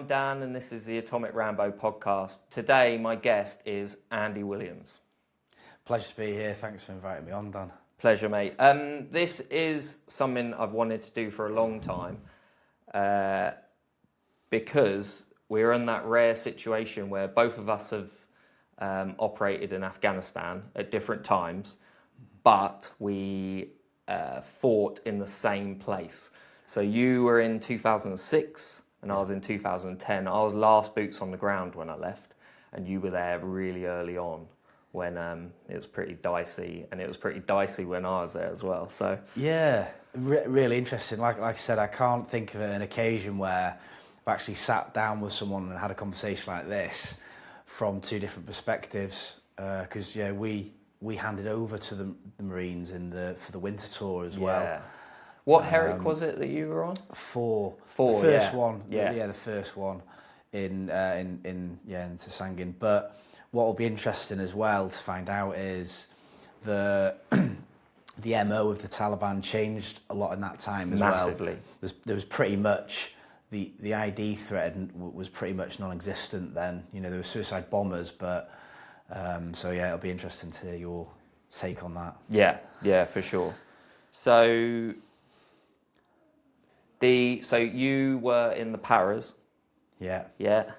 I'm Dan and this is the Atomic Rambo podcast. Today my guest is Andy Williams. Pleasure to be here. Thanks for inviting me on, Dan. Pleasure, mate. This is something I've wanted to do for a long time because we're in that rare situation where both of us have operated in Afghanistan at different times, but we fought in the same place. So you were in 2006 and I was in 2010. I was last boots on the ground when I left, and you were there really early on when it was pretty dicey, and it was pretty dicey when I was there as well. So yeah, really interesting. Like I said, I can't think of an occasion where I've actually sat down with someone and had a conversation like this from two different perspectives. Because we handed over to the Marines for the winter tour as well. What Herrick was it that you were on? Four. The first one. Yeah, the first one into Sangin. But what will be interesting as well to find out is the MO of the Taliban changed a lot in that time as Massively. well. There was pretty much the ID threat was pretty much non-existent then. You know, there were suicide bombers, but it'll be interesting to hear your take on that. Yeah, for sure. So you were in the Paras. Yeah. Yeah.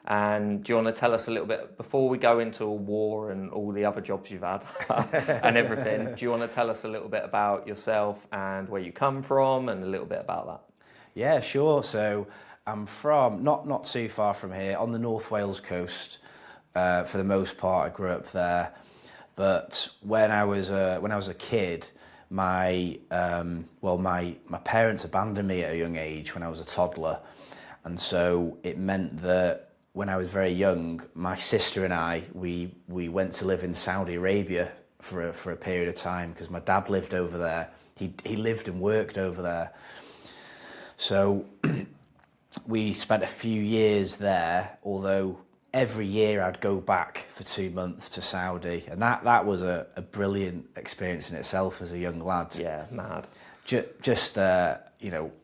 And do you want to tell us a little bit, before we go into war and all the other jobs you've had and everything, do you want to tell us a little bit about yourself and where you come from and a little bit about that? Yeah, sure. So I'm from, not too far from here, on the North Wales coast. For the most part, I grew up there. But when I was a kid, my parents abandoned me at a young age when I was a toddler, and so it meant that when I was very young, my sister and I we went to live in Saudi Arabia for a period of time because my dad lived over there. He lived and worked over there, so we spent a few years there. Although every year I'd go back for 2 months to Saudi, and that was a brilliant experience in itself as a young lad. Yeah, mad. Just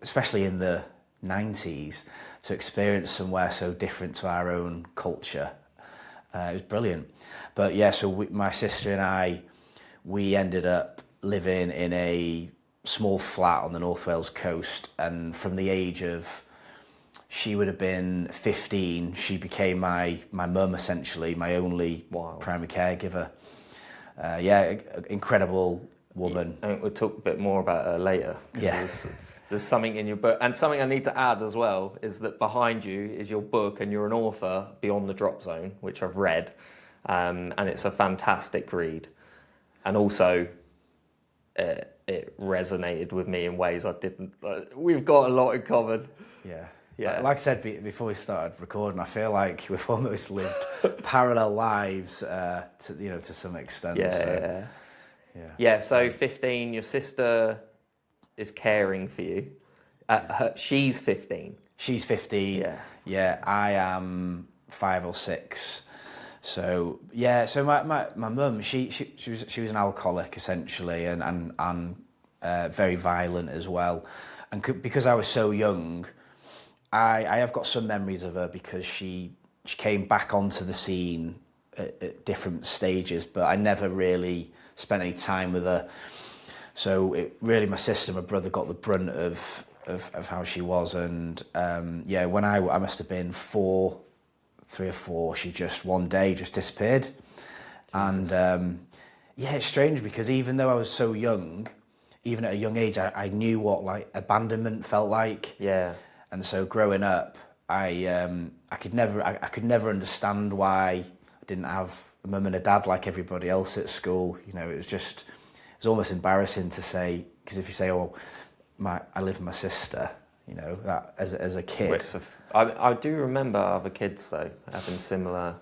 especially in the 90s, to experience somewhere so different to our own culture, it was brilliant. But yeah, so my sister and I, we ended up living in a small flat on the North Wales coast, and from the age of, she would have been 15, she became my mum, essentially, my only primary caregiver. Incredible woman. I think we'll talk a bit more about her later. Yeah. There's something in your book, and something I need to add as well is that behind you is your book, and you're an author, Beyond the Drop Zone, which I've read, and it's a fantastic read. And also, it resonated with me in ways I didn't. We've got a lot in common. Yeah. Like I said before we started recording, I feel like we've almost lived parallel lives to some extent. Yeah. So 15, your sister is caring for you. She's 15. She's 15. Yeah. I am 5 or 6. So yeah. So my mum, she was an alcoholic essentially, and very violent as well. And because I was so young, I have got some memories of her because she came back onto the scene at different stages, but I never really spent any time with her. So really my sister and my brother got the brunt of how she was. And when I must have been 3 or 4, she just one day just disappeared. Jesus. And it's strange because even though I was so young, even at a young age, I knew what like abandonment felt like. Yeah. And so growing up, I could never understand why I didn't have a mum and a dad like everybody else at school. You know, it was almost embarrassing to say, because if you say, "Oh, I live with my sister," you know, that as a kid. I do remember other kids though having similar.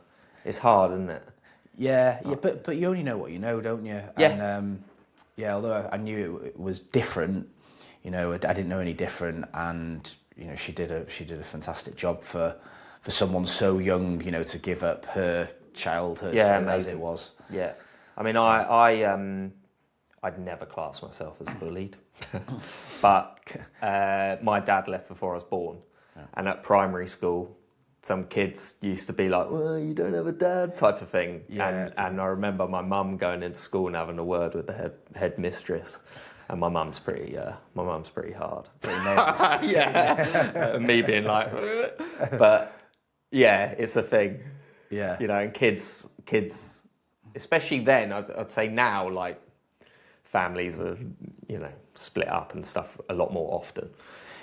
It's hard, isn't it? Yeah, but you only know what you know, don't you? Yeah. And although I knew it was different, you know, I didn't know any different, and you know, she did a fantastic job for someone so young, you know, to give up her childhood as it was. Yeah, I mean, I'd never class myself as bullied, but my dad left before I was born, and at primary school, some kids used to be like, well, you don't have a dad type of thing. Yeah. And I remember my mum going into school and having a word with the head mistress. And my mum's pretty hard. Pretty nervous. Yeah. Me being like, but yeah, it's a thing. Yeah. You know, and kids, especially then, I'd say now, like, families are, you know, split up and stuff a lot more often.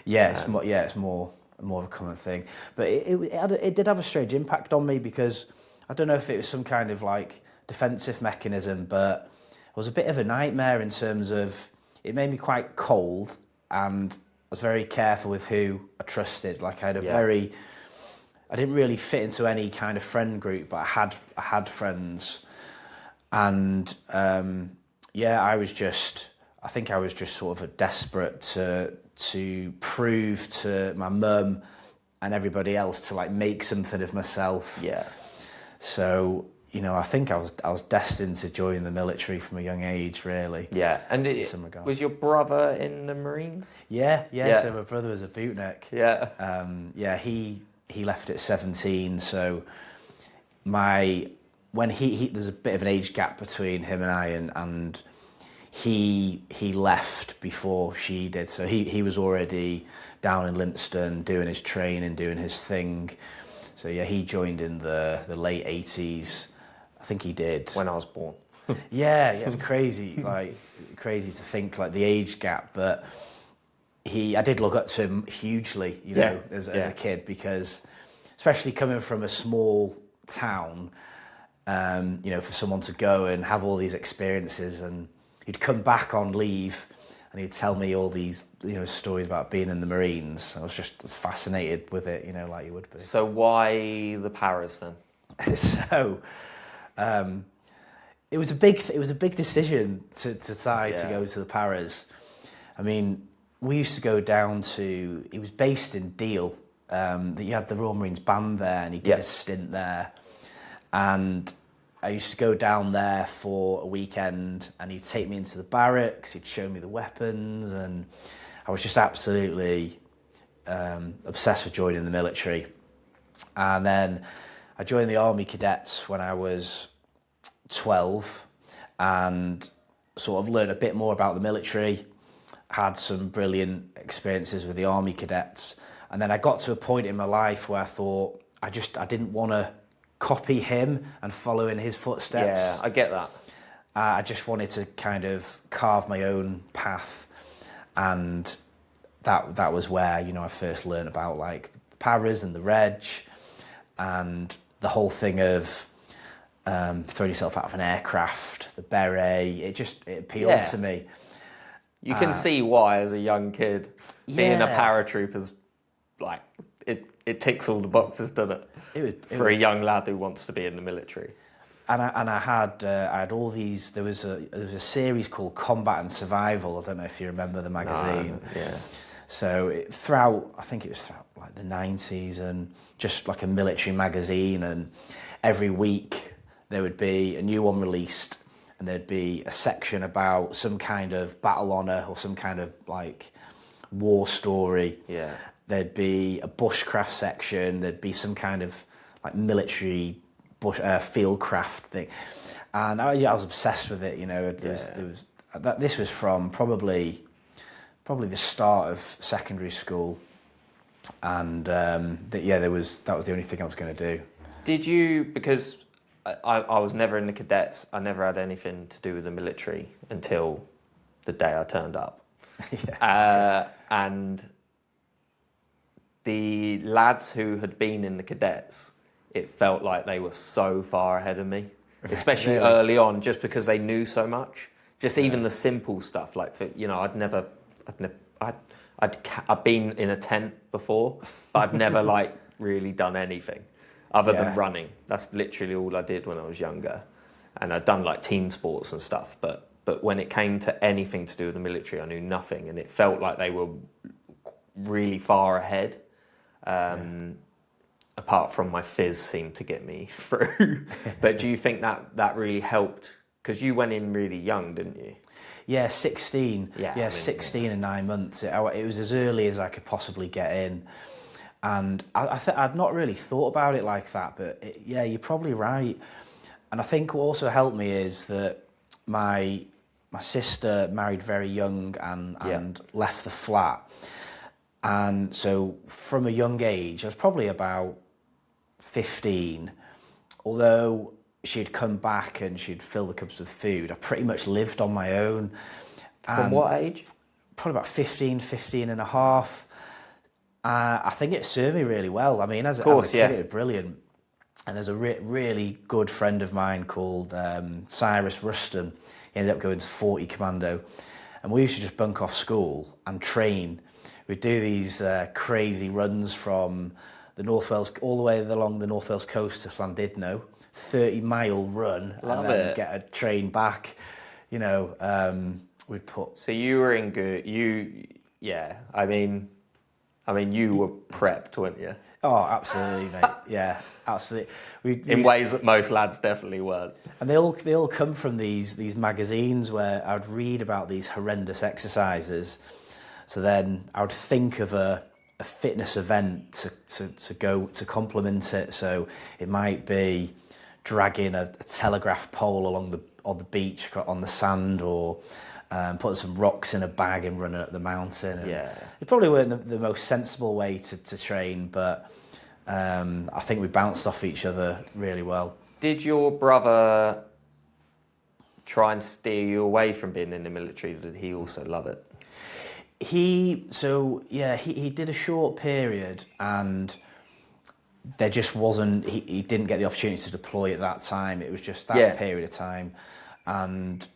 Yeah, it's more of a common thing. But it did have a strange impact on me, because I don't know if it was some kind of like defensive mechanism, but it was a bit of a nightmare in terms of it made me quite cold, and I was very careful with who I trusted. Like I didn't really fit into any kind of friend group, but I had friends, and I think I was just sort of desperate to prove to my mum and everybody else to like make something of myself. Yeah. So, you know, I think I was destined to join the military from a young age, really. Yeah. And was your brother in the Marines? Yeah. So my brother was a bootneck. Yeah. He left at 17. So when there's a bit of an age gap between him and I, and he left before she did. So he was already down in Lympstone doing his training, doing his thing. So yeah, he joined in the late 80s. I think he did. When I was born. Yeah, it was crazy. Crazy to think like the age gap, but I did look up to him hugely, you know, as a kid, because especially coming from a small town, you know, for someone to go and have all these experiences, and he'd come back on leave and he'd tell me all these, you know, stories about being in the Marines. I was just fascinated with it, you know, like you would be. So why the Paras then? So, it was a big decision to decide to go to the Paras. I mean, we used to go down to. He was based in Deal. That you had the Royal Marines band there, and he did a stint there. And I used to go down there for a weekend, and he'd take me into the barracks. He'd show me the weapons, and I was just absolutely obsessed with joining the military. And then I joined the Army Cadets when I was 12, and sort of learned a bit more about the military. Had some brilliant experiences with the Army Cadets, and then I got to a point in my life where I thought I didn't want to copy him and follow in his footsteps. Yeah, I get that. I just wanted to kind of carve my own path, and that was where, you know, I first learned about like the Paras and the Reg, and the whole thing of throwing yourself out of an aircraft, the beret. It appealed to me. You can see why, as a young kid, being a paratrooper's like it ticks all the boxes, doesn't it? For a young lad who wants to be in the military. And I had all these. There was a series called Combat and Survival. I don't know if you remember the magazine. No, yeah. So I think it was throughout like the 90s, and just like a military magazine, and every week there would be a new one released, and there'd be a section about some kind of battle honour or some kind of like war story. Yeah. There'd be a bushcraft section. There'd be some kind of like military fieldcraft thing, and I was obsessed with it. You know, this was from probably the start of secondary school, and that was the only thing I was going to do. Did you, because I was never in the cadets, I never had anything to do with the military until the day I turned up. And the lads who had been in the cadets, it felt like they were so far ahead of me, especially Really? early on, just because they knew so much. Just even the simple stuff, like, you know, I'd been in a tent before, but I've never like really done anything other than running. That's literally all I did when I was younger, and I'd done like team sports and stuff. But when it came to anything to do with the military, I knew nothing, and it felt like they were really far ahead. Apart from my phys seemed to get me through. But do you think that really helped? Because you went in really young, didn't you? Yeah, 16. Yeah, 16 and 9 months. It was as early as I could possibly get in. And I'd not really thought about it like that, but yeah, you're probably right. And I think what also helped me is that my sister married very young and left the flat. And so from a young age, I was probably about 15, although she'd come back and she'd fill the cupboards with food, I pretty much lived on my own. From what age? Probably about 15 and a half. I think it served me really well. I mean, as a kid, it was brilliant. And there's a really good friend of mine called Cyrus Ruston. He ended up going to 40 Commando. And we used to just bunk off school and train. We'd do these crazy runs from the North Wales, all the way along the North Wales coast to Llandudno, 30-mile run, Love and then it. get a train back. You know, we'd put... So you were in good... I mean, you were prepped, weren't you? Oh, absolutely, mate. Yeah, absolutely. In ways that most lads definitely weren't. And they all come from these magazines where I would read about these horrendous exercises. So then I would think of a fitness event to go to complement it. So it might be dragging a telegraph pole on the beach on the sand, or putting some rocks in a bag and running up the mountain. And it probably weren't the most sensible way to train, but I think we bounced off each other really well. Did your brother try and steer you away from being in the military? Did he also love it? He did a short period, and there just wasn't... He didn't get the opportunity to deploy at that time. It was just that period of time. And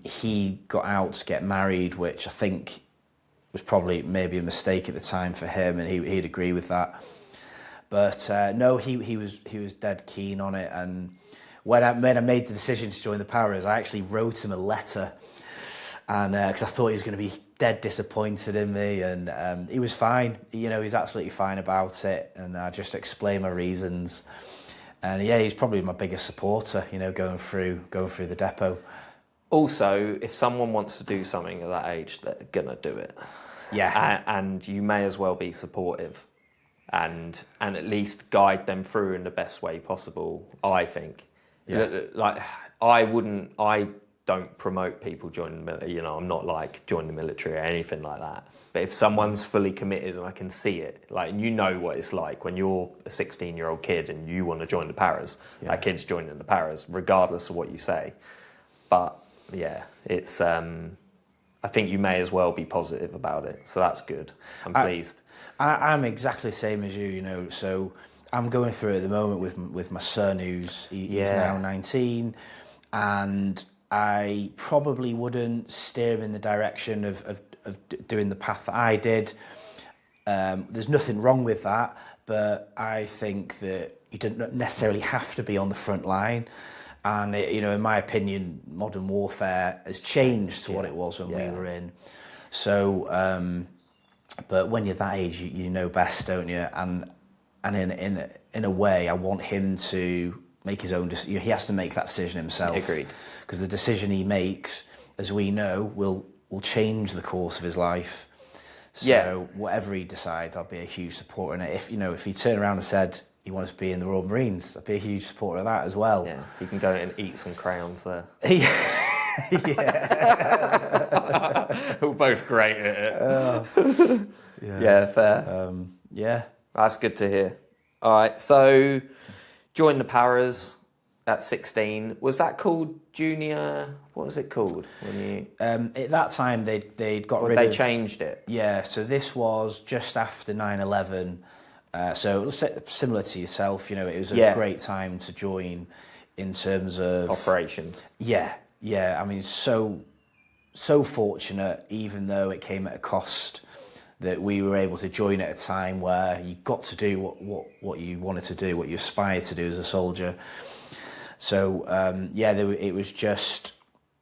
he got out to get married, which I think was probably maybe a mistake at the time for him, and he'd agree with that. But no, he was dead keen on it. And when I made the decision to join the Paras, I actually wrote him a letter, and because I thought he was going to be dead disappointed in me, and he was fine. You know, he's absolutely fine about it, and I just explained my reasons. And yeah, he's probably my biggest supporter. You know, going through the depot. Also, if someone wants to do something at that age, they're gonna do it. Yeah, and you may as well be supportive, and at least guide them through in the best way possible. I think. Yeah. Like I don't promote people joining the military. You know, I'm not like join the military or anything like that. But if someone's fully committed and I can see it, like, and you know what it's like when you're a 16-year-old kid and you want to join the Paras, that kid's joining the Paras, regardless of what you say. But yeah, it's. I think you may as well be positive about it. So that's good. I'm pleased. I'm exactly the same as you. You know, so I'm going through it at the moment with my son, he's now 19, and I probably wouldn't steer him in the direction of doing the path that I did. There's nothing wrong with that, but I think that you don't necessarily have to be on the front line. And you know, in my opinion, modern warfare has changed to what it was when we were in. So, but when you're that age, you know best, don't you? And in a way, I want him to make his own decision. He has to make that decision himself. Agreed. Because the decision he makes, as we know, will change the course of his life. So whatever he decides, I'll be a huge supporter in it. If he turned around and said he wants to be in the Royal Marines, I'd be a huge supporter of that as well. Yeah, you can go and eat some crayons there. We're both great at it. Yeah, fair. That's good to hear. All right, so join the Paras at 16. Was that called junior? What was it called when you? At that time, they'd got rid of. They changed it. Yeah, so this was just after 9/11. So similar to yourself, you know, it was a great time to join in terms of operations. Yeah. I mean, so fortunate, even though it came at a cost, that we were able to join at a time where you got to do what you wanted to do, what you aspired to do as a soldier. So it was just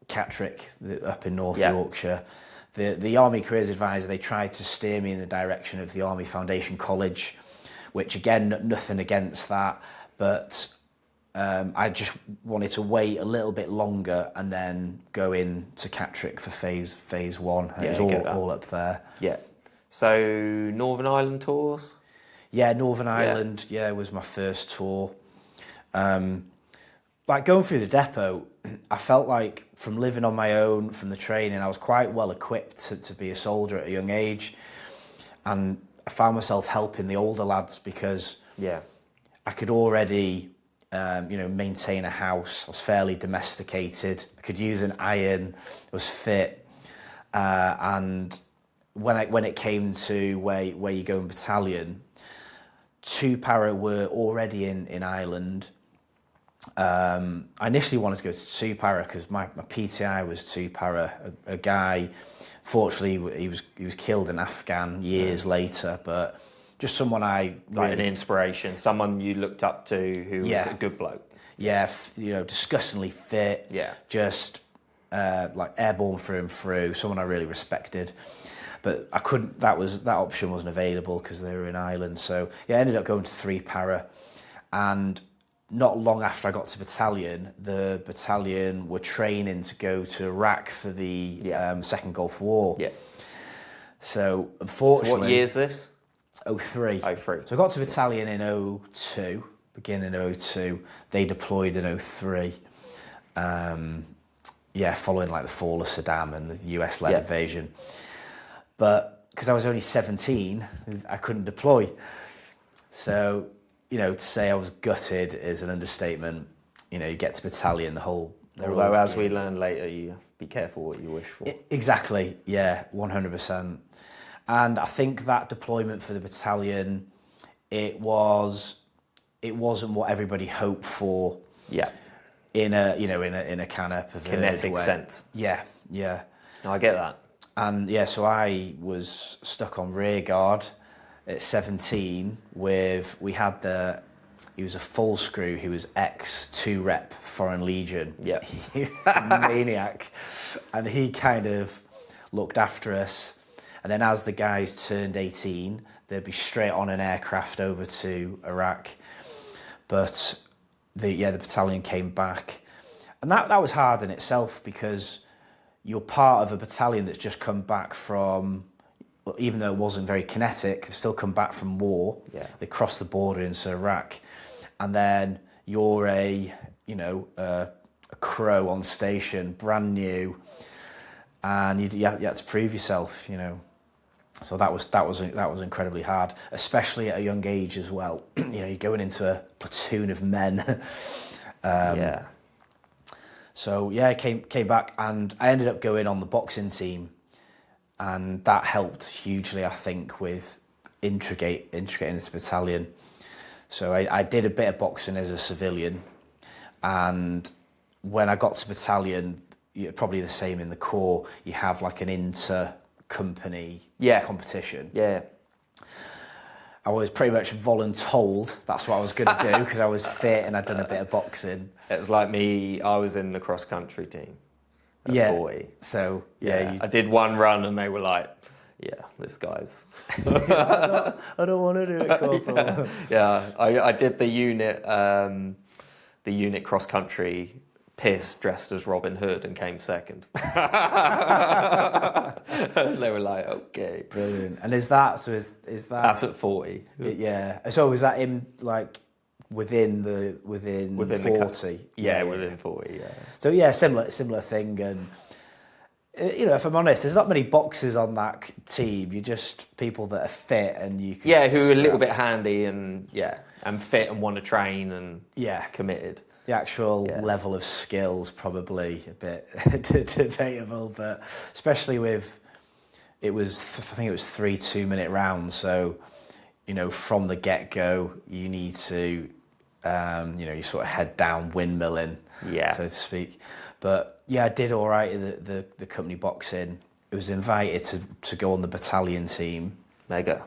Catterick up in North Yorkshire. The Army Careers Advisor, they tried to steer me in the direction of the Army Foundation College, which again, nothing against that, but I just wanted to wait a little bit longer and then go into Catterick for phase one. And it was all up there. Yeah. So Northern Ireland tours? Yeah, Northern Ireland, was my first tour. Like going through the depot, I felt like from living on my own, from the training, I was quite well equipped to be a soldier at a young age. And I found myself helping the older lads because I could already, maintain a house. I was fairly domesticated. I could use an iron. I was fit. And when it came to where you go in battalion, 2 para were already in Ireland. I initially wanted to go to 2 para because my PTI was 2 para. A guy, fortunately, he was killed in Afghan years later, but just someone I like an inspiration, someone you looked up to who was a good bloke. Yeah, disgustingly fit. Yeah, just like airborne through and through. Someone I really respected. But I couldn't. That option wasn't available because they were in Ireland. So I ended up going to 3 para, and not long after I got to battalion, the battalion were training to go to Iraq for the Second Gulf War. Yeah. So unfortunately, so what year is this? 03. 03. So I got to battalion in 02, beginning of 02. They deployed in 03. Following like the fall of Saddam and the US-led invasion. But because I was only 17, I couldn't deploy. So, to say I was gutted is an understatement. You get to battalion, although as we learned later, you be careful what you wish for. Exactly, 100%. And I think that deployment for the battalion, it wasn't what everybody hoped for. Yeah. In a kind of kinetic way. Sense. Yeah. No, I get that. And so I was stuck on rear guard at 17 he was a full screw, he was ex-2 rep Foreign Legion. Yeah. Maniac. And he kind of looked after us. And then as the guys turned 18, they'd be straight on an aircraft over to Iraq. But the battalion came back. And that was hard in itself because you're part of a battalion that's just come back from, even though it wasn't very kinetic, they've still come back from war. Yeah. They crossed the border into Iraq. And then you're a crow on station, brand new. And you had to prove yourself, So that was incredibly hard, especially at a young age as well. You're going into a platoon of men. So I came back and I ended up going on the boxing team, and that helped hugely, I think, with integrating into battalion. So I did a bit of boxing as a civilian, and when I got to battalion, probably the same in the Corps, you have like an inter-company competition. Yeah. I was pretty much voluntold that's what I was going to do because I was fit and I'd done a bit of boxing. It was like me, I was in the cross-country team at 40. So, I did one run and they were like, this guy's... I don't want to do it, Corporal. I did the unit cross-country piss dressed as Robin Hood and came second. They were like, okay. Brilliant. And is that... That's at 40. So is that in, like, within 40? Within 40, yeah. So, similar thing. And, if I'm honest, there's not many boxers on that team. You're just people that are fit and you can... who are a little bit handy and fit and want to train and committed. The actual level of skills probably a bit debatable, but especially with I think it was 3 2-minute rounds. So, from the get-go, you need to, you sort of head down windmilling, so to speak. But I did all right in the company boxing. I was invited to go on the battalion team. Mega.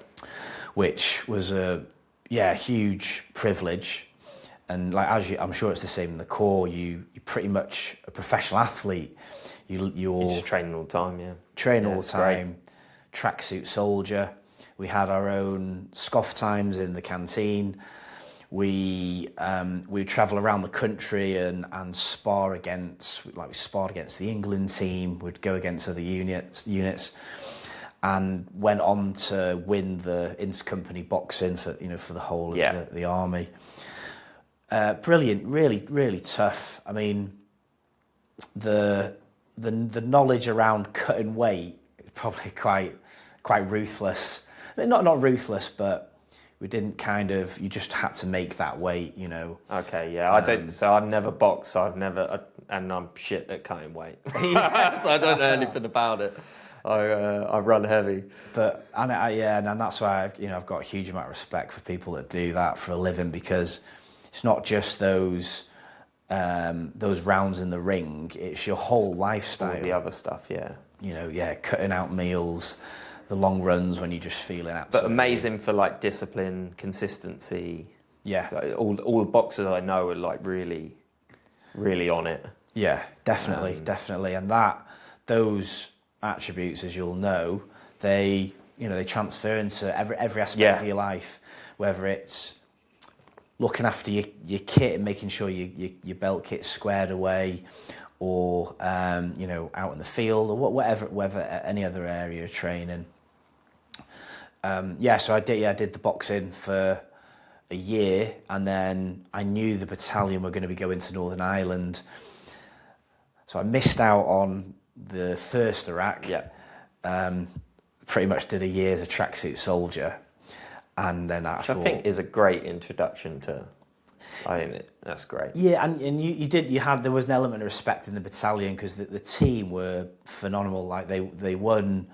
Which was a huge privilege. And like I'm sure it's the same in the Corps. You're pretty much a professional athlete. You're just training all the time, Training all the time. Tracksuit soldier. We had our own scoff times in the canteen. We would travel around the country and spar against. We sparred against the England team. We'd go against other units, and went on to win the inter-company boxing for the whole of the army. Brilliant, really, really tough. I mean, the knowledge around cutting weight is probably quite ruthless. Not ruthless, but we didn't you just had to make that weight, Okay, yeah, I've never boxed, and I'm shit at cutting weight. So I don't know anything about it. I run heavy. And that's why I've got a huge amount of respect for people that do that for a living, because it's not just those rounds in the ring, it's your whole lifestyle. All the other stuff, yeah. Cutting out meals, the long runs when you're just feeling absolutely... But amazing for like discipline, consistency. Yeah. Like, all the boxers I know are like really, really on it. Yeah, definitely. And those attributes, as you'll know, they transfer into every aspect of your life, whether it's looking after your kit and making sure your belt kit's squared away, or out in the field, or whatever any other area of training. So I did the boxing for a year, and then I knew the battalion were going to be going to Northern Ireland, so I missed out on the first Iraq. Pretty much did a year as a tracksuit soldier, and then I think is a great introduction to. That's great. Yeah, and there was an element of respect in the battalion, because the team were phenomenal. Like they won.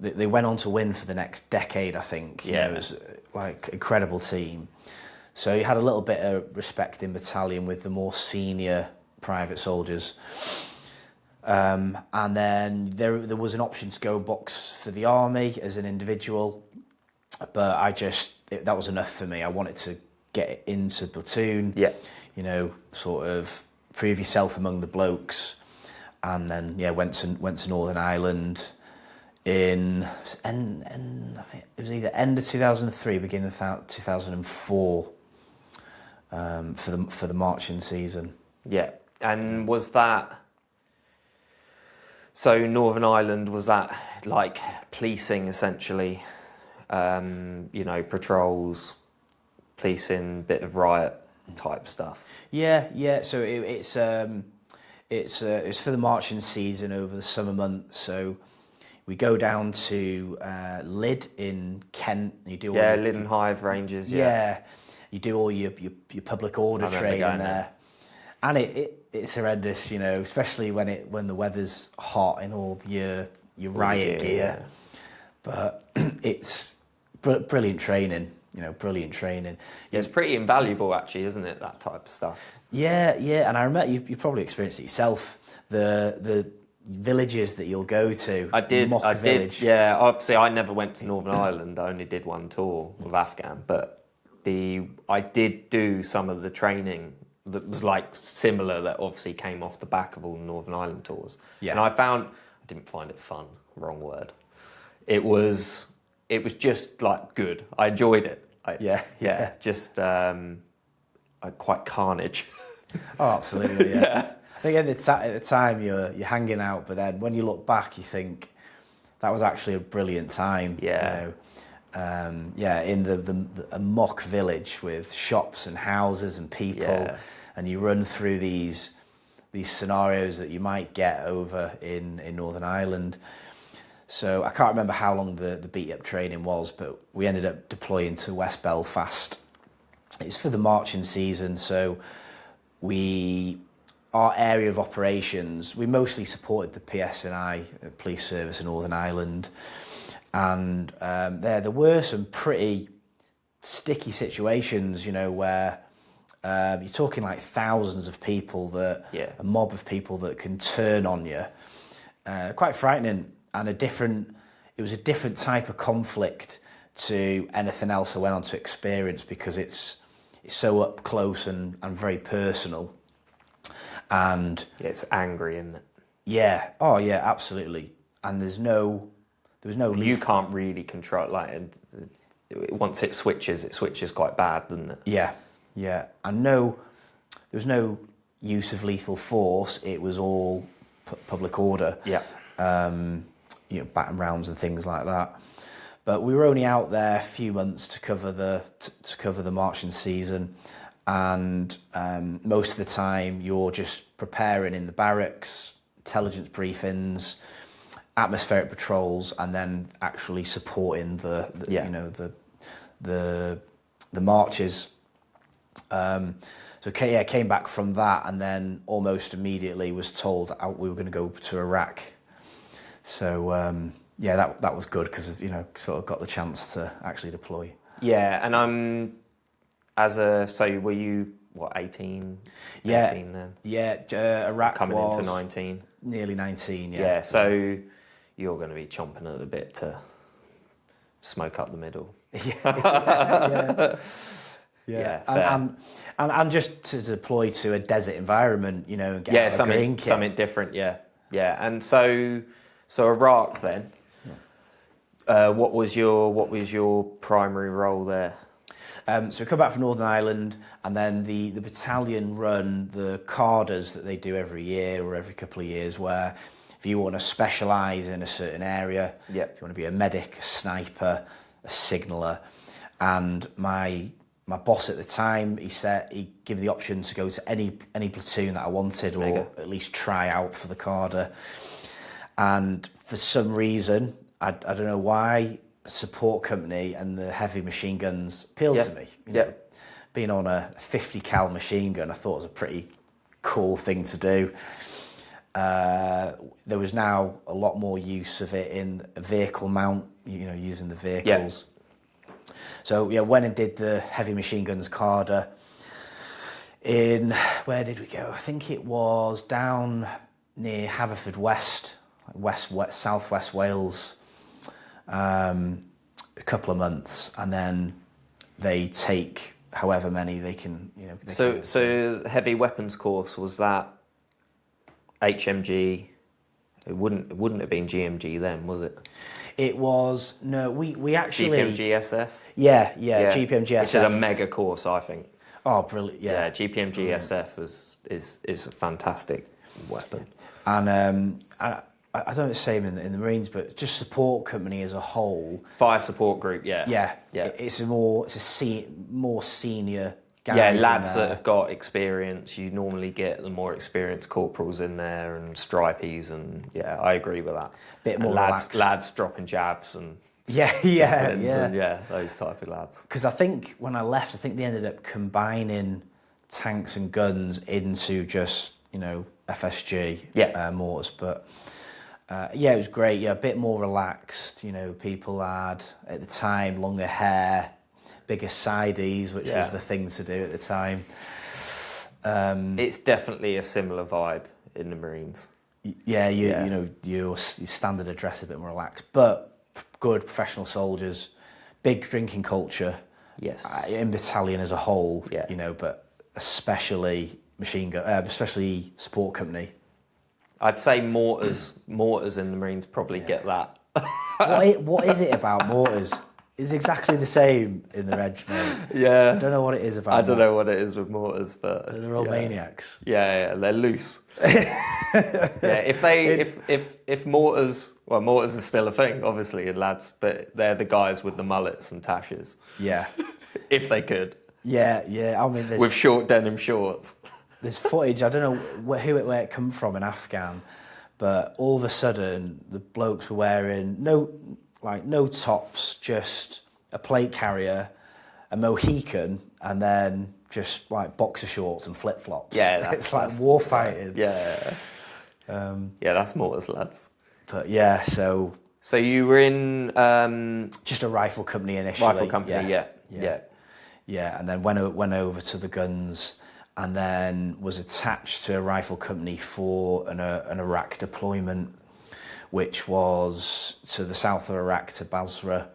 They went on to win for the next decade, I think. It was like incredible team. So you had a little bit of respect in battalion with the more senior private soldiers. And then there was an option to go box for the army as an individual, but that was enough for me. I wanted to get into platoon. Sort of prove yourself among the blokes, and then went to Northern Ireland in I think it was either end of 2003, beginning of 2004, for the marching season. Yeah, and was that? So Northern Ireland, was that like policing essentially? Patrols, policing, bit of riot type stuff. Yeah. So it's for the marching season over the summer months. So we go down to Lydd in Kent. You do Lydd and Hive Ranges. Yeah, you do all your public order training there. And it's horrendous, especially when the weather's hot in all your riot gear. But it's brilliant training, brilliant training. Yeah, it's pretty invaluable, actually, isn't it, that type of stuff? Yeah, and I remember you probably experienced it yourself. The villages that you'll go to. I did. Village. Yeah, obviously I never went to Northern Ireland. I only did one tour with Afghan, but I did do some of the training that was like similar, that obviously came off the back of all the Northern Ireland tours. Yeah. And I didn't find it fun, wrong word. It was just like good. I enjoyed it. Just quite carnage. Oh, absolutely, yeah. I think at the time you're hanging out, but then when you look back, you think that was actually a brilliant time. Yeah. In a mock village with shops and houses and people, and you run through these scenarios that you might get over in Northern Ireland. So I can't remember how long the beat-up training was, but we ended up deploying to West Belfast. It's for the marching season, so our area of operations, we mostly supported the PSNI, Police Service in Northern Ireland, and there were some pretty sticky situations, where you're talking like thousands of people, a mob of people that can turn on you. Quite frightening, and it was a different type of conflict to anything else I went on to experience, because it's so up close and very personal. And it's angry, isn't it? Yeah. Oh, yeah, absolutely. And there was no. You can't really control, once it switches quite bad, doesn't it? Yeah. And there was no use of lethal force. It was all public order. Yeah. battering rounds and things like that. But we were only out there a few months to cover the marching season, and most of the time you're just preparing in the barracks, intelligence briefings, atmospheric patrols, and then actually supporting the marches. So came back from that, and then almost immediately was told we were going to go to Iraq. So that was good because sort of got the chance to actually deploy. Yeah, and so were you 18? Yeah, 18 then. Yeah, Iraq coming was into 19. Nearly 19. Yeah. Yeah, so you're going to be chomping at the bit to smoke up the middle. Yeah. And just to deploy to a desert environment, and get out of green kit. Something different. Yeah. And so Iraq then. What was your primary role there? So we come back from Northern Ireland, and then the battalion run the CARDAs that they do every year or every couple of years, where if you want to specialise in a certain area, if you want to be a medic, a sniper, a signaller, and my boss at the time, he gave me the option to go to any platoon that I wanted, or at least try out for the CARDA. And for some reason, I don't know why, support company and the heavy machine guns appealed to me. Being on a 50 cal machine gun, I thought was a pretty cool thing to do. There was now a lot more use of it in a vehicle mount, using the vehicles. So went and did the heavy machine guns CARDA in, where did we go? I think it was down near Haverfordwest, southwest Wales, a couple of months, and then they take however many they can. So heavy weapons course, was that HMG? It wouldn't have been GMG then, was it? It was we actually GPMG-SF. Yeah, GPMG-SF. Which is a mega course, I think. Oh, brilliant! Yeah, GPMG-SF is a fantastic weapon. And I don't know the same in the Marines, but just support company as a whole. Fire support group, yeah. It's more senior guys. Lads that have got experience. You normally get the more experienced corporals in there and stripies, and I agree with that. Bit more lads dropping jabs and those type of lads. Because I think when I left, they ended up combining tanks and guns into just FSG mortars, but. It was great. A bit more relaxed. People had at the time longer hair, bigger sideys, which was the thing to do at the time. It's definitely a similar vibe in the Marines. Your standard address is a bit more relaxed, but good professional soldiers, big drinking culture. Yes, in battalion as a whole. But especially machine gun, especially support company. I'd say mortars in the Marines probably get that. What is it about mortars? It's exactly the same in the regiment. Yeah. I don't know what it is about. I don't know what it is with mortars, but they're all maniacs. Yeah, they're loose. If mortars, mortars is still a thing, obviously, in lads, but they're the guys with the mullets and tashes. Yeah. If they could. Yeah. I mean, with short denim shorts. There's footage, I don't know where it come from in Afghan, but all of a sudden the blokes were wearing no tops, just a plate carrier, a Mohican, and then just like boxer shorts and flip flops. Yeah, it's like war fighting. Yeah. That's mortars, lads. But so you were in just a rifle company initially. Rifle company, yeah, and then went over to the guns. And then was attached to a rifle company for an Iraq deployment, which was to the south of Iraq, to Basra.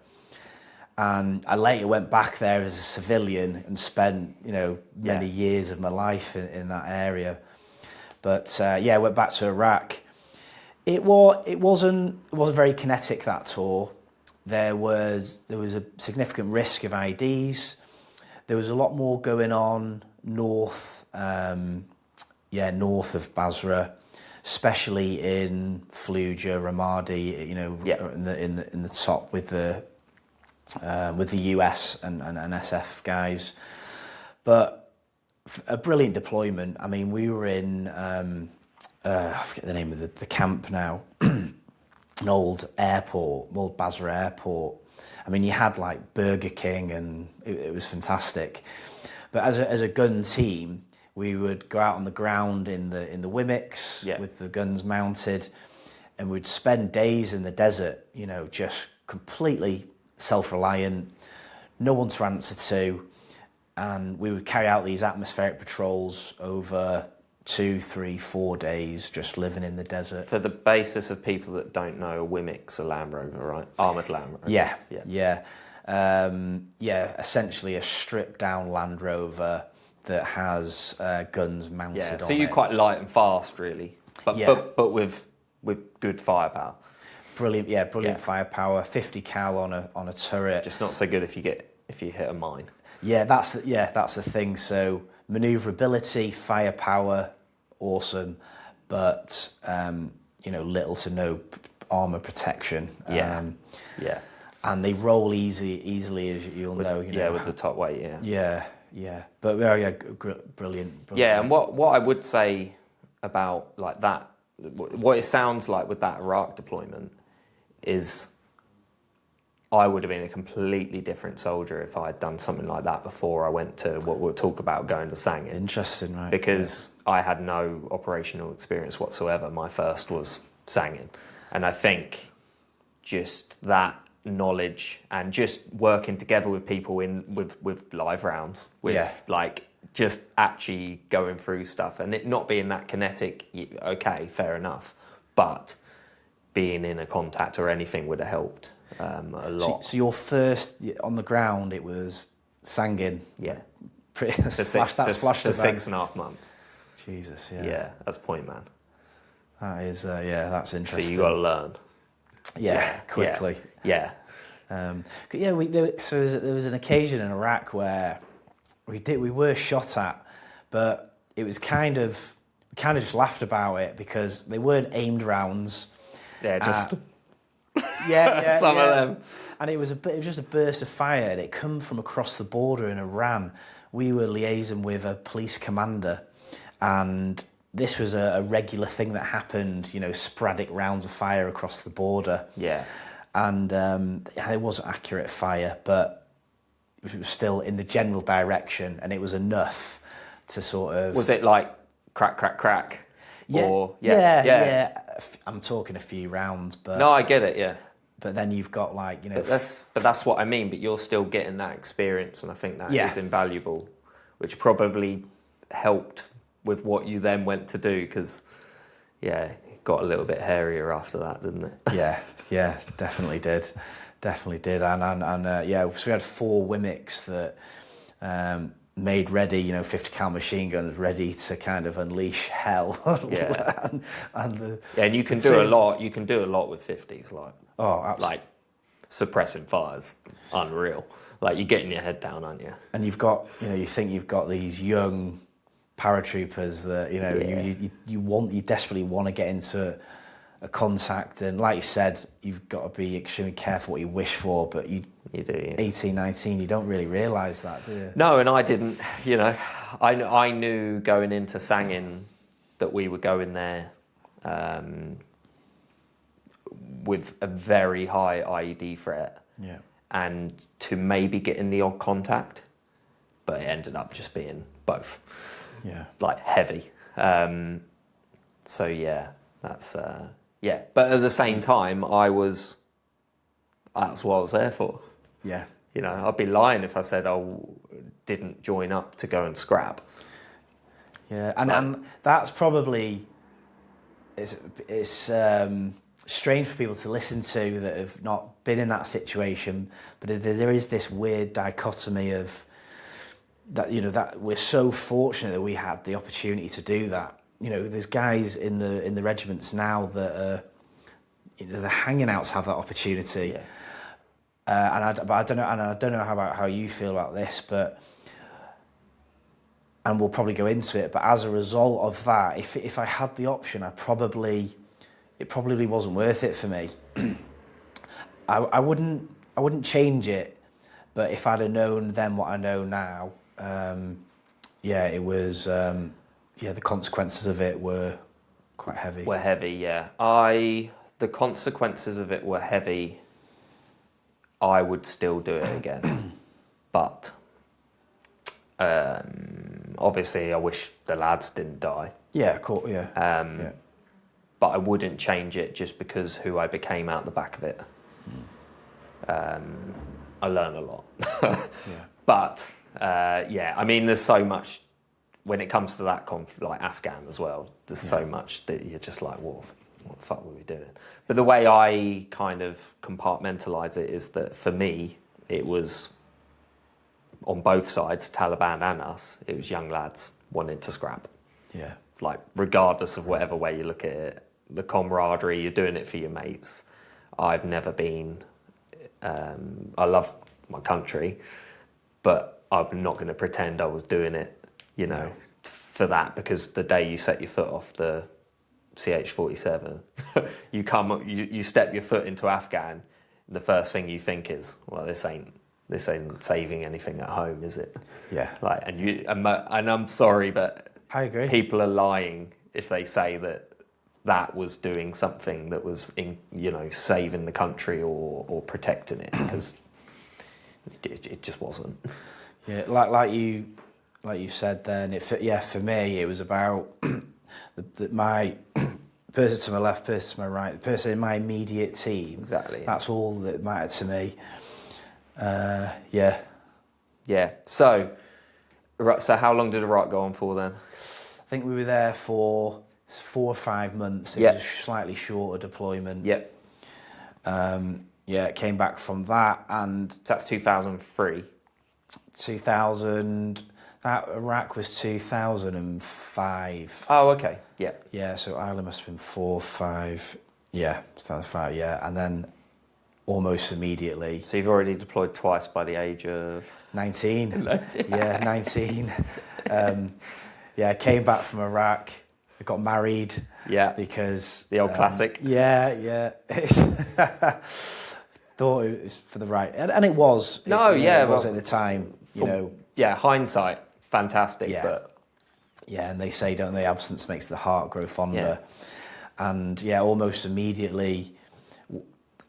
And I later went back there as a civilian and spent, many years of my life in that area. But I went back to Iraq. It wasn't very kinetic, that tour. There was a significant risk of IDs. There was a lot more going on north of Basra. especially in Fallujah, Ramadi, you know, in the top with the US and SF guys. But a brilliant deployment. I mean, we were in I forget the name of the camp now. An old airport, old Basra airport. I mean, you had like Burger King, and it was fantastic. But as a gun team, we would go out on the ground in the WMICs with the guns mounted, and we'd spend days in the desert, you know, just completely self-reliant, no one to answer to, and we would carry out these atmospheric patrols over 2, 3, 4 days, just living in the desert. For the basis of people that don't know, a WMIC's a Land Rover, right? Armoured Land Rover. Yeah. Essentially a stripped down Land Rover that has guns mounted on it. So you're quite light and fast, really, but with good firepower. Brilliant firepower. 50 cal on a turret. Just not so good if you hit a mine. Yeah, that's the thing. So manoeuvrability, firepower, awesome, but you know, little to no armor protection. And they roll easily, as you'll know. You know, with the top weight. But brilliant. Yeah, and what I would say about like that, what it sounds like with that Iraq deployment is, I would have been a completely different soldier if I had done something like that before I went to what we'll talk about, going to Sangin. Interesting, right? Because I had no operational experience whatsoever. My first was Sangin. And I think just that knowledge and just working together with people with live rounds, like just actually going through stuff and it not being that kinetic, okay, fair enough. But being in a contact or anything would have helped. A lot. So your first on the ground, it was Sangin. Yeah. For 6.5 months. Jesus, Yeah, that's Point Man. That is, that's interesting. So you got to learn. Yeah, quickly. Yeah. There was an occasion in Iraq where we were shot at, but it was kind of just laughed about it because they weren't aimed rounds. Yeah, just. Some of them. And it was just a burst of fire, and it come from across the border in Iran. We were liaising with a police commander, and this was a regular thing that happened, you know, sporadic rounds of fire across the border. Yeah. And it wasn't accurate fire, but it was still in the general direction, and it was enough to sort of... Was it like crack, crack, crack? Yeah. I'm talking a few rounds, but... No, I get it, yeah. But then you've got like, you know... But that's what I mean, but you're still getting that experience, and I think that is invaluable, which probably helped with what you then went to do, because, it got a little bit hairier after that, didn't it? Yeah, definitely did. And so we had 4 WMICs that... made ready, you know, 50 cal machine guns ready to kind of unleash hell. And you can do a lot. You can do a lot with 50s, like suppressing fires, unreal. Like you're getting your head down, aren't you? And you've got, you know, you think you've got these young paratroopers that, you know, you desperately want to get into a contact, and like you said, you've got to be extremely careful what you wish for, but you do, 18, 19, you don't really realise that, do you? No, and I didn't, you know, I knew going into Sangin that we were going there with a very high IED threat, and to maybe get in the odd contact, but it ended up just being both, like heavy. So that's but at the same time, that's what I was there for. Yeah. You know, I'd be lying if I said I didn't join up to go and scrap. Yeah, and that's probably it's strange for people to listen to that have not been in that situation, but there is this weird dichotomy of that, you know, that we're so fortunate that we had the opportunity to do that. You know, there's guys in the regiments now that are, you know, the hanging outs have that opportunity. Yeah. I don't know how you feel about this, but and we'll probably go into it. But as a result of that, if I had the option, it probably wasn't worth it for me. I wouldn't change it, but if I'd have known then what I know now, it was the consequences of it were quite heavy. Were heavy, yeah. The consequences of it were heavy. I would still do it again, but obviously I wish the lads didn't die. Yeah, cool. Yeah. But I wouldn't change it just because who I became out the back of it. I learned a lot. But I mean, there's so much when it comes to that conflict, like Afghan as well. There's so much that you're just like, well, what the fuck were we doing? But the way I kind of compartmentalise it is that for me, it was on both sides, Taliban and us, it was young lads wanting to scrap. Yeah. Like, regardless of whatever way you look at it, the camaraderie, you're doing it for your mates. I've never been... I love my country, but I'm not going to pretend I was doing it, for that, because the day you set your foot off the CH-47, you step your foot into Afghan, the first thing you think is, well, this ain't saving anything at home, is it? Yeah. Like, and I'm sorry, but I agree. People are lying if they say that was doing something that was saving the country or protecting it, because it just wasn't. Yeah, like you said then. For me, it was about my person to my left, person to my right, the person in my immediate team. Exactly. That's all that mattered to me. Yeah. So how long did Iraq go on for then? I think we were there for 4 or 5 months. It was a slightly shorter deployment. Yep. Came back from that, and So that's 2003. 2000. That Iraq was 2005. Oh, okay. Yeah. Yeah, so Ireland must have been 4, 5. Yeah, 2005. Yeah, and then almost immediately. So you've already deployed twice by the age of 19. Yeah, 19. I came back from Iraq. I got married. Yeah. Because the old classic. Yeah. Thought it was for the right, and it was. It was at the time. Yeah, hindsight, fantastic. Yeah. But and they say, don't they, absence makes the heart grow fonder. Yeah. And almost immediately,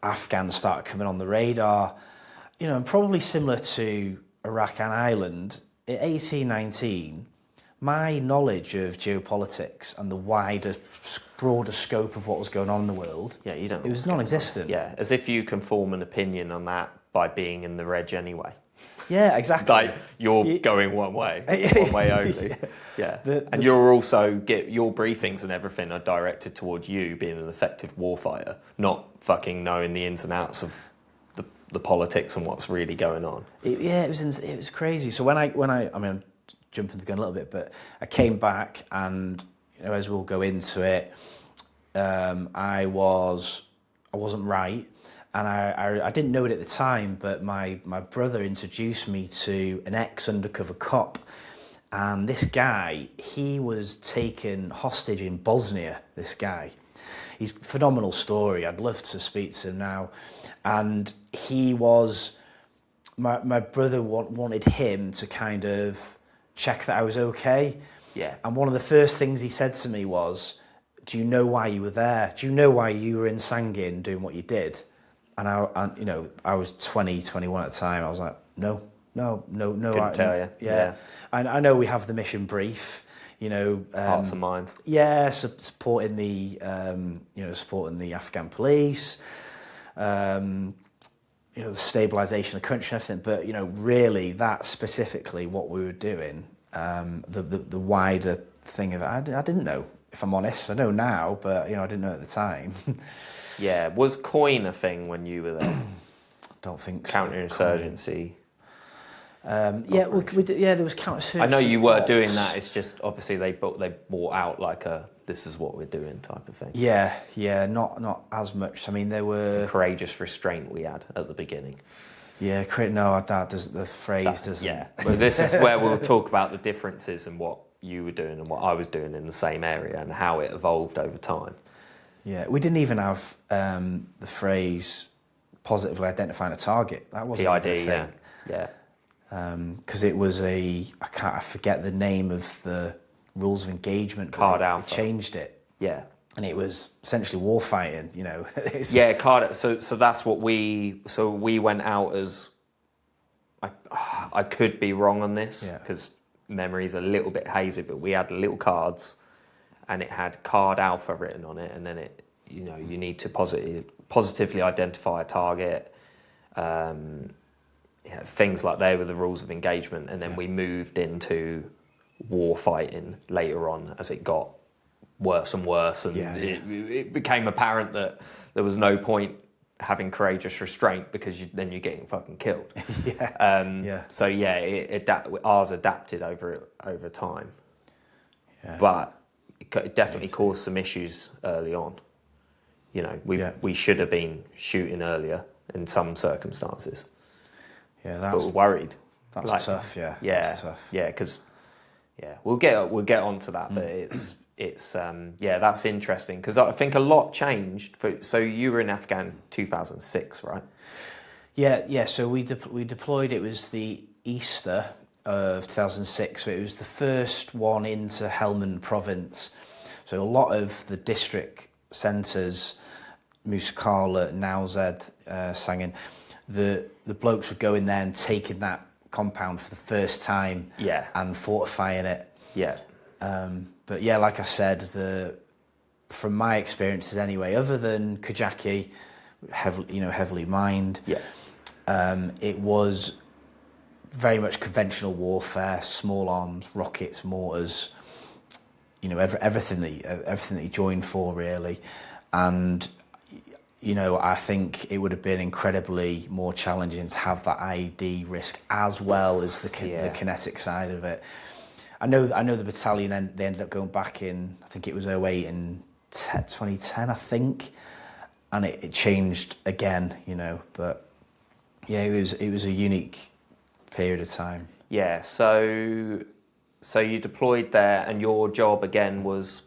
Afghans started coming on the radar. And probably similar to Iraq and Ireland, at 18, 19, my knowledge of geopolitics and the wider, broader scope of what was going on in the world, it was non-existent. Yeah, as if you can form an opinion on that by being in the reg anyway. Yeah, exactly. Like, you're going one way only. Yeah. And you're also, your briefings and everything are directed towards you being an effective warfighter, not fucking knowing the ins and outs of the politics and what's really going on. It was crazy. So when I mean, I'm jumping the gun a little bit, but I came back, and as we'll go into it, I wasn't right. And I didn't know it at the time, but my brother introduced me to an ex-undercover cop. And this guy, he was taken hostage in Bosnia, this guy. He's a phenomenal story. I'd love to speak to him now. And he was... My brother wanted him to kind of check that I was okay. Yeah. And one of the first things he said to me was, do you know why you were there? Do you know why you were in Sangin doing what you did? And I was 20, 21 at the time. I was like, no. Couldn't tell you. Yeah. I know we have the mission brief, hearts and minds. Yeah, supporting the Afghan police, the stabilisation of the country and everything. But, really, that specifically what we were doing, the wider thing of it, I didn't know, if I'm honest. I know now, but, I didn't know at the time. Yeah, was coin a thing when you were there? Don't think so. Counterinsurgency. There was counterinsurgency. I know you were doing that. It's just obviously they bought out like a this is what we're doing type of thing. Yeah, not as much. I mean, there were courageous restraint we had at the beginning. Yeah, no, that does the phrase doesn't. Yeah, but this is where we'll talk about the differences in what you were doing and what I was doing in the same area and how it evolved over time. Yeah, we didn't even have the phrase positively identifying a target. That wasn't PID, even a thing. yeah. Because it was I forget the name of the rules of engagement. Card they Alpha. changed it. Yeah. And it was essentially war fighting, Yeah, card. So that's what we went out as. I could be wrong on this because memory's a little bit hazy, but we had little cards, and it had Card Alpha written on it, and then you need to positively identify a target. Things like they were the rules of engagement, and then we moved into war fighting later on as it got worse and worse, and it became apparent that there was no point having courageous restraint because then you're getting fucking killed. So ours adapted over time, but it definitely caused some issues early on. We should have been shooting earlier in some circumstances. Yeah, but we're worried. That's tough. Yeah, that's tough. Yeah, because we'll get onto that, but it's that's interesting because I think a lot changed. So you were in Afghan 2006, right? Yeah. So we deployed. It was the Easter of 2006. So it was the first one into Helmand province. So a lot of the district centres, Muskala, Nowzad, Sangin, the blokes would go in there and taking that compound for the first time, and fortifying it. Yeah. But yeah, like I said, from my experiences anyway, other than Kajaki, heavily mined, it was very much conventional warfare, small arms, rockets, mortars, everything that you joined for really, and I think it would have been incredibly more challenging to have that IED risk as well as the kinetic side of it. I know the battalion they ended up going back in, I think it was 08 and 2010, I think, and it changed again, but yeah, it was a unique period of time. Yeah, so you deployed there, and your job again was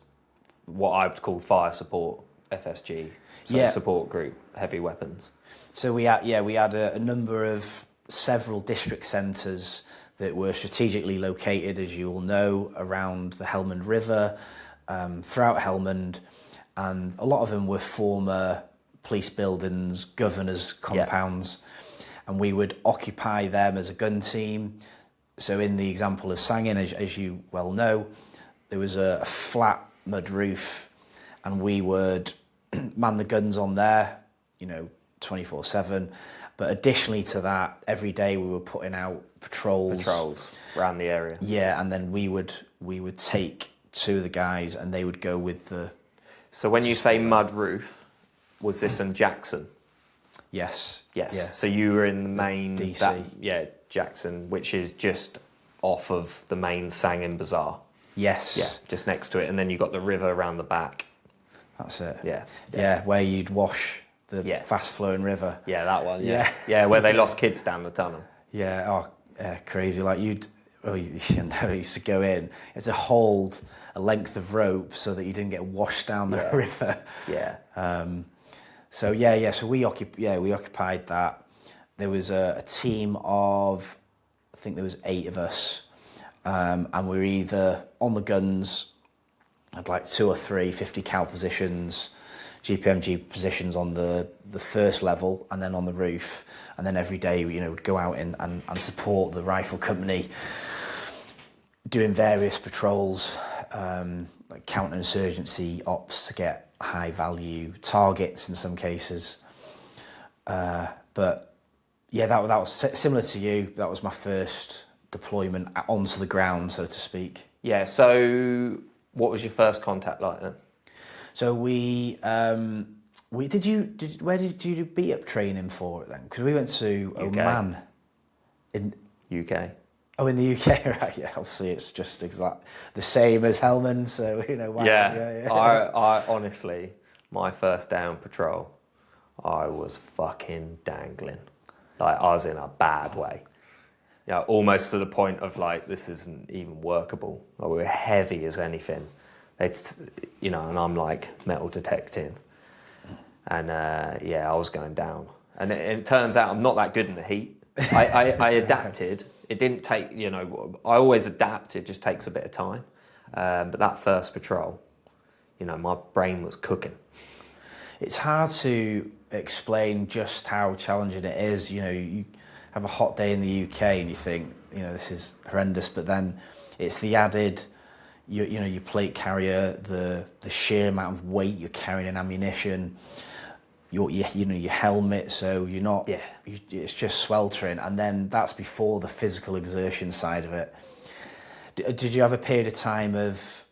what I would call fire support, FSG, support group, heavy weapons. So we had a number of several district centres that were strategically located, as you all know, around the Helmand River, throughout Helmand, and a lot of them were former police buildings, governors' compounds, and we would occupy them as a gun team. So in the example of Sangin, as you well know, there was a flat mud roof, and we would man the guns on there, 24/7. But additionally to that, every day we were putting out patrols around the area. Yeah, and then we would take two of the guys, and they would go with the. So when you say mud roof, was this in Jackson? Yes. Yeah. So you were in the main DC. Jackson, which is just off of the main Sangin Bazaar. Yes. Yeah, just next to it, and then you got the river around the back. That's it. Yeah, where you'd wash the fast-flowing river. Yeah, that one. Yeah, where they lost kids down the tunnel. Yeah, crazy. Like you used to go in. It's to hold a length of rope so that you didn't get washed down the river. Yeah. So we occupied that. There was a team of, I think there was 8 of us, and we were either on the guns, had like 2 or 3 50 cal positions, GPMG positions on the first level, and then on the roof, and then every day we'd go out and support the rifle company doing various patrols, like counterinsurgency ops to get high value targets in some cases. But yeah, that was similar to you. That was my first deployment onto the ground, so to speak. Yeah. So what was your first contact like then? So where did you do beat up training for it then? Because we went to Oman. In UK. Oh, in the UK, right? Yeah, obviously it's just exactly the same as Helmand, so wow. Yeah. I honestly, my first day on patrol, I was fucking dangling. Like, I was in a bad way. Yeah, almost to the point of like, this isn't even workable. Like, we were heavy as anything. And I'm like metal detecting. And I was going down. And it turns out I'm not that good in the heat. I adapted. It didn't take, I always adapt. It just takes a bit of time. But that first patrol, my brain was cooking. It's hard to explain just how challenging it is. You have a hot day in the UK and you think, this is horrendous, but then it's the added, your plate carrier, the sheer amount of weight you're carrying in ammunition, your helmet, so you're not, it's just sweltering, and then that's before the physical exertion side of it. Did you have a period of time of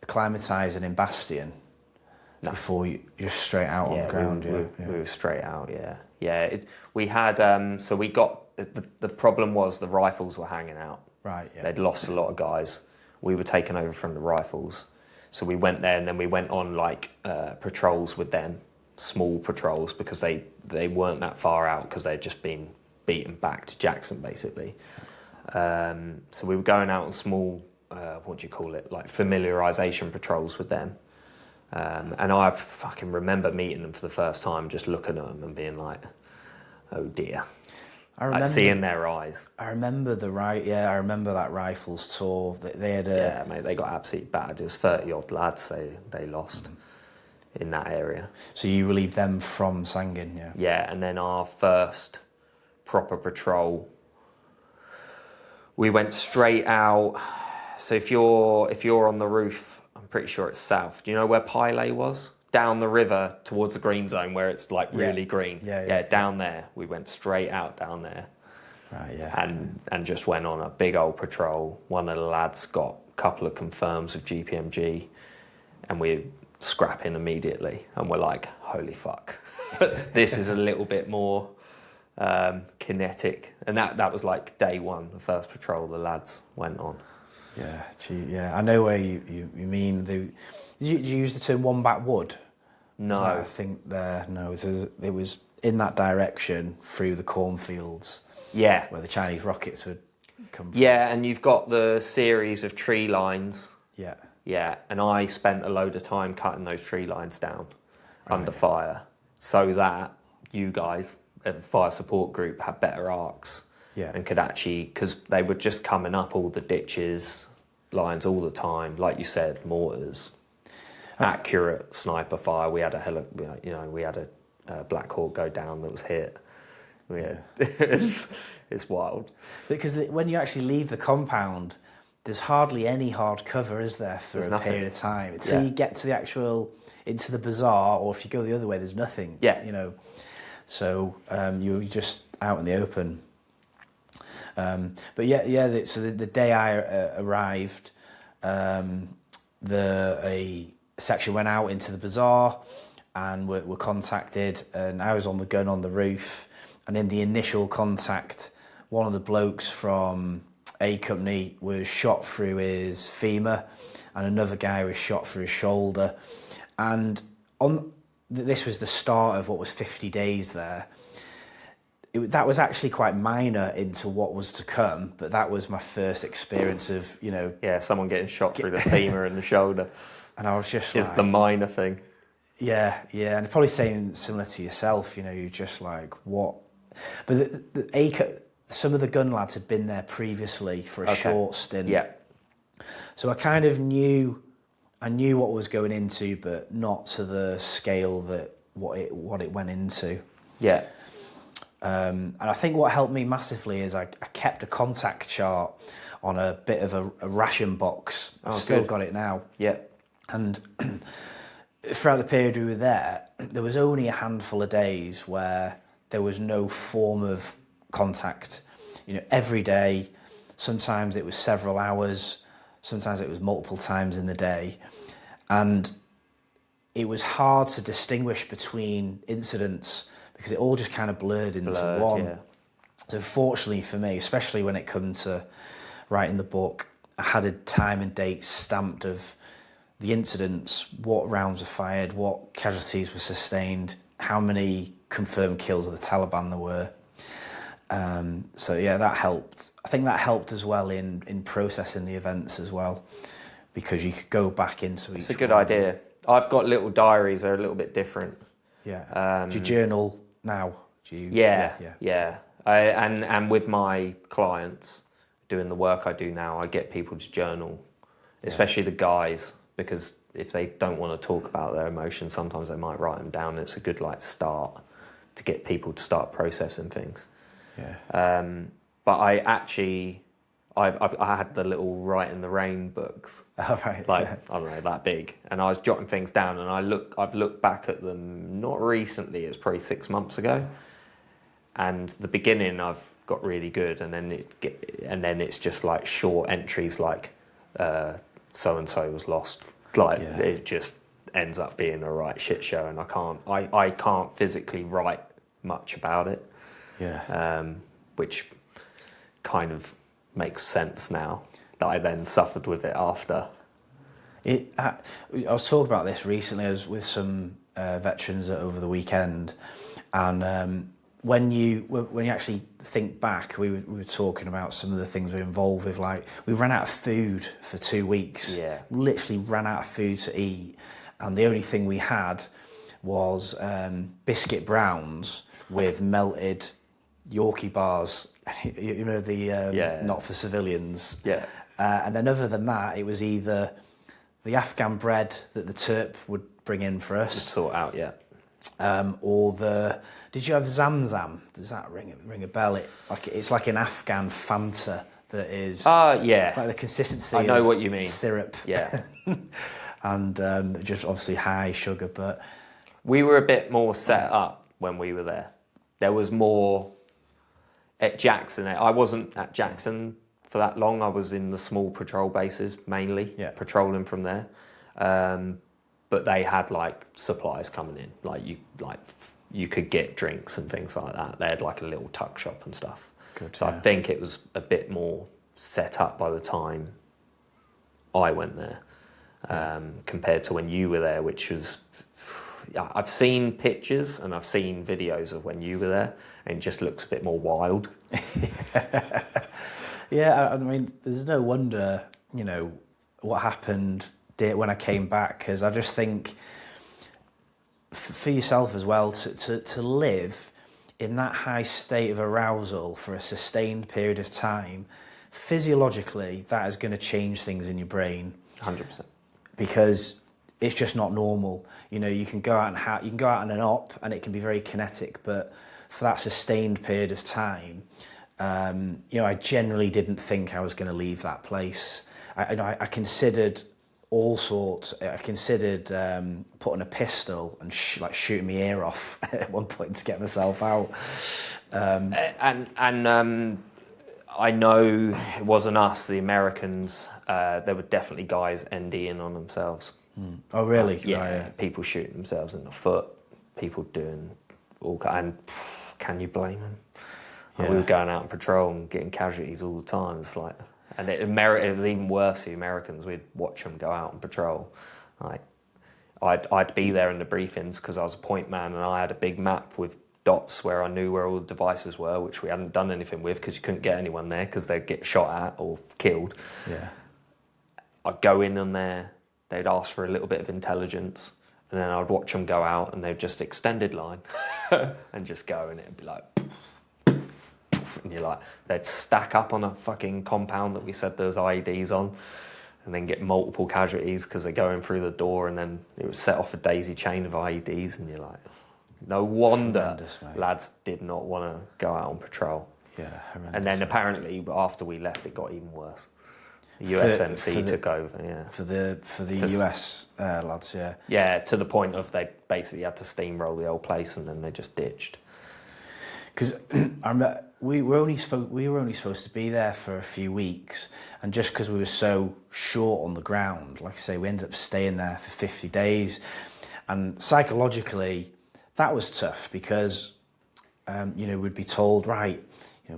acclimatising in Bastion? No. Before you just straight out on the ground? We were straight out, we had, so we got, the problem was the rifles were hanging out. Right, yeah. They'd lost a lot of guys. We were taken over from the rifles. So we went there and then we went on like patrols with them, small patrols, because they weren't that far out because they'd just been beaten back to Jackson, basically. So we were going out on small, like familiarisation patrols with them. And I fucking remember meeting them for the first time, just looking at them and being like, oh dear. I remember seeing their eyes. I remember I remember that rifles tour. They had yeah, mate, they got absolutely battered. It was 30 odd lads they lost in that area. So you relieved them from Sangin, yeah? Yeah, and then our first proper patrol, we went straight out. So if you're on the roof, I'm pretty sure it's south. Do you know where Piley was? Down the river towards the green zone where it's like really green. Yeah, down there. We went straight out down there. Right, yeah. And just went on a big old patrol. One of the lads got a couple of confirms of GPMG and we're scrapping immediately. And we're like, holy fuck. This is a little bit more kinetic. And that was like day one, the first patrol the lads went on. Yeah, I know where you mean. Did you use the term wombat wood? No. I think it was in that direction through the cornfields. Yeah. Where the Chinese rockets would come from. Yeah, and you've got the series of tree lines. Yeah. Yeah, and I spent a load of time cutting those tree lines down under fire so that you guys, a fire support group, had better arcs. Yeah. And could actually, because they were just coming up all the ditches, lines all the time, like you said, mortars. Accurate sniper fire. We had a Black Hawk go down that was hit. It's wild. Because when you actually leave the compound, there's hardly any hard cover, is there, for a period of time? Until you get to the into the bazaar, or if you go the other way, there's nothing. Yeah. So you're just out in the open. So the day I arrived, a section went out into the bazaar and were contacted, and I was on the gun on the roof, and in the initial contact, one of the blokes from A Company was shot through his femur and another guy was shot through his shoulder, and this was the start of what was 50 days there. That was actually quite minor into what was to come, but that was my first experience of, someone getting shot through the femur and the shoulder. And I was just it's the minor thing. Yeah, and probably saying similar to yourself, you're just like, what? But some of the gun lads had been there previously for a short stint. Yeah. So I kind of knew what was going into, but not to the scale that what it went into. Yeah. And I think what helped me massively is I kept a contact chart on a bit of a ration box. I've still got it now. Yeah. And throughout the period we were there was only a handful of days where there was no form of contact. Every day, sometimes it was several hours, sometimes it was multiple times in the day. And it was hard to distinguish between incidents because it all just kind of blurred into one. Yeah. So fortunately for me, especially when it comes to writing the book, I had a time and date stamped of the incidents, what rounds were fired, what casualties were sustained, how many confirmed kills of the Taliban there were. So yeah, that helped. I think that helped as well in processing the events as well, because you could go back into each. It's a good idea. I've got little diaries that are a little bit different. Yeah. Do you journal now? Do you? Yeah. And with my clients doing the work I do now, I get people to journal, especially the guys, because if they don't want to talk about their emotions, sometimes they might write them down. It's a good start to get people to start processing things. Yeah. But I had the little Write in the Rain books. Oh, right. I don't know, that big. And I was jotting things down, and I've looked back at them, not recently, it's probably 6 months ago. And the beginning I've got really good, and then it's just short entries so and so was lost. It just ends up being a right shit show, and I can't physically write much about it. Yeah. Which kind of makes sense now that I then suffered with it after. I was talking about this recently. I was with some veterans over the weekend, and when you actually think back, we were talking about some of the things we're involved with. We ran out of food for 2 weeks. Yeah. Literally ran out of food to eat, and the only thing we had was biscuit browns with melted Yorkie bars. You know, the not for civilians. Yeah. And then other than that, it was either the Afghan bread that the Terp would bring in for us. Sort out, yeah. Or did you have Zamzam? Does that ring a bell? It's like an Afghan Fanta that is. Yeah. It's like the consistency. I know of what you mean. Syrup. Yeah. And just obviously high sugar, but we were a bit more set up when we were there. There was more at Jackson. I wasn't at Jackson for that long. I was in the small patrol bases mainly, patrolling from there. But they had supplies coming in. You could get drinks and things like that. They had a little tuck shop and stuff. Good, so I think it was a bit more set up by the time I went there, compared to when you were there, which was. I've seen pictures and I've seen videos of when you were there, and it just looks a bit more wild. Yeah, I mean, there's no wonder, what happened when I came back, because I just think for yourself as well, to live in that high state of arousal for a sustained period of time, physiologically, that is going to change things in your brain. 100%. Because it's just not normal. You can go out on an op, and it can be very kinetic, but for that sustained period of time, I generally didn't think I was going to leave that place. I considered all sorts. I considered putting a pistol and shooting my ear off at one point to get myself out. I know it wasn't us, the Americans. There were definitely guys NDing on themselves. Oh, really? Yeah, people shooting themselves in the foot, people doing all kind. And can you blame them? Yeah. We were going out on patrol and getting casualties all the time. It's and it was even worse. The Americans, we'd watch them go out on patrol. I'd be there in the briefings because I was a point man, and I had a big map with dots where I knew where all the devices were, which we hadn't done anything with because you couldn't get anyone there because they'd get shot at or killed. Yeah, I'd go in on there. They'd ask for a little bit of intelligence, and then I'd watch them go out, and they'd just extended line and just go, and it'd be and you're they'd stack up on a fucking compound that we said there was IEDs on, and then get multiple casualties because they're going through the door, and then it would set off a daisy chain of IEDs, and you're no wonder lads did not want to go out on patrol. Yeah, horrendous. And then apparently after we left, it got even worse. The USMC took over, yeah. For the US lads, yeah. Yeah, to the point of they basically had to steamroll the old place, and then they just ditched. Because we were only supposed to be there for a few weeks, and just because we were so short on the ground, like I say, we ended up staying there for 50 days, and psychologically, that was tough because, we'd be told, right,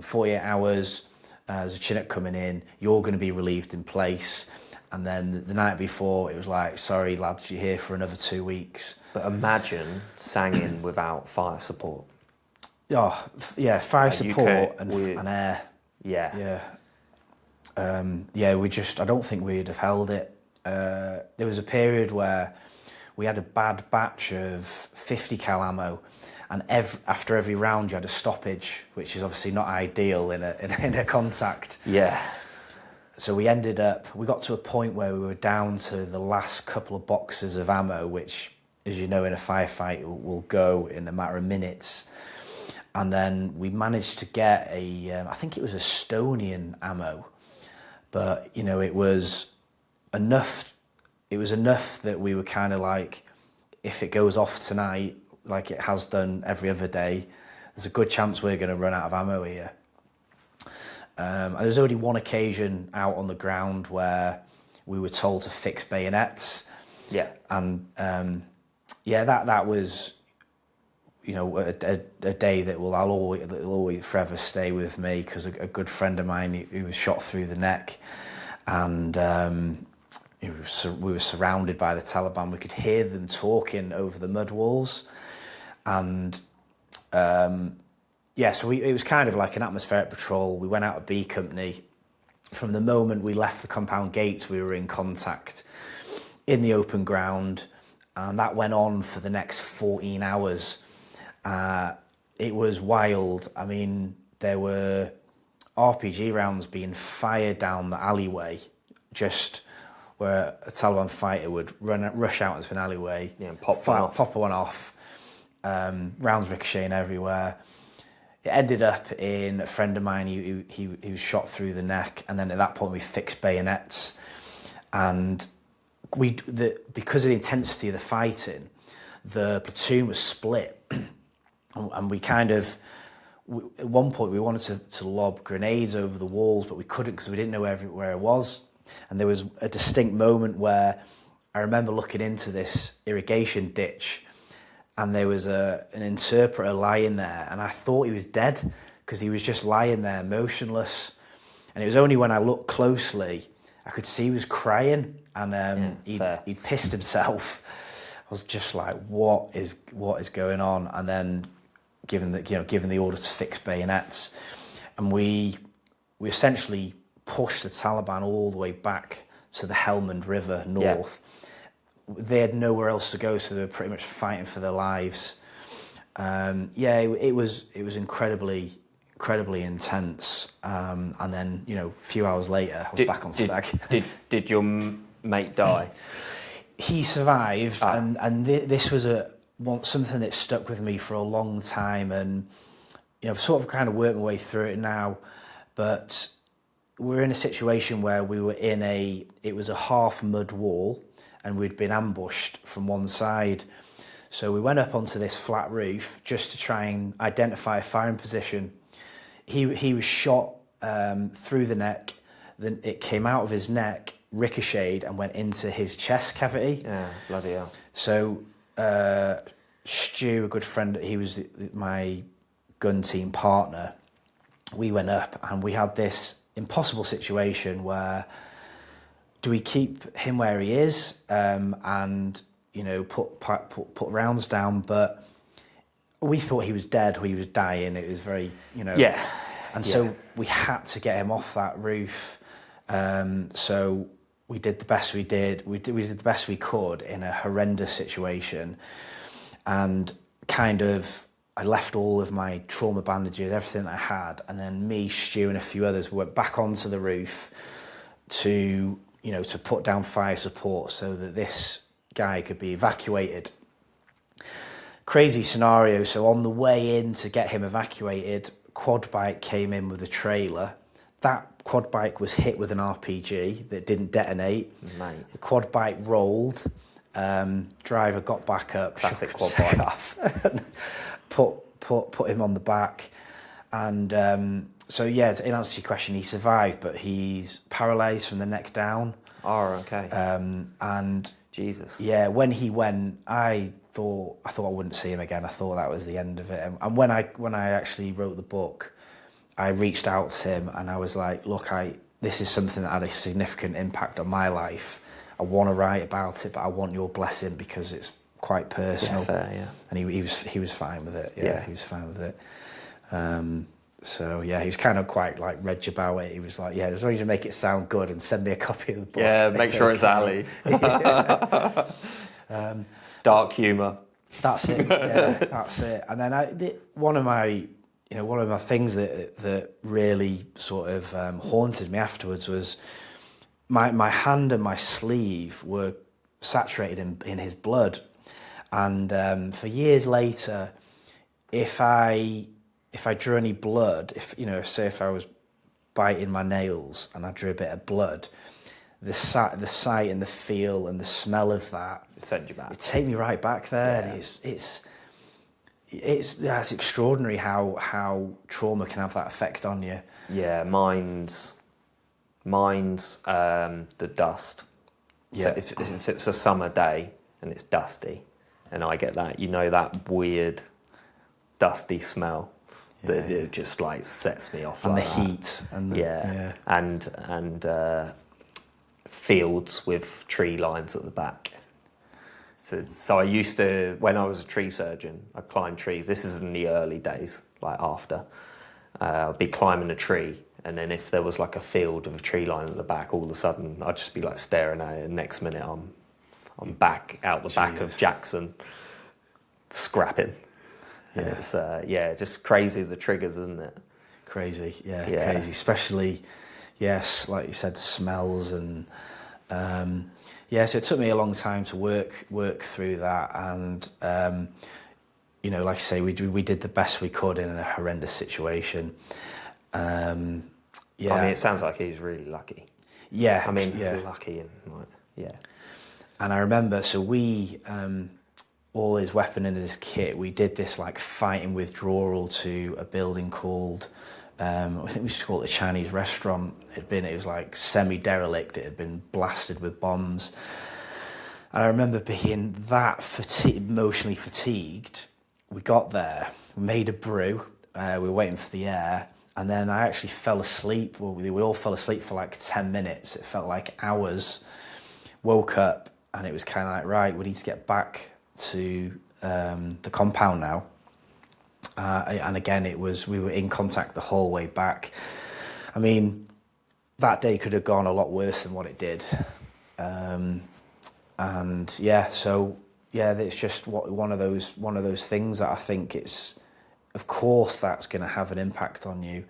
48 hours. There's a Chinook coming in, you're going to be relieved in place. And then the night before, it was sorry, lads, you're here for another 2 weeks. But imagine Sangin without fire support. fire support and air. Yeah. I don't think we'd have held it. There was a period where we had a bad batch of 50 cal ammo, and after every round you had a stoppage, which is obviously not ideal in a contact. Yeah. So we got to a point where we were down to the last couple of boxes of ammo, which, as you know, in a firefight will go in a matter of minutes. And then we managed to get I think it was Estonian ammo, but it was enough. It was enough that we were kind of like, if it goes off tonight, like it has done every other day, there's a good chance we're going to run out of ammo here. And there's only one occasion out on the ground where we were told to fix bayonets. Yeah. And that was, a day that will always forever stay with me, because a good friend of mine who was shot through the neck, and we were surrounded by the Taliban. We could hear them talking over the mud walls, and so it was kind of like an atmospheric patrol. We went out of B Company. From the moment we left the compound gates, we were in contact in the open ground, and that went on for the next 14 hours. It was wild. I mean, there were RPG rounds being fired down the alleyway, just where a Taliban fighter would rush out into an alleyway, and pop one off. Rounds ricocheting everywhere. It ended up in a friend of mine. He was shot through the neck, and then at that point we fixed bayonets, and because of the intensity of the fighting, the platoon was split. And we kind of, at one point we wanted to lob grenades over the walls, but we couldn't because we didn't know where it was. And there was a distinct moment where I remember looking into this irrigation ditch, and there was an interpreter lying there, and I thought he was dead because he was just lying there motionless. And it was only when I looked closely I could see he was crying, and he'd pissed himself. I was just like, what is going on? And then given the order to fix bayonets, and we essentially pushed the Taliban all the way back to the Helmand River north. Yeah. They had nowhere else to go, so they were pretty much fighting for their lives. It was incredibly intense. And then a few hours later, I was back on stag. Did your mate die? He survived, and this was something that stuck with me for a long time, and I've sort of kind of worked my way through it now, but we're in a situation where we were it was a half mud wall, and we'd been ambushed from one side. So we went up onto this flat roof just to try and identify a firing position. He was shot through the neck, then it came out of his neck, ricocheted and went into his chest cavity. Yeah, bloody hell. So Stu, a good friend, he was my gun team partner. We went up and we had this impossible situation where, do we keep him where he is and put rounds down? But we thought he was dead, or he was dying. It was very so we had to get him off that roof. So we did the best we did. We did the best we could in a horrendous situation, and kind of I left all of my trauma bandages, everything I had, and then me, Stu, and a few others went back onto the roof to put down fire support so that this guy could be evacuated. Crazy scenario. So on the way in to get him evacuated, quad bike came in with a trailer. That quad bike was hit with an RPG that didn't detonate. Mate. The quad bike rolled. Driver got back up. Classic quad bike. Off, put him on the back, and so yeah. In answer to your question, he survived, but he's paralysed from the neck down. Oh, okay. And Jesus. Yeah, when he went, I thought I wouldn't see him again. I thought that was the end of it. And when I actually wrote the book, I reached out to him and I was like, look, this is something that had a significant impact on my life. I want to write about it, but I want your blessing because it's quite personal. Yeah, fair, yeah. And he was fine with it. Yeah. He was fine with it. So yeah, he was kind of quite like reg about it. He was like, yeah, as long as you make it sound good and send me a copy of the book. Yeah, make sure it's Ali. Dark humour. That's it. Yeah, that's it. And then one of my things that really sort of haunted me afterwards was my hand and my sleeve were saturated in his blood, and for years later, if I drew any blood, if I was biting my nails and I drew a bit of blood, the sight and the feel and the smell of that Send you back. it take me right back there. Yeah. And it's extraordinary how trauma can have that effect on you. Yeah, mine's the dust. Yeah. So if it's a summer day and it's dusty, and I get that, that weird dusty smell that it just like sets me off. And like the that. heat and and fields with tree lines at the back. So I used to, when I was a tree surgeon, I climbed trees. This is in the early days, like after. I'd be climbing a tree, and then if there was like a field of a tree line at the back, all of a sudden I'd just be like staring at it, and next minute I'm back out the back of Jackson, scrapping. Yeah. And it's just crazy, the triggers, isn't it? Crazy, crazy. Especially, yes, like you said, smells and so it took me a long time to work through that, and like I say, we did the best we could in a horrendous situation. I mean, it sounds like he's really lucky. Yeah, I mean, lucky and yeah. And I remember, so we all his weapon and his kit, we did this like fighting withdrawal to a building called, I think we used to call it a Chinese restaurant. It was like semi-derelict. It had been blasted with bombs. And I remember being that emotionally fatigued. We got there, we made a brew, we were waiting for the air, and then I actually fell asleep. Well, we all fell asleep for like 10 minutes. It felt like hours. Woke up, and it was kind of like, right, we need to get back to the compound now. And again, we were in contact the whole way back. I mean, that day could have gone a lot worse than what it did. It's just one of those things that I think of course that's going to have an impact on you.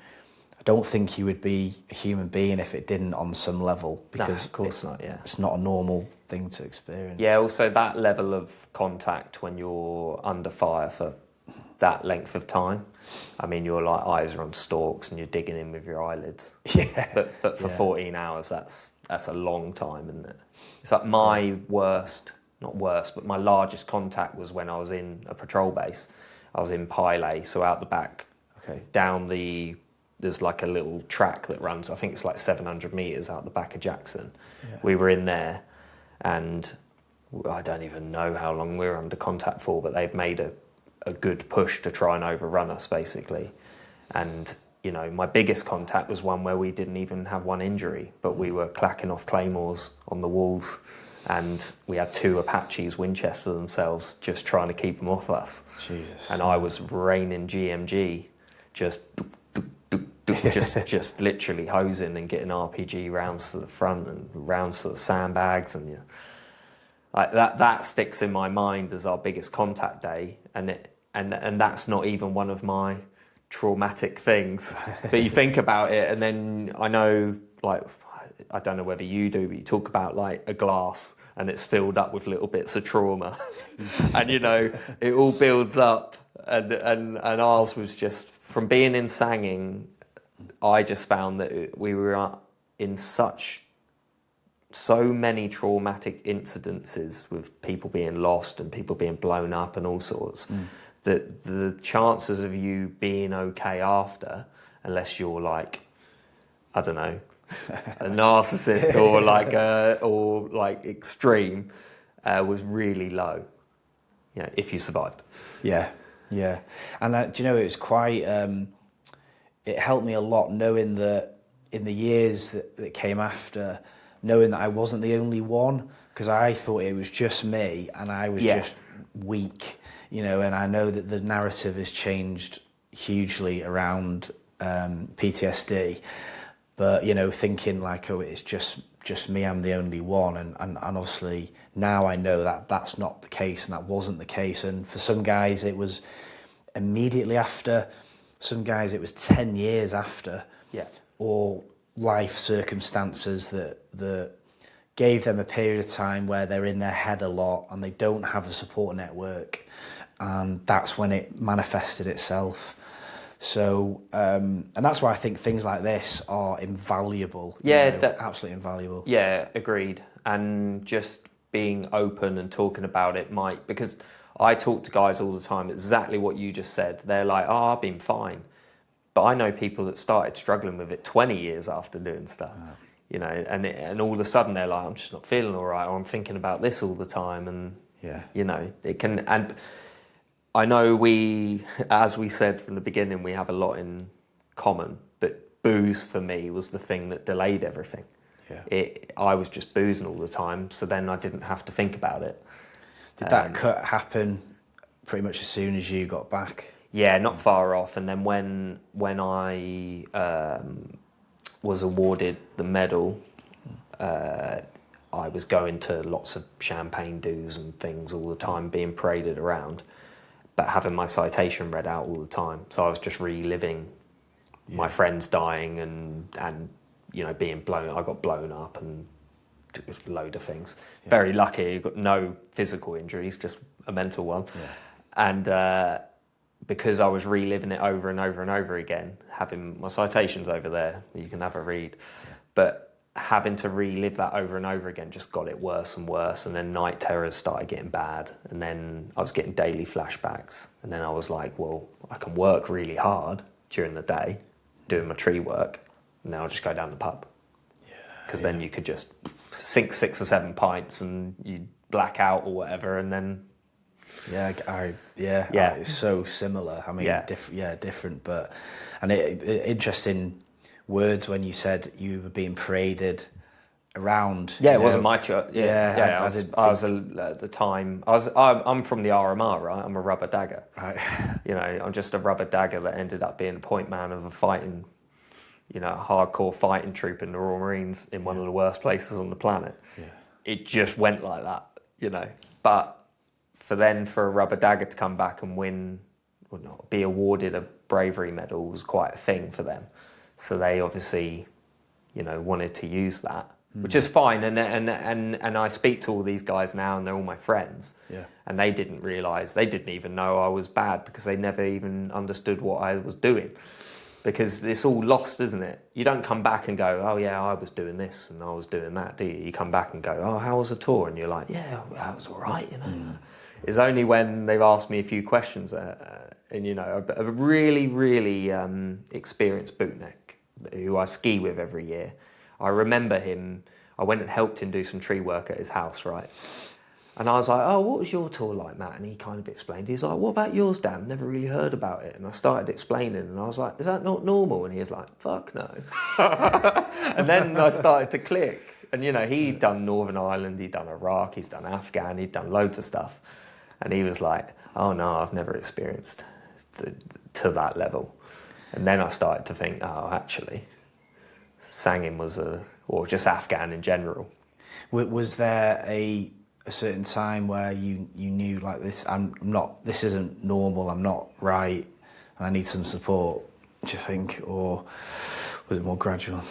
I don't think you would be a human being if it didn't on some level, because of course not. Yeah, it's not a normal thing to experience. Yeah, also that level of contact when you're under fire for that length of time. I mean, your like eyes are on stalks and you're digging in with your eyelids. Yeah. But for 14 hours, that's a long time, isn't it? It's like my not worst, but my largest contact was when I was in a patrol base. I was in Piley, so out the back, there's like a little track that runs, I think it's like 700 metres out the back of Jackson. Yeah. We were in there, and I don't even know how long we were under contact for, but they've made a good push to try and overrun us, basically. And, my biggest contact was one where we didn't even have one injury, but we were clacking off claymores on the walls, and we had 2 Apaches Winchester themselves just trying to keep them off us. Jesus. And I was raining GMG, just literally hosing and getting RPG rounds to the front and rounds to the sandbags, and like that sticks in my mind as our biggest contact day, and that's not even one of my traumatic things. But you think about it, and then I know, like, I don't know whether you do, but you talk about like a glass and it's filled up with little bits of trauma, and it all builds up, and ours was just from being in Sangin. I just found that we were in so many traumatic incidences with people being lost and people being blown up and all sorts, that the chances of you being okay after, unless you're like, I don't know, a narcissist or like extreme, was really low. If you survived. Yeah. And it was quite. It helped me a lot knowing that in the years that came after, knowing that I wasn't the only one, because I thought it was just me, and I was just weak, you know, and I know that the narrative has changed hugely around PTSD, but, you know, thinking like, oh, it's just me, I'm the only one, and obviously now I know that that's not the case, and that wasn't the case, and for some guys it was immediately after, some guys it was 10 years after, or life circumstances that gave them a period of time where they're in their head a lot and they don't have a support network, and that's when it manifested itself. So, and that's why I think things like this are invaluable. Absolutely invaluable. Yeah, agreed. And just being open and talking about it because I talk to guys all the time, exactly what you just said. They're like, oh, I've been fine. But I know people that started struggling with it 20 years after doing stuff, you know, and all of a sudden they're like, I'm just not feeling all right, or I'm thinking about this all the time. And, you know, it can, and I know as we said from the beginning, we have a lot in common, but booze for me was the thing that delayed everything. I was just boozing all the time, so then I didn't have to think about it. Did that cut happen pretty much as soon as you got back? Yeah, not far off. And then when I was awarded the medal, I was going to lots of champagne do's and things all the time, being paraded around, but having my citation read out all the time. So I was just reliving my friends dying and you know, being blown. I got blown up and a load of things. Very lucky, got no physical injuries, just a mental one. And because I was reliving it over and over and over again, having my citations over there, you can have a read, but having to relive that over and over again just got it worse and worse. And then night terrors started getting bad, and then I was getting daily flashbacks, and then I was like, well, I can work really hard during the day doing my tree work, and then I'll just go down the pub, because then you could just sink 6 or 7 pints and you black out or whatever, and then it's so similar. I mean, different, but interesting words when you said you were being paraded around. It wasn't my church. I was at the time. I'm from the RMR, right? I'm a rubber dagger. Right. You know, I'm just a rubber dagger that ended up being a point man of a fighting, you know, hardcore fighting troop in the Royal Marines in one of the worst places on the planet. It just went like that, you know. But for a rubber dagger to come back and win, or not, be awarded a bravery medal was quite a thing for them. So they obviously, you know, wanted to use that, which is fine. And I speak to all these guys now, and they're all my friends. And they didn't realise, they didn't even know I was bad, because they never even understood what I was doing. Because it's all lost, isn't it? You don't come back and go, oh yeah, I was doing this and I was doing that, do you? You come back and go, oh, how was the tour? And you're like, yeah, that was all right, you know. It's only when they've asked me a few questions, and you know, a really, really experienced bootneck who I ski with every year. I remember him. I went and helped him do some tree work at his house, right? And I was like, oh, what was your tour like, Matt? And he kind of explained. He's like, what about yours, Dan? Never really heard about it. And I started explaining, and I was like, is that not normal? And he was like, fuck no. And then I started to click. And, you know, he'd done Northern Ireland, he'd done Iraq, he's done Afghan, he'd done loads of stuff. And he was like, oh, no, I've never experienced to that level. And then I started to think, oh, actually, Sangin was or just Afghan in general. Was there a certain time where you knew, like, this isn't normal, I'm not right, and I need some support, do you think? Or was it more gradual?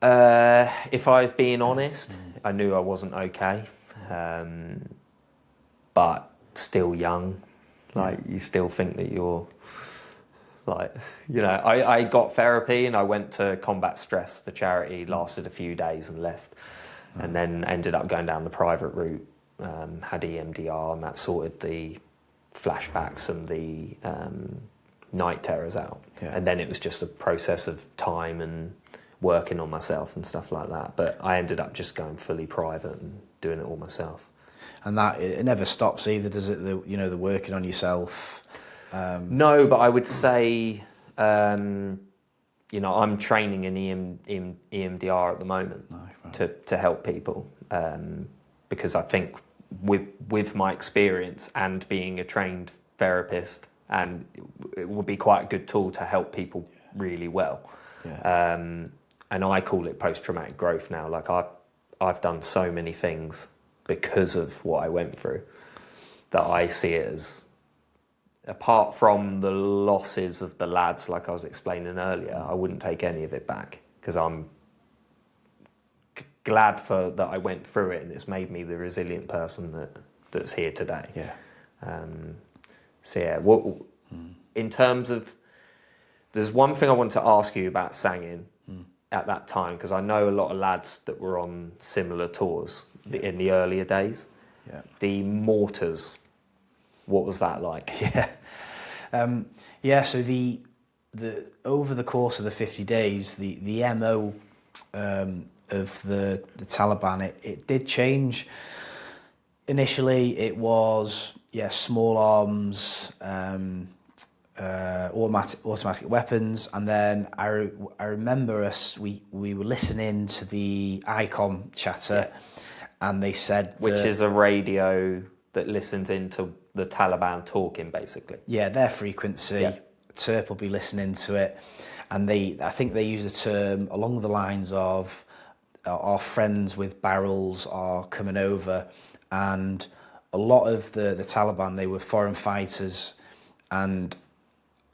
If I was being honest, I knew I wasn't okay. But still young, like, you still think that you're, like, you know, I got therapy, and I went to Combat Stress, the charity, lasted a few days and left, and then ended up going down the private route, had EMDR, and that sorted the flashbacks and the night terrors out. And then it was just a process of time and working on myself and stuff like that. But I ended up just going fully private and doing it all myself. And that, it never stops either, does it? The working on yourself. No, but I would say, you know, I'm training in EMDR at the moment to help people, because I think with my experience and being a trained therapist, and it would be quite a good tool to help people really well. Yeah. And I call it post-traumatic growth now. Like I've done so many things because of what I went through that I see it as, apart from the losses of the lads, like I was explaining earlier, I wouldn't take any of it back, because I'm glad that I went through it, and it's made me the resilient person that's here today. Yeah. So yeah, in terms of, there's one thing I want to ask you about Sangin at that time, because I know a lot of lads that were on similar tours in the earlier days. Yeah. The mortars, what was that like? Yeah. So the over the course of the 50 days, the MO of the Taliban, it did change. Initially, it was small arms, automatic weapons, and then I remember we were listening to the ICOM chatter, and they said which is a radio that listens into the Taliban talking, basically. Yeah, their frequency. Yeah. TERP will be listening to it, and I think they use a term along the lines of, our friends with barrels are coming over, and a lot of the Taliban, they were foreign fighters, and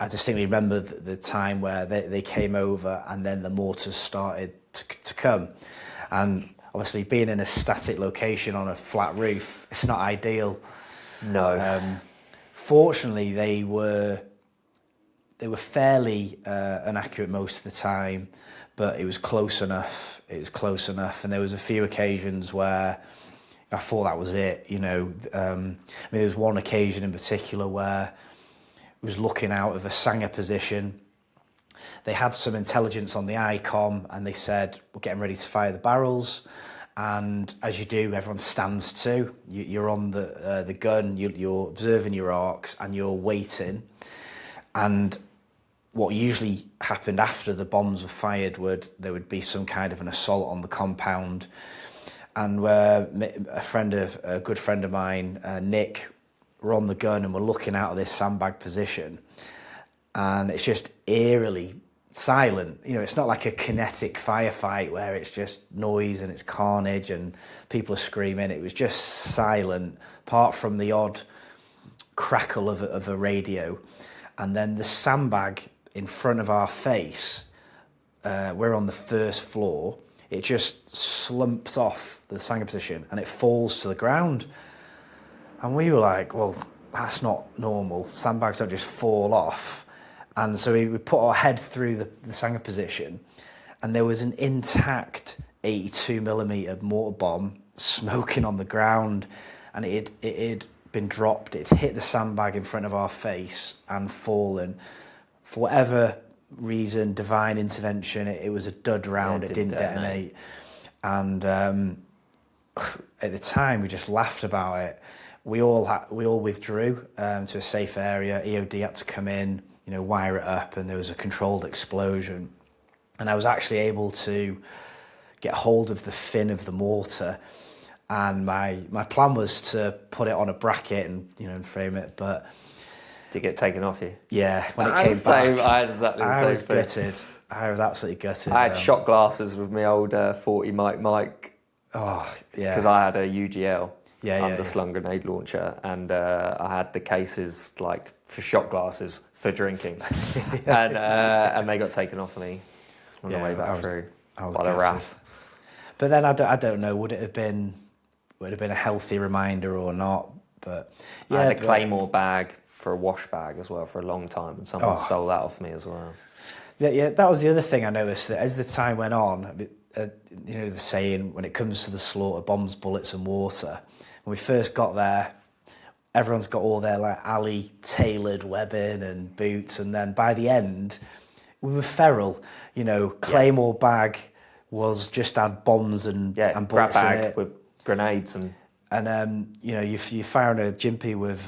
I distinctly remember the time where they came over, and then the mortars started to come, and obviously being in a static location on a flat roof, it's not ideal. No. Fortunately, they were fairly inaccurate most of the time, but it was close enough. And there was a few occasions where I thought that was it. There was one occasion in particular where I was looking out of a Sanger position. They had some intelligence on the ICOM, and they said, we're getting ready to fire the barrels. And as you do, everyone stands to. You're on the gun, you're observing your arcs, and you're waiting. And what usually happened after the bombs were fired there would be some kind of an assault on the compound. And a good friend of mine, Nick, were on the gun, and we're looking out of this sandbag position, and it's just eerily silent. It's not like a kinetic firefight where it's just noise and it's carnage and people are screaming. It was just silent, apart from the odd crackle of a radio. And then the sandbag in front of our face, we're on the first floor, it just slumps off the Sanger position and it falls to the ground. And we were like, well, that's not normal. Sandbags don't just fall off. And so we put our head through the Sanger position, and there was an intact 82mm mortar bomb smoking on the ground, and it had been dropped. It hit the sandbag in front of our face and fallen. For whatever reason, divine intervention, it was a dud round. It didn't detonate. And at the time, we just laughed about it. We all withdrew to a safe area. EOD had to come in, wire it up, and there was a controlled explosion. And I was actually able to get hold of the fin of the mortar, and my plan was to put it on a bracket and frame it, but to get taken off you. Yeah, when it came back, I had exactly the same was thing. gutted. I was absolutely gutted. I had shot glasses with my old 40 Mike. Oh yeah, because I had a UGL. Yeah, underslung grenade launcher, and I had the cases like for shot glasses for drinking, and they got taken off me on the way back through by the RAF. But then I don't know, would it have been a healthy reminder or not? But yeah, I had a Claymore bag for a wash bag as well for a long time, and someone stole that off me as well. Yeah, that was the other thing I noticed, that as the time went on, the saying, when it comes to the slaughter, bombs, bullets and water. When we first got there, everyone's got all their like alley tailored webbing and boots, and then by the end, we were feral. Claymore bag was just had bombs and bullets grab bag in it with grenades and you firing a jimpy with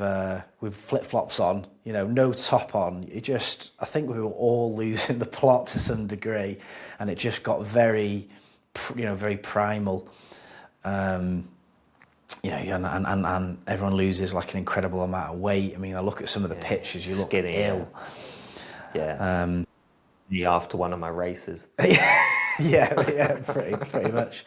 flip flops on, no top on. I think we were all losing the plot to some degree, and it just got very, very primal. you know, and everyone loses like an incredible amount of weight. I mean, I look at some of the pictures, you look skinny, ill. After one of my races. Pretty much.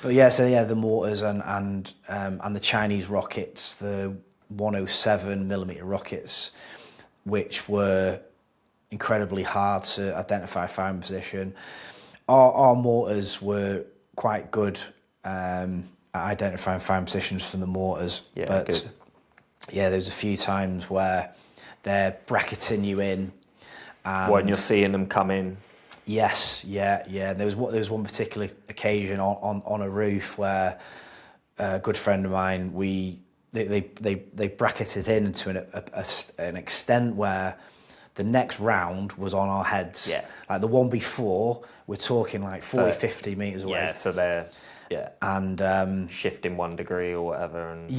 But yeah, so yeah, the mortars and the Chinese rockets, the 107mm rockets, which were incredibly hard to identify firing position. Our mortars were quite good at identifying firing positions from the mortars. Yeah, but good. yeah, there's a few times where they're bracketing you in. When you're seeing them come in. Yes, yeah. There was one particular occasion on a roof where a good friend of mine, they bracketed in to an extent where the next round was on our heads. Yeah. Like the one before, we're talking like 40, 50 metres away. Yeah, so they're and shifting 1 degree or whatever. And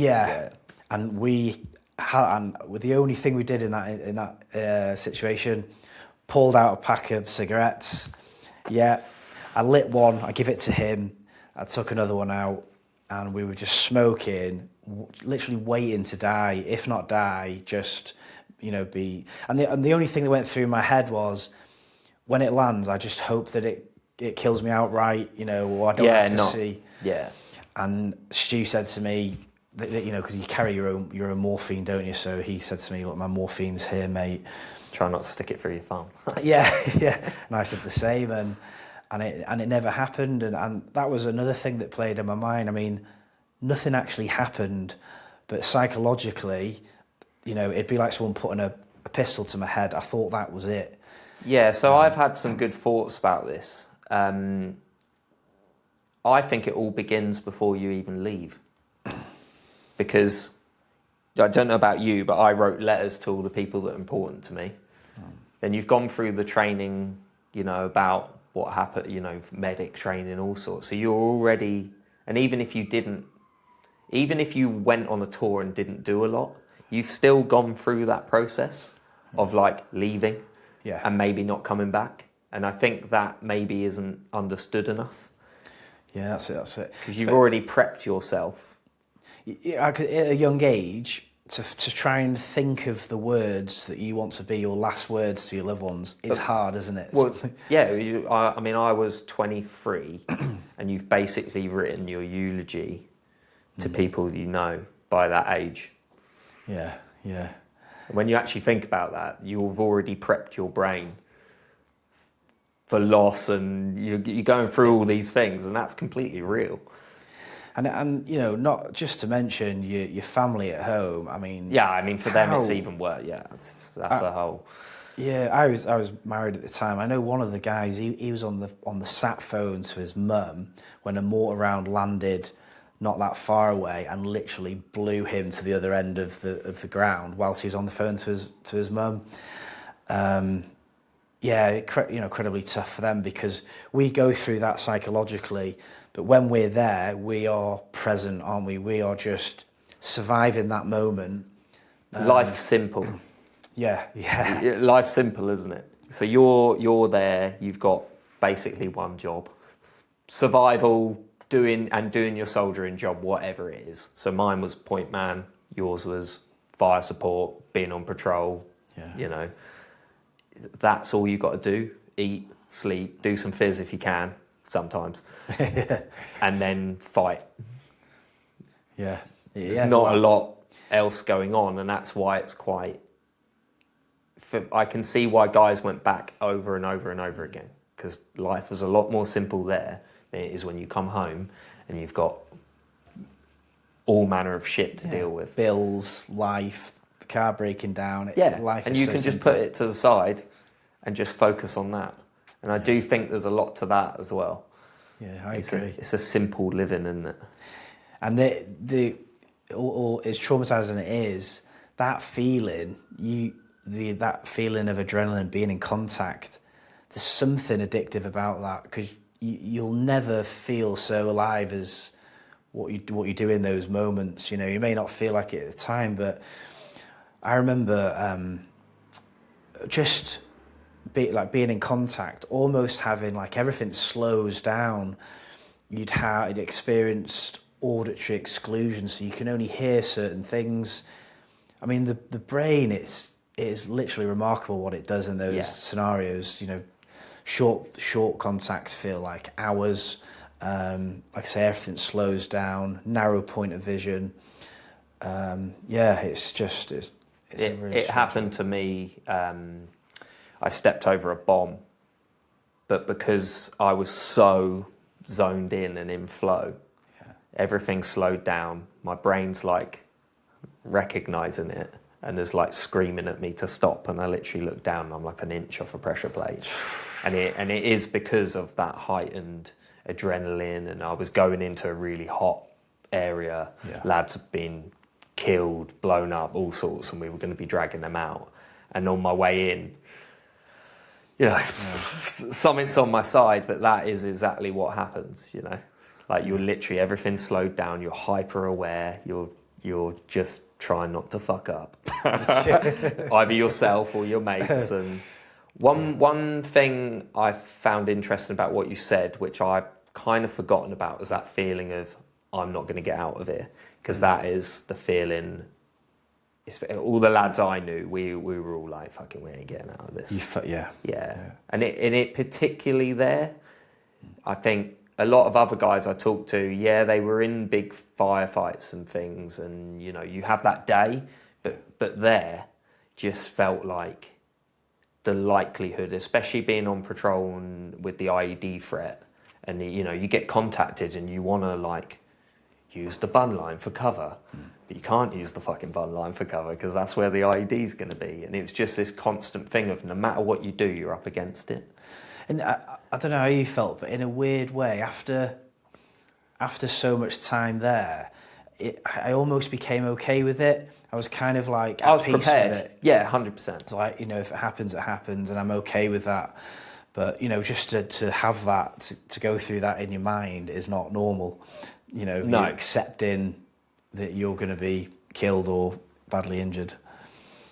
and with the only thing we did in that situation, pulled out a pack of cigarettes. Yeah, I lit one. I give it to him. I took another one out, and we were just smoking, literally waiting to die. If not die, just be. And the only thing that went through my head was, when it lands, I just hope that it kills me outright. Or I don't have to see. Yeah. And Stu said to me that because you carry your own morphine, don't you? So he said to me, "Look, my morphine's here, mate. Try not to stick it through your thumb." yeah. And I said the same, and it never happened, and that was another thing that played in my mind. I mean, nothing actually happened, but psychologically, it'd be like someone putting a pistol to my head. I thought that was it. Yeah, so I've had some good thoughts about this. I think it all begins before you even leave, because I don't know about you, but I wrote letters to all the people that are important to me. Then you've gone through the training, about what happened, medic training, all sorts. So you're already, and even if you went on a tour and didn't do a lot, you've still gone through that process of like leaving and maybe not coming back. And I think that maybe isn't understood enough. Yeah, that's it. Because you've already prepped yourself. At a young age, to try and think of the words that you want to be your last words to your loved ones is hard, isn't it? Well, yeah. I was 23, and you've basically written your eulogy to people you know by that age. Yeah. When you actually think about that, you've already prepped your brain for loss, and you're going through all these things, and that's completely real. And not just to mention your family at home. I mean, for them it's even worse. Yeah, that's the whole. Yeah, I was married at the time. I know one of the guys. He was on the sat phone to his mum when a mortar round landed not that far away and literally blew him to the other end of the ground whilst he was on the phone to his mum. Incredibly tough for them, because we go through that psychologically. But when we're there, we are present, aren't we? We are just surviving that moment. Life's simple. Yeah. Life's simple, isn't it? So you're there. You've got basically one job: survival, doing your soldiering job, whatever it is. So mine was point man. Yours was fire support, being on patrol. Yeah. That's all you got to do: eat, sleep, do some phys if you can. Sometimes, and then fight. Yeah, there's not a lot else going on, and that's why it's quite. I can see why guys went back over and over and over again, because life is a lot more simple there than it is when you come home and you've got all manner of shit to deal with. Bills, life, the car breaking down. Life, and you can just put it to the side and just focus on that. And I do think there's a lot to that as well. Yeah, I agree. It's a simple living, isn't it? And as traumatizing it is, that feeling, that feeling of adrenaline, being in contact, there's something addictive about that, because you'll never feel so alive as what you do in those moments. You may not feel like it at the time, but I remember just being in contact, almost having like everything slows down. You'd experienced auditory exclusion, so you can only hear certain things. I mean, the brain, it is literally remarkable what it does in those scenarios. You know, short contacts feel like hours. Like I say, everything slows down, narrow point of vision. It happened to me. I stepped over a bomb, but because I was so zoned in and in flow, everything slowed down. My brain's like recognizing it and is like screaming at me to stop. And I literally looked down and I'm like an inch off a pressure plate. And it is because of that heightened adrenaline, and I was going into a really hot area. Lads had been killed, blown up, all sorts, and we were going to be dragging them out. And on my way in, you know, something's on my side, but that is exactly what happens, you know. Like, you're literally, everything's slowed down, you're hyper aware, you're just trying not to fuck up. Either yourself or your mates. And one thing I found interesting about what you said, which I kind of forgotten about, was that feeling of, I'm not going to get out of here. Because that is the feeling. All the lads I knew, we were all like, fucking, we ain't getting out of this. Yeah. And it particularly there, I think a lot of other guys I talked to, they were in big firefights and things, and, you know, you have that day, but there just felt like the likelihood, especially being on patrol and with the IED threat, and, you know, you get contacted and you want to, like, use the bun line for cover, but you can't use the fucking bun line for cover because that's where the IED is going to be. And it was just this constant thing of, no matter what you do, you're up against it. And I don't know how you felt, but in a weird way, after so much time there, I almost became okay with it. I was kind of like at peace prepared with it. Yeah, 100%. It's like, you know, if it happens, it happens, and I'm okay with that. But, you know, just to have that, to go through that in your mind is not normal. You know, no. You're accepting that you're going to be killed or badly injured.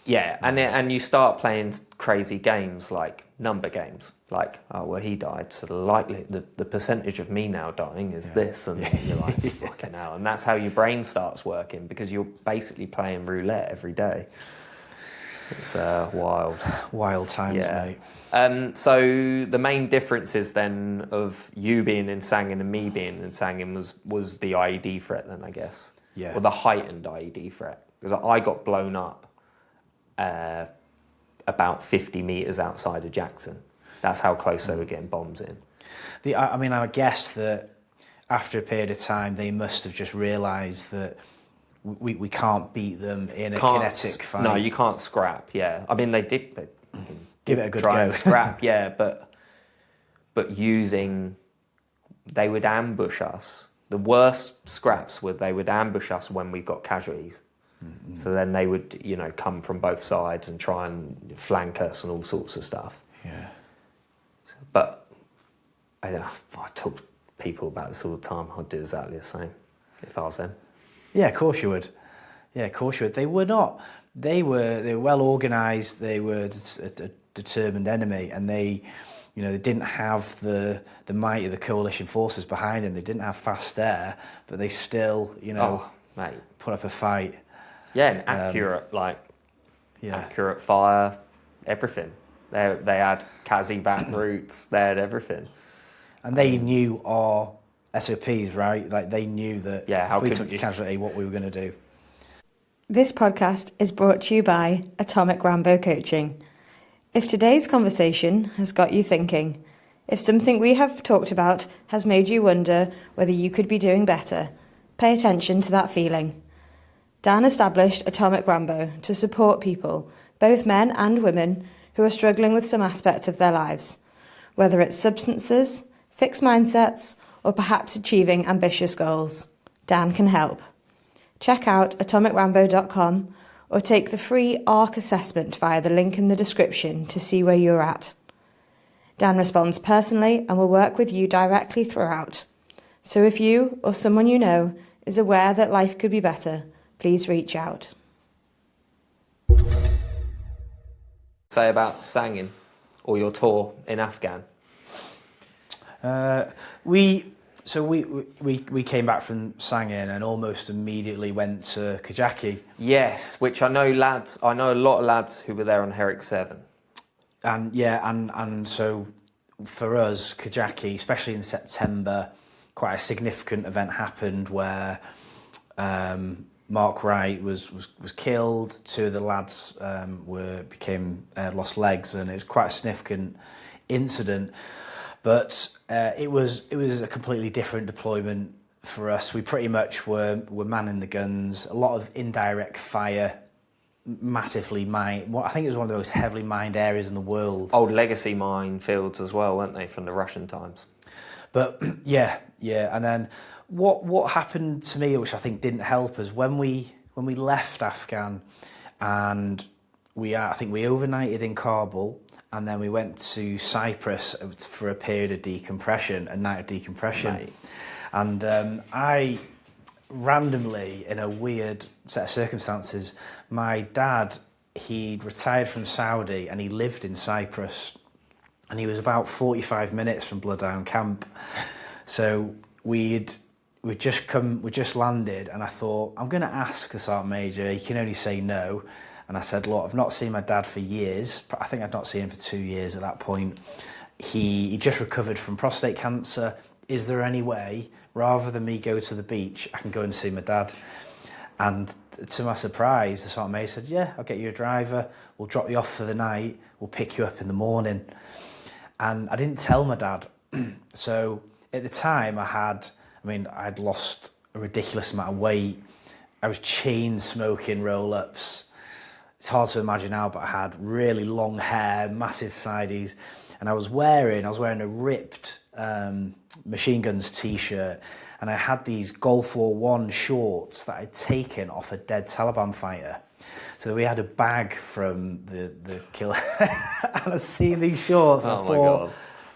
Yeah, and you start playing crazy games, like number games, like, oh, well, he died, so the percentage of me now dying is this, and you're like, fucking hell. And that's how your brain starts working, because you're basically playing roulette every day. It's wild. Wild times, mate. So the main differences then of you being in Sangin and me being in Sangin was the IED threat then, I guess. Yeah. Or the heightened IED threat. Because I got blown up about 50 metres outside of Jackson. That's how close they were getting bombs in. I guess that after a period of time, they must have just realised that we can't beat them in a kinetic fight. No, you can't scrap, yeah. I mean, they give it a good try go. And scrap, yeah, but they would ambush us. The worst scraps were they would ambush us when we got casualties. Mm-hmm. So then they would, you know, come from both sides and try and flank us and all sorts of stuff. Yeah. But I talk to people about this all the time. I'd do exactly the same if I was them. Yeah, of course you would. They were not. They were well organised. They were a determined enemy, and they didn't have the might of the coalition forces behind them. They didn't have fast air, but they still, put up a fight. Yeah, and accurate, accurate fire, everything. They had CASEVAC routes. They had everything. And they knew our SOPs, right? Like, they knew that if we took a casualty, what we were going to do. This podcast is brought to you by Atomic Rambo Coaching. If today's conversation has got you thinking, if something we have talked about has made you wonder whether you could be doing better, pay attention to that feeling. Dan established Atomic Rambo to support people, both men and women, who are struggling with some aspect of their lives, whether it's substances, fixed mindsets, or perhaps achieving ambitious goals. Dan can help. Check out atomicrambo.com or take the free ARC assessment via the link in the description to see where you're at. Dan responds personally and will work with you directly throughout. So if you or someone you know is aware that life could be better, please reach out. Say about Sangin or your tour in Afghan. So we came back from Sangin and almost immediately went to Kajaki. Yes, which I know a lot of lads who were there on Herrick 7. And yeah, and so for us, Kajaki, especially in September, quite a significant event happened where Mark Wright was killed. Two of the lads lost legs, and it was quite a significant incident. But it was a completely different deployment for us. We pretty much were manning the guns. A lot of indirect fire, massively mined. I think it was one of the most heavily mined areas in the world. Old legacy mine fields as well, weren't they, from the Russian times? But yeah. And then what happened to me, which I think didn't help us, when we left Afghan, and I think we overnighted in Kabul, and then we went to Cyprus for a period of decompression, a night of decompression. Mate. And I randomly, in a weird set of circumstances, my dad, he'd retired from Saudi and he lived in Cyprus, and he was about 45 minutes from Bloodhound Camp. So we'd just landed, and I thought, I'm going to ask the Sergeant Major. He can only say no. And I said, look, I've not seen my dad for years. I think I'd not seen him for 2 years at that point. He just recovered from prostate cancer. Is there any way, rather than me go to the beach, I can go and see my dad? And to my surprise, the Sergeant Major said, yeah, I'll get you a driver. We'll drop you off for the night. We'll pick you up in the morning. And I didn't tell my dad. So at the time I'd lost a ridiculous amount of weight. I was chain smoking roll-ups. It's hard to imagine now, but I had really long hair, massive sideys, and I was wearing a ripped Machine Guns t-shirt, and I had these Gulf War 1 shorts that I'd taken off a dead Taliban fighter. So we had a bag from the killer, and I see these shorts, and I thought, my God,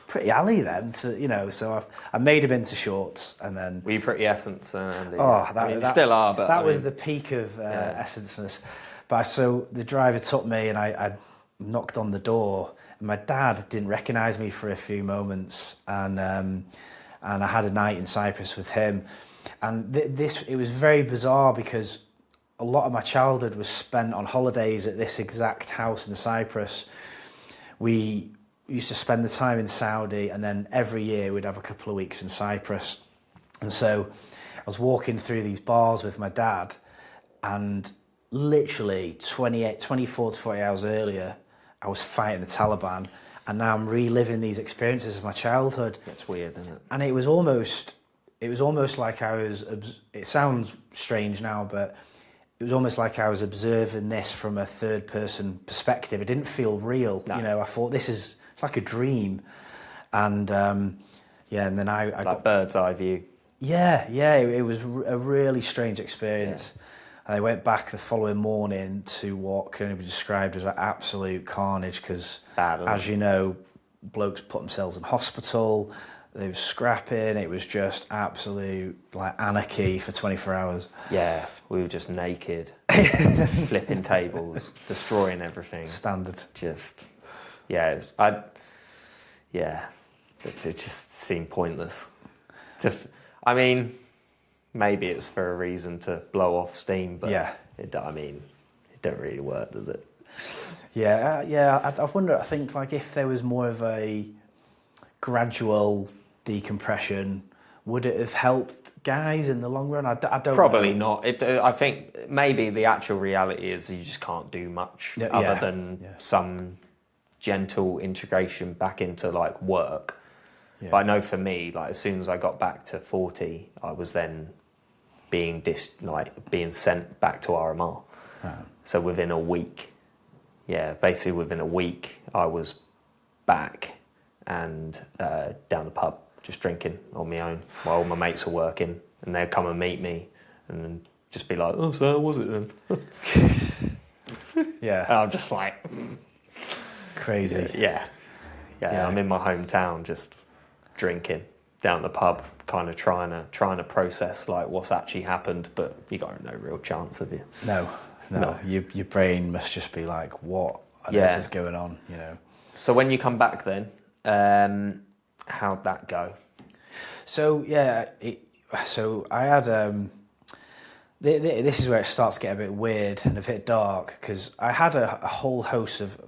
pretty alley then, so I made them into shorts, and then... Were you pretty Essence, Andy? That still are, but... That was the peak of Essence-ness. But so the driver took me, and I knocked on the door, and my dad didn't recognise me for a few moments, and I had a night in Cyprus with him, and it was very bizarre because a lot of my childhood was spent on holidays at this exact house in Cyprus. We used to spend the time in Saudi, and then every year we'd have a couple of weeks in Cyprus, and so I was walking through these bars with my dad, and literally 24 to 40 hours earlier, I was fighting the Taliban, and now I'm reliving these experiences of my childhood. It's weird, isn't it? And it was almost like I was, it sounds strange now, but it was almost like I was observing this from a third person perspective. It didn't feel real. No. I thought it's like a dream. And and then I got bird's eye view. Yeah, it was a really strange experience. Yeah. And I went back the following morning to what can only be described as an absolute carnage because, as you know, blokes put themselves in hospital, they were scrapping, it was just absolute anarchy for 24 hours. Yeah, we were just naked, flipping tables, destroying everything. Standard. Just, it just seemed pointless. Maybe it's for a reason to blow off steam, but it don't really work, does it? I wonder, I think if there was more of a gradual decompression, would it have helped guys in the long run? I don't Probably know. not. I think maybe the actual reality is you just can't do much other than some gentle integration back into work. Yeah. But I know for me, as soon as I got back to 40, I was then being sent back to RMR. So within a week, I was back and down the pub, just drinking on my own while all my mates were working, and they'd come and meet me and just be like, "Oh, so how was it then?" Yeah. And I'm just like, crazy. Yeah. I'm in my hometown, just drinking down the pub, kind of trying to process what's actually happened, but you got no real chance of you. No. Your brain must just be like, what on earth is going on? So when you come back then, how'd that go? So yeah, so I had this is where it starts to get a bit weird and a bit dark, because I had a whole host of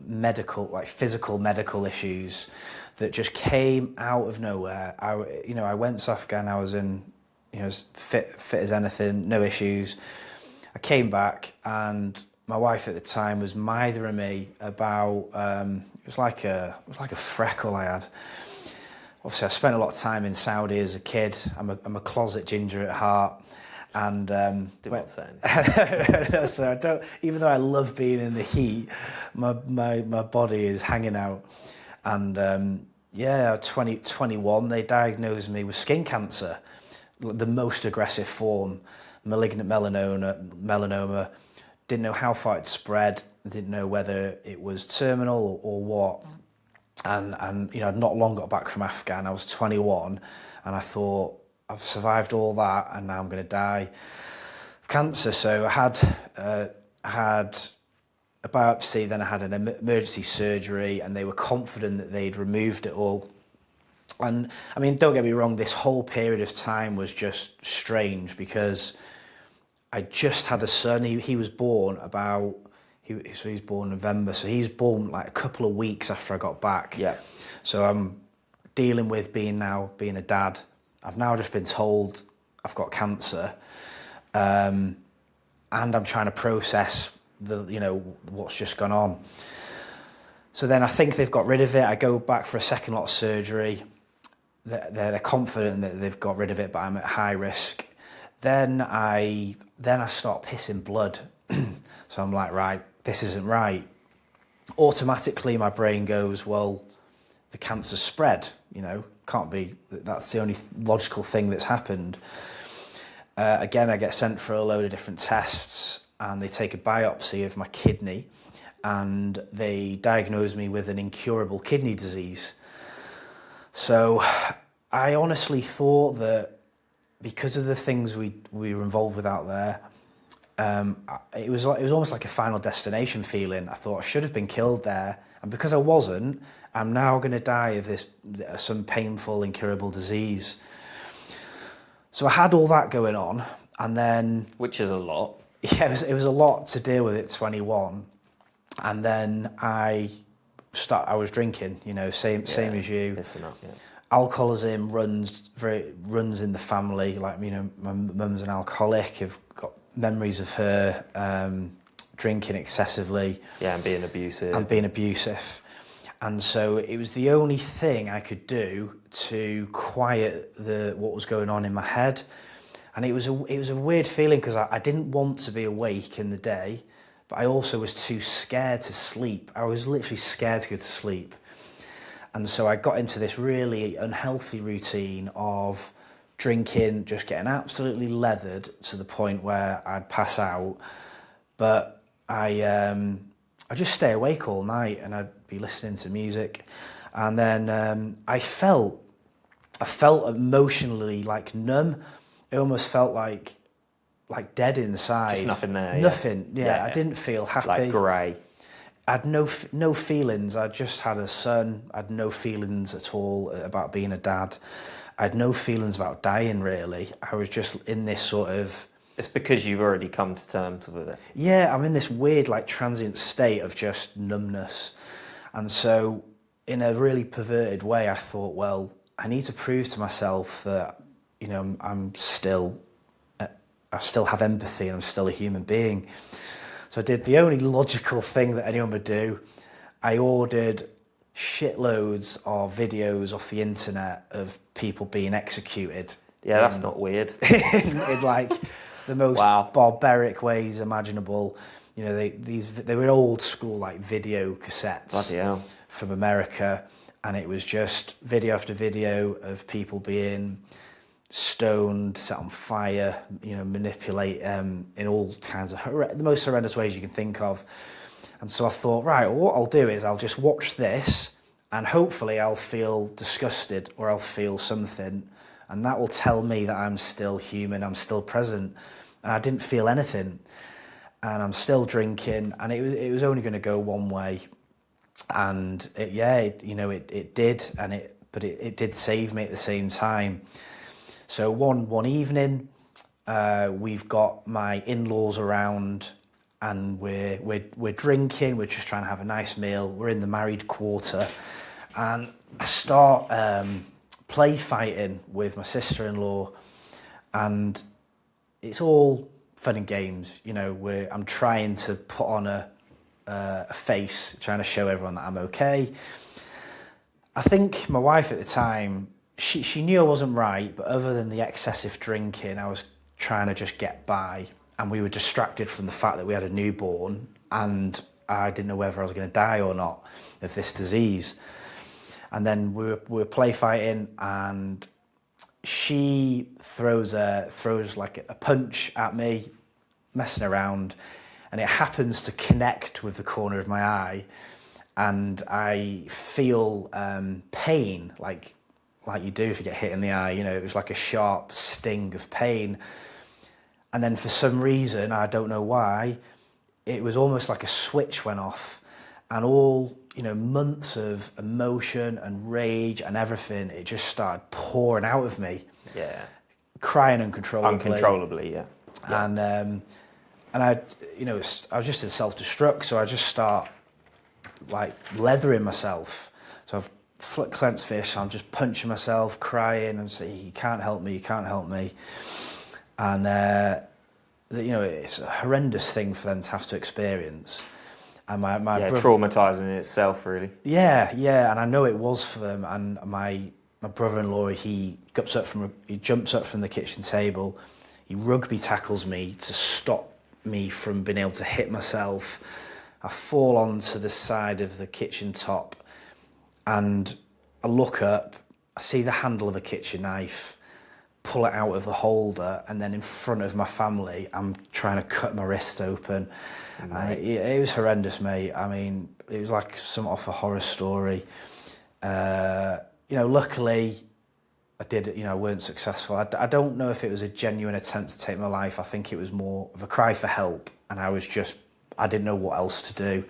physical medical issues that just came out of nowhere. I went to Afghan. I was in, as fit as anything, no issues. I came back, and my wife at the time was mithering me about it was like a freckle I had. Obviously, I spent a lot of time in Saudi as a kid. I'm a closet ginger at heart, and so I don't. Even though I love being in the heat, my body is hanging out. And 21, they diagnosed me with skin cancer, the most aggressive form, malignant melanoma. Didn't know how far it spread. Didn't know whether it was terminal or what. And I'd not long got back from Afghan. I was 21, and I thought, I've survived all that, and now I'm going to die of cancer. So I had a biopsy, then I had an emergency surgery, and they were confident that they'd removed it all. And I mean, don't get me wrong, this whole period of time was just strange, because I just had a son. He was born he was born in November, so he was born like a couple of weeks after I got back. Yeah. So I'm dealing with being a dad. I've now just been told I've got cancer, and I'm trying to process what's just gone on. So then I think they've got rid of it. I go back for a second lot of surgery. They're confident that they've got rid of it, but I'm at high risk. Then I start pissing blood. So I'm like, right, this isn't right. Automatically, my brain goes, well, the cancer spread. Can't be. That's the only logical thing that's happened. Again, I get sent for a load of different tests, and they take a biopsy of my kidney, and they diagnose me with an incurable kidney disease. So I honestly thought that because of the things we were involved with out there, it was almost like a final destination feeling. I thought I should have been killed there, and because I wasn't, I'm now going to die of some painful, incurable disease. So I had all that going on, and then, which is a lot. Yeah, it was a lot to deal with at 21, and then I was drinking. Same as you. Listen up, yeah. Alcoholism runs in the family. Like, my mum's an alcoholic. I've got memories of her drinking excessively. Yeah, and being abusive. And so it was the only thing I could do to quiet what was going on in my head. And it was a weird feeling, because I didn't want to be awake in the day, but I also was too scared to sleep. I was literally scared to go to sleep. And so I got into this really unhealthy routine of drinking, just getting absolutely leathered to the point where I'd pass out. But I'd just stay awake all night, and I'd be listening to music. And then I felt emotionally like numb. It almost felt like dead inside. Just nothing there. Nothing. Yeah. I didn't feel happy. Like grey. I had no feelings. I just had a son. I had no feelings at all about being a dad. I had no feelings about dying, really. I was just in this sort of... It's because you've already come to terms with it. Yeah, I'm in this weird, transient state of just numbness. And so, in a really perverted way, I thought, well, I need to prove to myself that, I still have empathy, and I'm still a human being. So I did the only logical thing that anyone would do. I ordered shitloads of videos off the internet of people being executed. Yeah, that's not weird. in the most barbaric ways imaginable. They were old school video cassettes. Bloody hell. From America, and it was just video after video of people being stoned, set on fire, manipulate in all kinds of the most horrendous ways you can think of. And so I thought, right, well, what I'll do is I'll just watch this, and hopefully I'll feel disgusted, or I'll feel something, and that will tell me that I'm still human, I'm still present. And I didn't feel anything, and I'm still drinking, and it was only going to go one way. And it did, and it but it did save me at the same time. So one evening, we've got my in-laws around, and we're drinking. We're just trying to have a nice meal. We're in the married quarter, and I start play fighting with my sister-in-law, and it's all fun and games. You know, I'm trying to put on a face, trying to show everyone that I'm okay. I think my wife at the time, she knew I wasn't right, but other than the excessive drinking, I was trying to just get by, and we were distracted from the fact that we had a newborn, and I didn't know whether I was going to die or not of this disease. And then we were play fighting, and she throws like a punch at me, messing around, and it happens to connect with the corner of my eye, and I feel pain, like you do if you get hit in the eye. You know, it was like a sharp sting of pain. And then for some reason, I don't know why, it was almost like a switch went off, and all, you know, months of emotion and rage and everything, it just started pouring out of me. Yeah. Crying uncontrollably. Uncontrollably, yeah. And I, you know, I was just in self-destruct, so I just start like leathering myself. So I've clenched fist, I'm just punching myself, crying, and saying, "You can't help me, you can't help me." And you know, it's a horrendous thing for them to have to experience. And my brother, traumatizing in itself, really. Yeah, and I know it was for them. And my brother-in-law, he jumps up from the kitchen table, he rugby tackles me to stop me from being able to hit myself. I fall onto the side of the kitchen top, and I look up, I see the handle of a kitchen knife, pull it out of the holder, and then in front of my family, I'm trying to cut my wrist open. And it was horrendous, mate. I mean, it was like some off a horror story. You know, luckily, I weren't successful. I don't know if it was a genuine attempt to take my life. I think it was more of a cry for help, and I didn't know what else to do.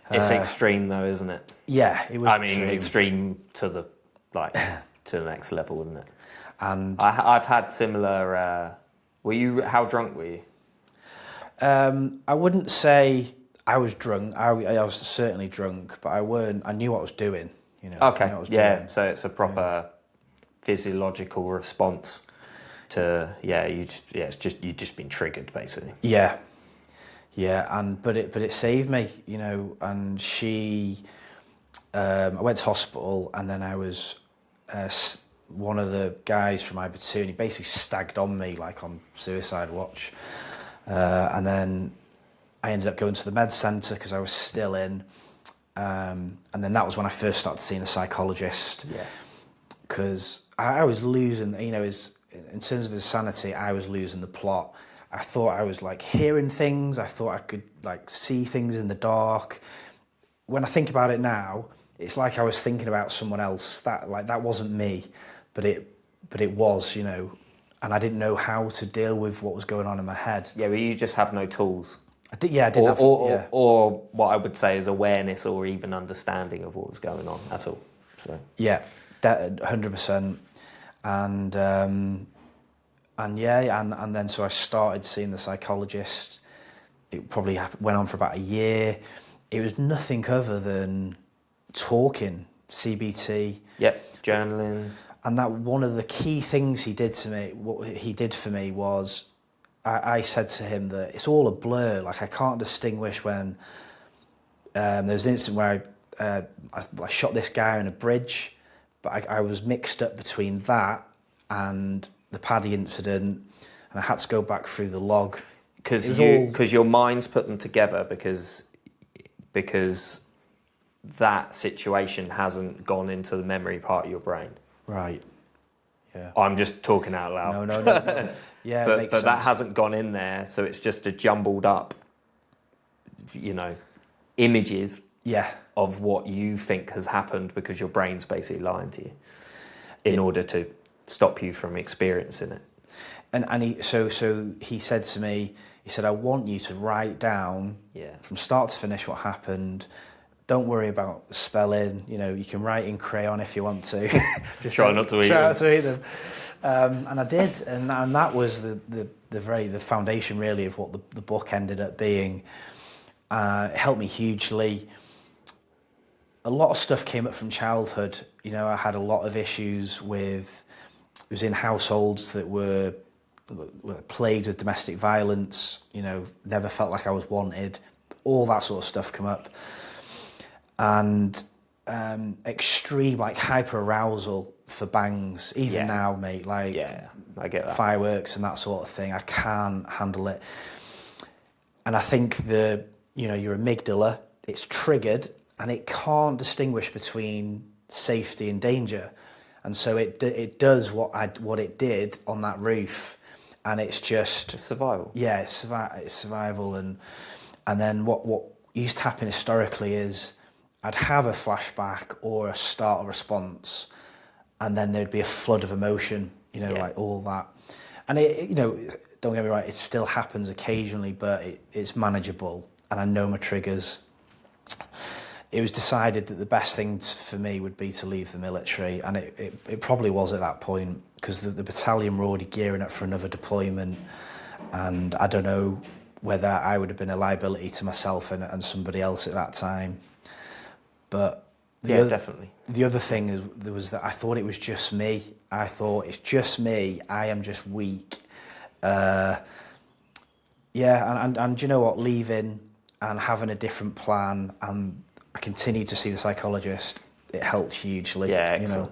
It's extreme, though, isn't it? Yeah, it was. I mean, extreme to the next level, isn't it? And I've had similar. How drunk were you? I wouldn't say I was drunk. I was certainly drunk, but I weren't. I knew what I was doing. You know. Okay. I knew what I was doing. So it's a proper physiological response to you've just been triggered, basically. Yeah, but it saved me, you know. And I went to hospital, and then I was one of the guys from my platoon. He basically stagged on me like on suicide watch, and then I ended up going to the med centre because I was still in, and then that was when I first started seeing a psychologist. Yeah, because I was losing, you know, in terms of his sanity, I was losing the plot. I thought I was like hearing things. I thought I could like see things in the dark. When I think about it now, it's like I was thinking about someone else. That wasn't me, but it was, you know. And I didn't know how to deal with what was going on in my head. Yeah, but you just have no tools. I didn't or what I would say is awareness or even understanding of what was going on at all. So yeah, that 100%. And then so I started seeing the psychologist. It probably went on for about a year. It was nothing other than talking, CBT. Yep, journaling. And that one of the key things he did for me was, I said to him that it's all a blur. Like, I can't distinguish when there was an incident where I shot this guy on a bridge, but I was mixed up between that and the Paddy incident, and I had to go back through the log. Because your mind's put them together because that situation hasn't gone into the memory part of your brain. Right. Yeah. I'm just talking out loud. No. Yeah, but that hasn't gone in there, so it's just a jumbled up, you know, images. Yeah. Of what you think has happened because your brain's basically lying to you in order to stop you from experiencing it. And he said to me, he said, I want you to write down from start to finish what happened. don't worry about the spelling. You know, you can write in crayon if you want to. Just try not to eat them. Try not to eat them. And I did, and that was the foundation really of what the book ended up being. It helped me hugely. A lot of stuff came up from childhood. You know, I had a lot of issues with. It was in households that were plagued with domestic violence. You know, never felt like I was wanted. All that sort of stuff come up, and extreme like hyper arousal for bangs. Even now, mate, like I get that. Fireworks and that sort of thing. I can't handle it, and I think your amygdala, it's triggered. And it can't distinguish between safety and danger, and so it does what it did on that roof, and it's just survival. Yeah, it's survival, and then what used to happen historically is I'd have a flashback or a startle response, and then there'd be a flood of emotion, like all that, and don't get me right, it still happens occasionally, but it's manageable, and I know my triggers. It was decided that the best thing for me would be to leave the military, and it probably was at that point, because the battalion were already gearing up for another deployment, and I don't know whether I would have been a liability to myself and somebody else at that time. But definitely. The other thing was that I thought it was just me. I thought, it's just me, I am just weak. And do you know what, leaving and having a different plan, and I continued to see the psychologist. It helped hugely. Yeah, excellent.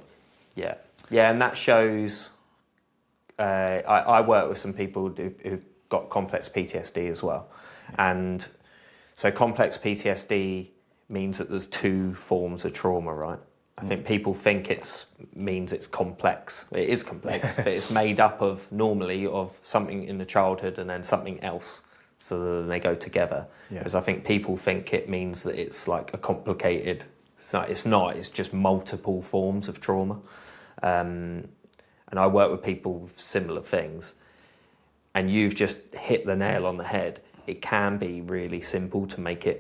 Yeah, and that shows. I work with some people who've got complex PTSD as well, and so complex PTSD means that there's two forms of trauma, right? I think people think means it's complex. It is complex, but it's made up normally of something in the childhood and then something else. So then they go together. Because I think people think it means that it's like a complicated. It's not. It's just multiple forms of trauma. And I work with people with similar things. And you've just hit the nail on the head. It can be really simple to make it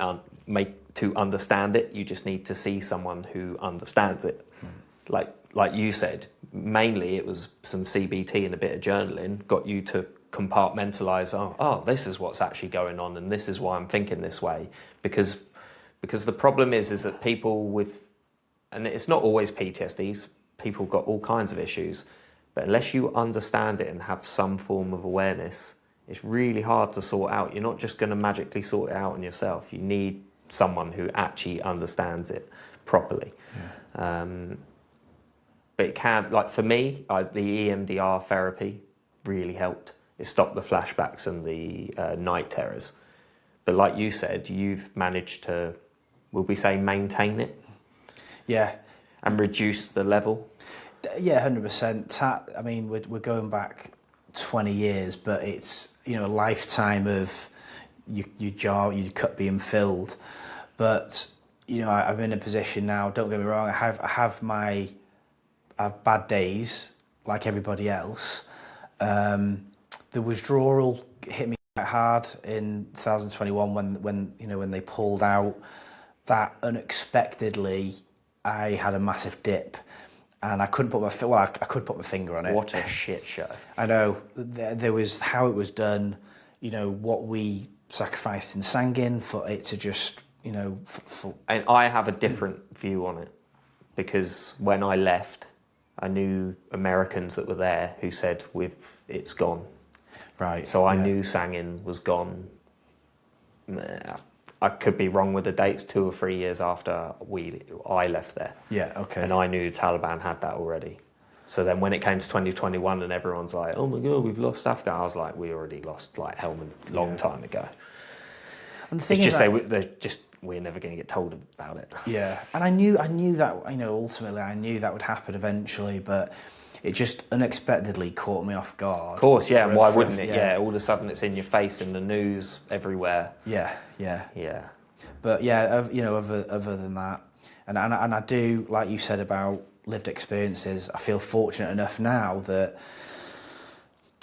to understand it. You just need to see someone who understands it. Like you said, mainly it was some CBT and a bit of journaling got you to compartmentalize. Oh, this is what's actually going on, and this is why I'm thinking this way. Because the problem is that people with, and it's not always PTSDs. People got all kinds of issues, but unless you understand it and have some form of awareness, it's really hard to sort out. You're not just going to magically sort it out on yourself. You need someone who actually understands it properly. But it can, like for me, the EMDR therapy really helped. It stopped the flashbacks and the night terrors. But like you said, you've managed to, would we say, maintain it? Yeah. And reduce the level? Yeah, 100%. I mean, we're going back 20 years, but it's, a lifetime of your cup being filled. But, I'm in a position now, don't get me wrong, I have bad days, like everybody else. The withdrawal hit me quite hard in 2021 when they pulled out. That unexpectedly, I had a massive dip, and I couldn't put I could put my finger on it. What a shit show! I know. There was how it was done. What we sacrificed in Sangin for it to just And I have a different view on it, because when I left, I knew Americans that were there who said, it's gone. Right. So I knew Sangin was gone. I could be wrong with the dates, 2 or 3 years after I left there. Yeah, okay. And I knew the Taliban had that already. So then when it came to 2021 and everyone's like, oh my God, we've lost Afghan, I was like, we already lost Helmand a long time ago. And the thing it's is just we're never going to get told about it. Yeah, and I knew that, ultimately I knew that would happen eventually, but it just unexpectedly caught me off guard. Of course, yeah, and why wouldn't it? Yeah, all of a sudden it's in your face, in the news, everywhere. Yeah. But other than that, and I do, like you said about lived experiences, I feel fortunate enough now that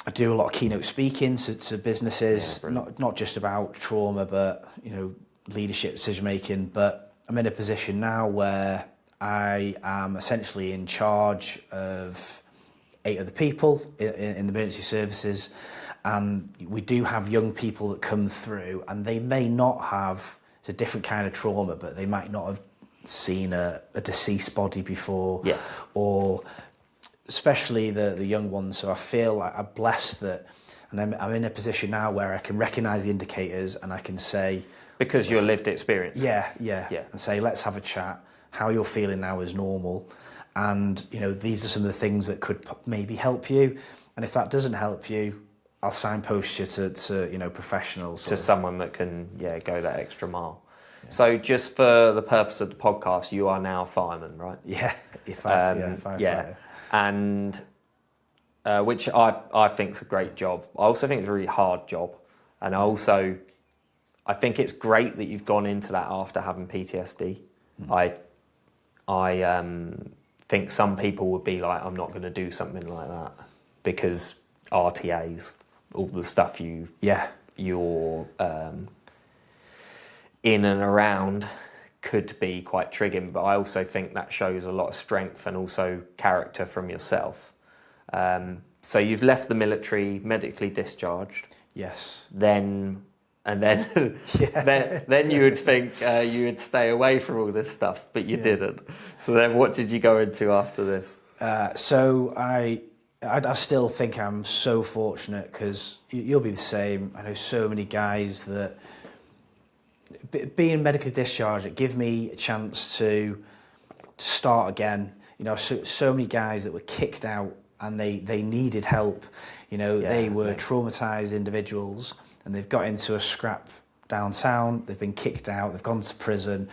I do a lot of keynote speaking to businesses, not just about trauma, but leadership, decision making. But I'm in a position now where I am essentially in charge of 8 other people in the emergency services, and we do have young people that come through, and they may not have, it's a different kind of trauma, but they might not have seen a deceased body before, or especially the young ones. So I feel like I'm blessed that, and I'm in a position now where I can recognise the indicators and I can say, because your lived experience. Yeah, and say, let's have a chat. How you're feeling now is normal, and these are some of the things that could maybe help you. And if that doesn't help you, I'll signpost you to professionals, to someone that can go that extra mile. Yeah. So just for the purpose of the podcast, you are now a fireman, right? Yeah, firefighter. And which I think is a great job. I also think it's a really hard job, and I think it's great that you've gone into that after having PTSD. I think some people would be like, I'm not going to do something like that because RTAs, all the stuff you're in and around could be quite triggering. But I also think that shows a lot of strength and also character from yourself. So you've left the military, medically discharged. Yes. Then you would think you would stay away from all this stuff, but you didn't. So then what did you go into after this? So I still think I'm so fortunate, because you'll be the same. I know so many guys that, being medically discharged, it gave me a chance to start again. So many guys that were kicked out and they needed help. They were traumatized individuals, and they've got into a scrap downtown, they've been kicked out, they've gone to prison.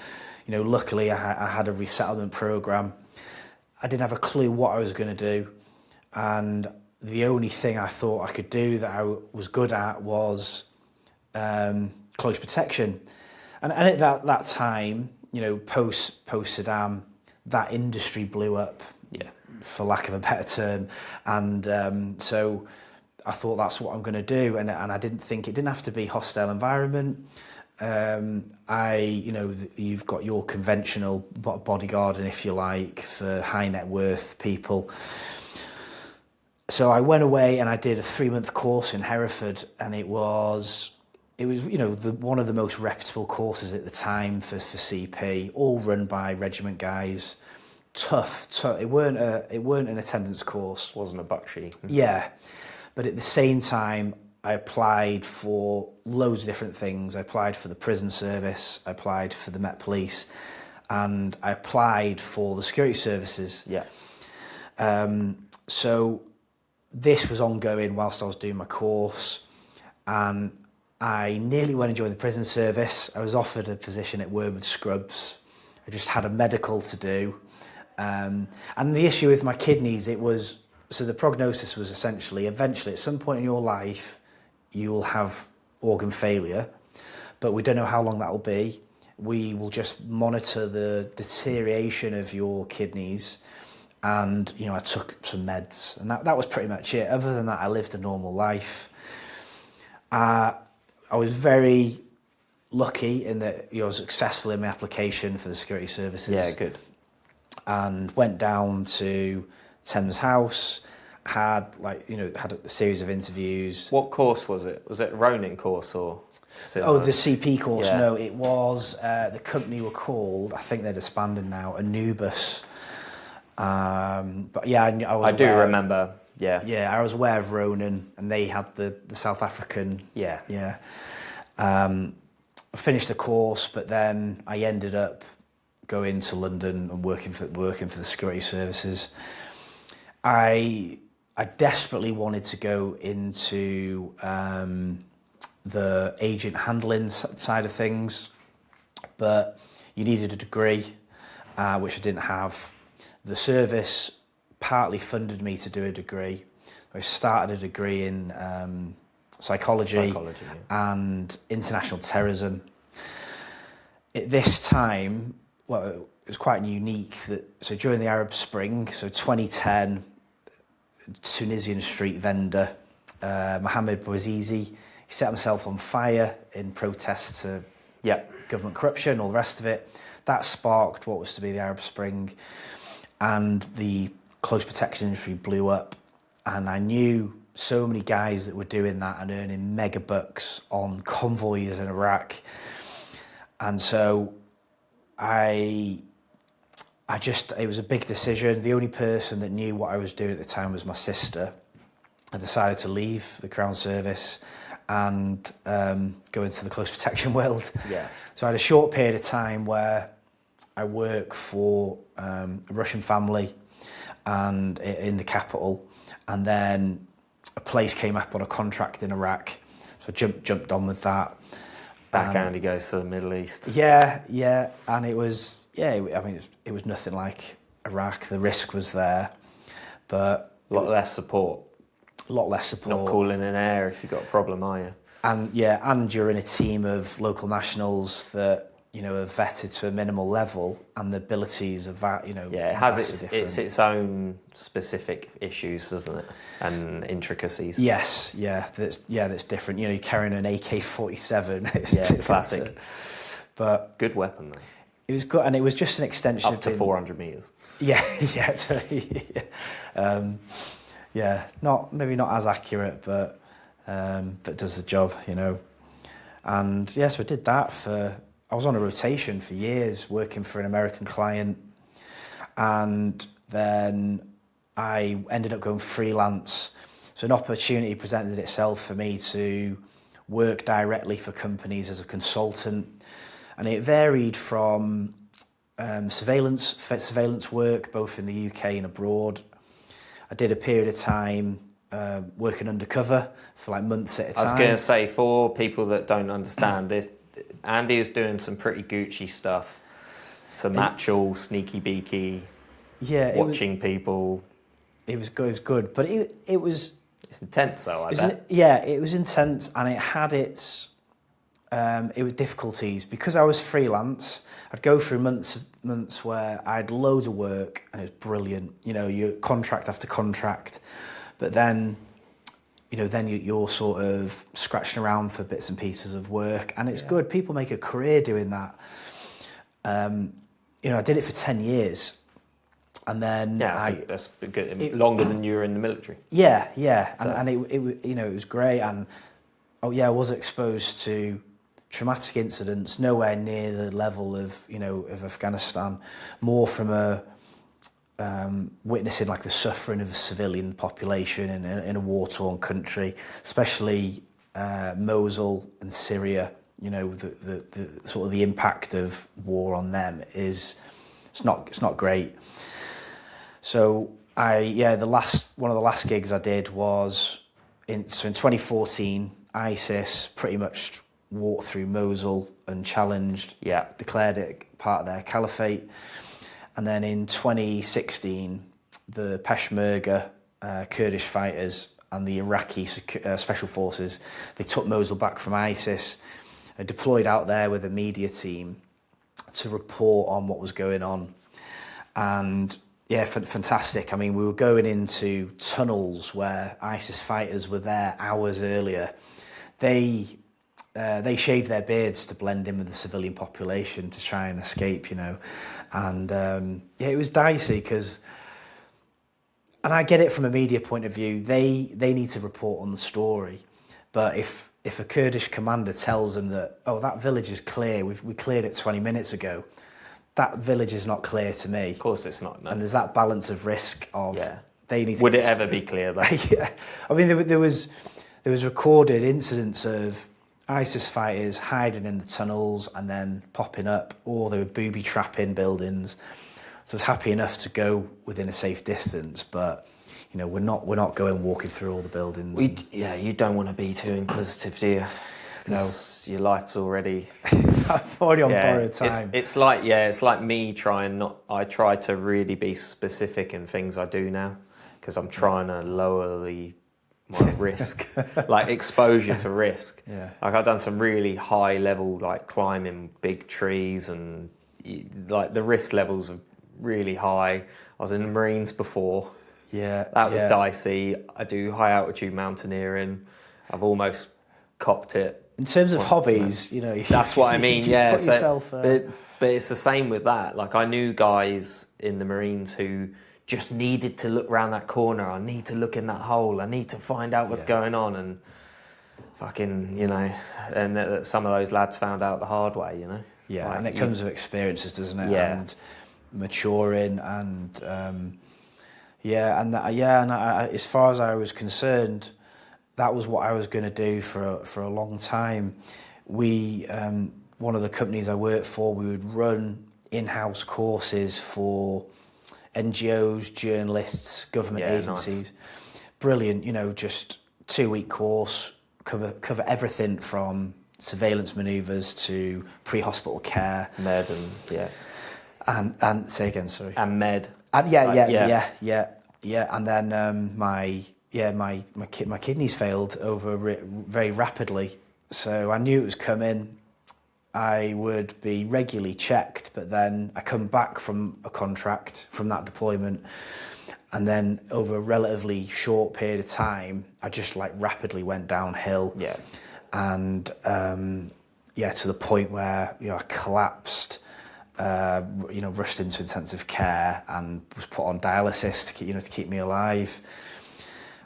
Luckily I had a resettlement program. I didn't have a clue what I was going to do, and the only thing I thought I could do that I was good at was close protection. And at that time, post Saddam, that industry blew up, for lack of a better term, and so I thought that's what I'm going to do, and I didn't think it didn't have to be hostile environment. You've got your conventional bodyguarding, if you like, for high net worth people. So I went away and I did a 3-month course in Hereford, and it was one of the most reputable courses at the time for CP, all run by regiment guys. Tough. It weren't an attendance course. Wasn't a buck sheet. Yeah. But at the same time, I applied for loads of different things. I applied for the prison service, I applied for the Met Police, and I applied for the security services. Yeah. So this was ongoing whilst I was doing my course, and I nearly went and joined the prison service. I was offered a position at Wormwood Scrubs. I just had a medical to do. And the issue with my kidneys, so the prognosis was essentially, eventually, at some point in your life, you will have organ failure, but we don't know how long that will be. We will just monitor the deterioration of your kidneys, and I took some meds, and that was pretty much it. Other than that, I lived a normal life. I was very lucky in that I was successful in my application for the security services. Yeah, good. And went down to Thames House, had a series of interviews. What course was it? Was it a Ronin course or? The CP course. Yeah. No, it was, the company were called, I think they're disbanded now, Anubis. But yeah, I do remember. Yeah. Yeah, I was aware of Ronin, and they had the South African. Yeah. Yeah. I finished the course, but then I ended up going to London and working for the security services. I desperately wanted to go into the agent handling side of things, but you needed a degree, which I didn't have. The service partly funded me to do a degree. I started a degree in psychology and international terrorism. At this time, well, it was quite unique so during the Arab Spring, so 2010, Tunisian street vendor, Mohammed Bouazizi, he set himself on fire in protest to government corruption, all the rest of it. That sparked what was to be the Arab Spring, and the close protection industry blew up. And I knew so many guys that were doing that and earning mega bucks on convoys in Iraq. And so it was a big decision. The only person that knew what I was doing at the time was my sister. I decided to leave the Crown Service and go into the close protection world. Yeah. So I had a short period of time where I work for a Russian family and in the capital, and then a place came up on a contract in Iraq, so I jumped on with that. Backhand, he goes to the Middle East. Yeah, and it was it was nothing like Iraq. The risk was there, but A lot less support. Not calling in air if you've got a problem, are you? And you're in a team of local nationals that are vetted to a minimal level, and the abilities of that, Yeah, it has its own specific issues, doesn't it, and intricacies. Yes, that's different. You're carrying an AK-47. It's classic. But good weapon though. It was good, and it was just an extension up to 400 meters. Yeah. Maybe not as accurate, but does the job, And yes, I did that I was on a rotation for years, working for an American client, and then I ended up going freelance. So an opportunity presented itself for me to work directly for companies as a consultant, and it varied from surveillance work, both in the UK and abroad. I did a period of time working undercover for like months at a time. I was going to say, for people that don't understand this, Andy was doing some pretty Gucci stuff, some actual sneaky beaky, watching people. It was good, but it was. It's intense, though. I bet. It was intense, and it had its. It was difficulties because I was freelance. I'd go through months where I had loads of work and it was brilliant. You contract after contract, but then, you're sort of scratching around for bits and pieces of work, and it's good. People make a career doing that. I did it for 10 years, and then that's good. Longer than you were in the military. Yeah, and it was great, and I was exposed to traumatic incidents, nowhere near the level of Afghanistan, more from witnessing like the suffering of the civilian population in a war-torn country, especially Mosul and Syria. The sort of the impact of war on them it's not great. So one of the last gigs I did was in 2014. ISIS pretty much walked through Mosul and challenged, declared it part of their caliphate. And then in 2016, the Peshmerga Kurdish fighters and the Iraqi special forces, they took Mosul back from ISIS, deployed out there with a media team to report on what was going on. And fantastic. I mean, we were going into tunnels where ISIS fighters were there hours earlier. They shaved their beards to blend in with the civilian population to try and escape, And it was dicey because, and I get it from a media point of view, they need to report on the story. But if a Kurdish commander tells them that, that village is clear, we cleared it 20 minutes ago, that village is not clear to me. Of course it's not. No. And there's that balance of risk of they need to... Would it ever be clear though? I mean, there was recorded incidents of ISIS fighters hiding in the tunnels and then popping up, or they were booby trapping buildings. So I was happy enough to go within a safe distance, but we're not going walking through all the buildings. You don't want to be too inquisitive, do you? No, your life's already. I'm already on borrowed time. It's like me I try to really be specific in things I do now, because I'm trying to lower my risk, like exposure to risk. Yeah. Like I've done some really high level, like climbing big trees, and like the risk levels are really high. I was in the Marines before. Yeah. That was dicey. I do high altitude mountaineering. I've almost copped it in terms of hobbies, you know, that's what I mean. Yeah, put yourself, but it's the same with that. Like, I knew guys in the Marines who just needed to look around that corner. I need to look in that hole. I need to find out what's going on. And fucking, you know, and some of those lads found out the hard way, you know. Yeah, like, and it comes with experiences, doesn't it? Yeah. And maturing, and as far as I was concerned, that was what I was going to do for a long time. We, one of the companies I worked for, we would run in-house courses for NGOs, journalists, government agencies. Nice. Brilliant, you know, just 2-week course, cover everything from surveillance manoeuvres to pre-hospital care. Med and say again, sorry. And med. And yeah. And then my kidneys failed very rapidly, so I knew it was coming. I would be regularly checked, but then I come back from a contract from that deployment, and then over a relatively short period of time, I just like rapidly went downhill. Yeah. And to the point where, you know, I collapsed, rushed into intensive care and was put on dialysis to keep me alive.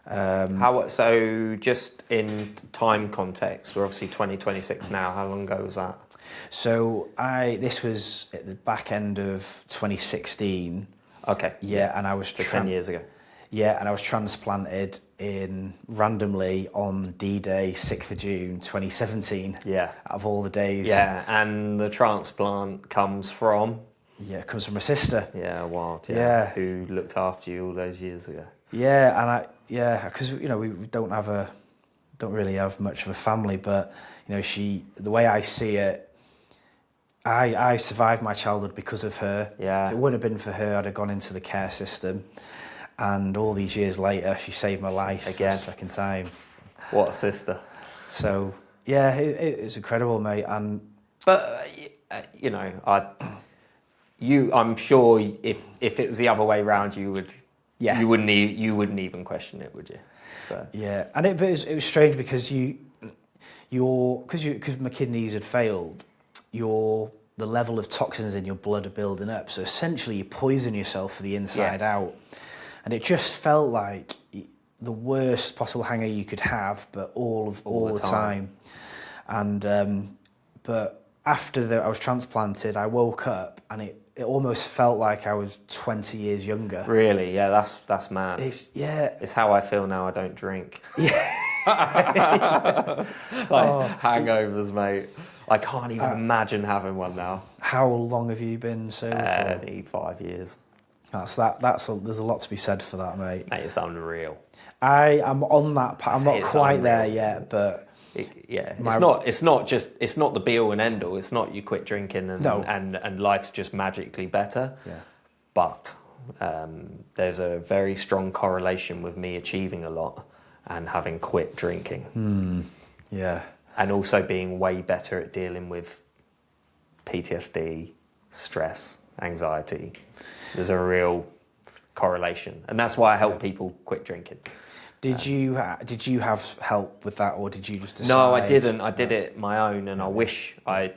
So just in time context, we're obviously 2026 now. How long ago was that? So this was at the back end of 2016. Okay. Yeah, and I was 10 years ago. Yeah, and I was transplanted randomly on D-Day, 6th of June, 2017. Yeah. Out of all the days. Yeah, and the transplant comes from? Yeah, it comes from my sister. Yeah, wild. Yeah. Who looked after you all those years ago. Yeah, and because you know we don't really have much of a family, but you know the way I see it, I survived my childhood because of her. Yeah. If it wouldn't have been for her, I'd have gone into the care system. And all these years later, she saved my life again, for the second time. What a sister! So yeah, it was incredible, mate. But you know, I'm sure if it was the other way around, you wouldn't even question it, would you? So yeah, and it was strange because because my kidneys had failed, the level of toxins in your blood are building up. So essentially, you poison yourself from the inside out. And it just felt like the worst possible hangover you could have, but all the time. And but after I was transplanted, I woke up and it almost felt like I was 20 years younger. Really? Yeah, that's mad. It's how I feel now. I don't drink. Yeah. Hangovers, mate. I can't even imagine having one now. How long have you been sober for? 5 years. There's a lot to be said for that, mate. Mate, it's unreal. I am on that path. I'm not quite there yet, but it's not the be all and end all. It's not you quit drinking and life's just magically better. Yeah. But there's a very strong correlation with me achieving a lot and having quit drinking. Yeah. And also being way better at dealing with PTSD, stress, anxiety. There's a real correlation, and that's why I help people quit drinking. Did you have help with that, or did you just decide? No, I didn't. I did it my own, and I wish that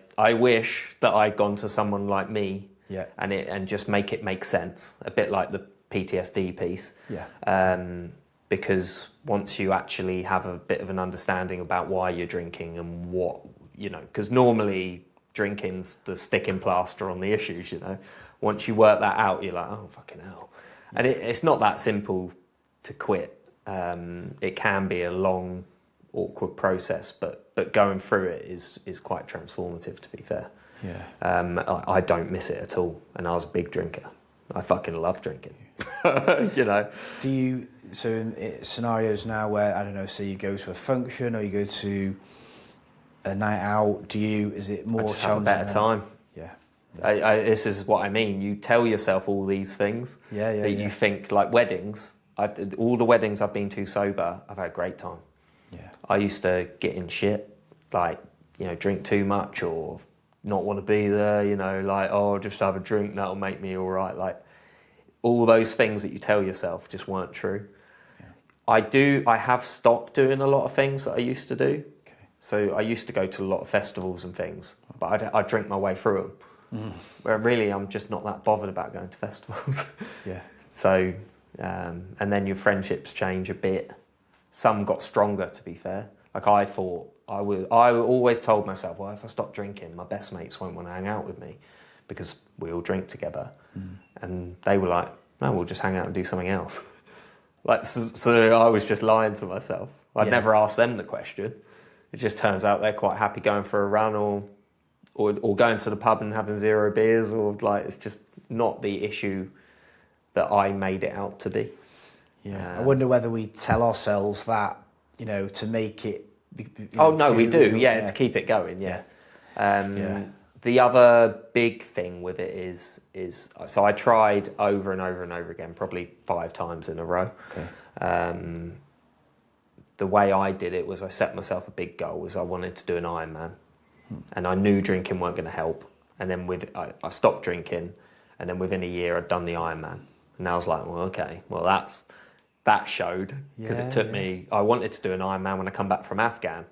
I'd gone to someone like me, and just make it make sense, a bit like the PTSD piece. Yeah. Because once you actually have a bit of an understanding about why you're drinking and what, you know, because normally drinking's the sticking plaster on the issues, you know. Once you work that out, you're like, oh, fucking hell. And it's not that simple to quit. It can be a long, awkward process, but going through it is quite transformative, to be fair. Yeah. I don't miss it at all, and I was a big drinker. I fucking love drinking, you know. Do you, so in scenarios now where, I don't know, say you go to a function or you go to a night out, is it more I just challenging? have a better time. Yeah. This is what I mean. You tell yourself all these things that you think, like weddings. All the weddings I've been to sober, I've had a great time. Yeah. I used to get in shit, like, you know, drink too much or not want to be there, you know, like, oh, just have a drink, that'll make me all right. Like, all those things that you tell yourself just weren't true. Yeah. I have stopped doing a lot of things that I used to do. Okay. So I used to go to a lot of festivals and things, but I'd drink my way through them. Where really I'm just not that bothered about going to festivals. Yeah. So, and then your friendships change a bit. Some got stronger, to be fair. Like I thought, I always told myself, well, if I stop drinking, my best mates won't want to hang out with me because we all drink together. And they were like, no, we'll just hang out and do something else. Like, so I was just lying to myself. I'd never asked them the question. It just turns out they're quite happy going for a run or going to the pub and having 0 beers, or like, it's just not the issue that I made it out to be. Yeah. I wonder whether we tell ourselves that, you know, to make it... we do, to keep it going, The other big thing with it is so I tried over and over and over again, probably 5 times in a row. Okay. The way I did it was I set myself a big goal, was I wanted to do an Ironman. And I knew drinking weren't going to help. And then I stopped drinking, and then within a year I'd done the Ironman. And I was like, well, okay, well that showed, because it took me, I wanted to do an Ironman when I come back from Afghan,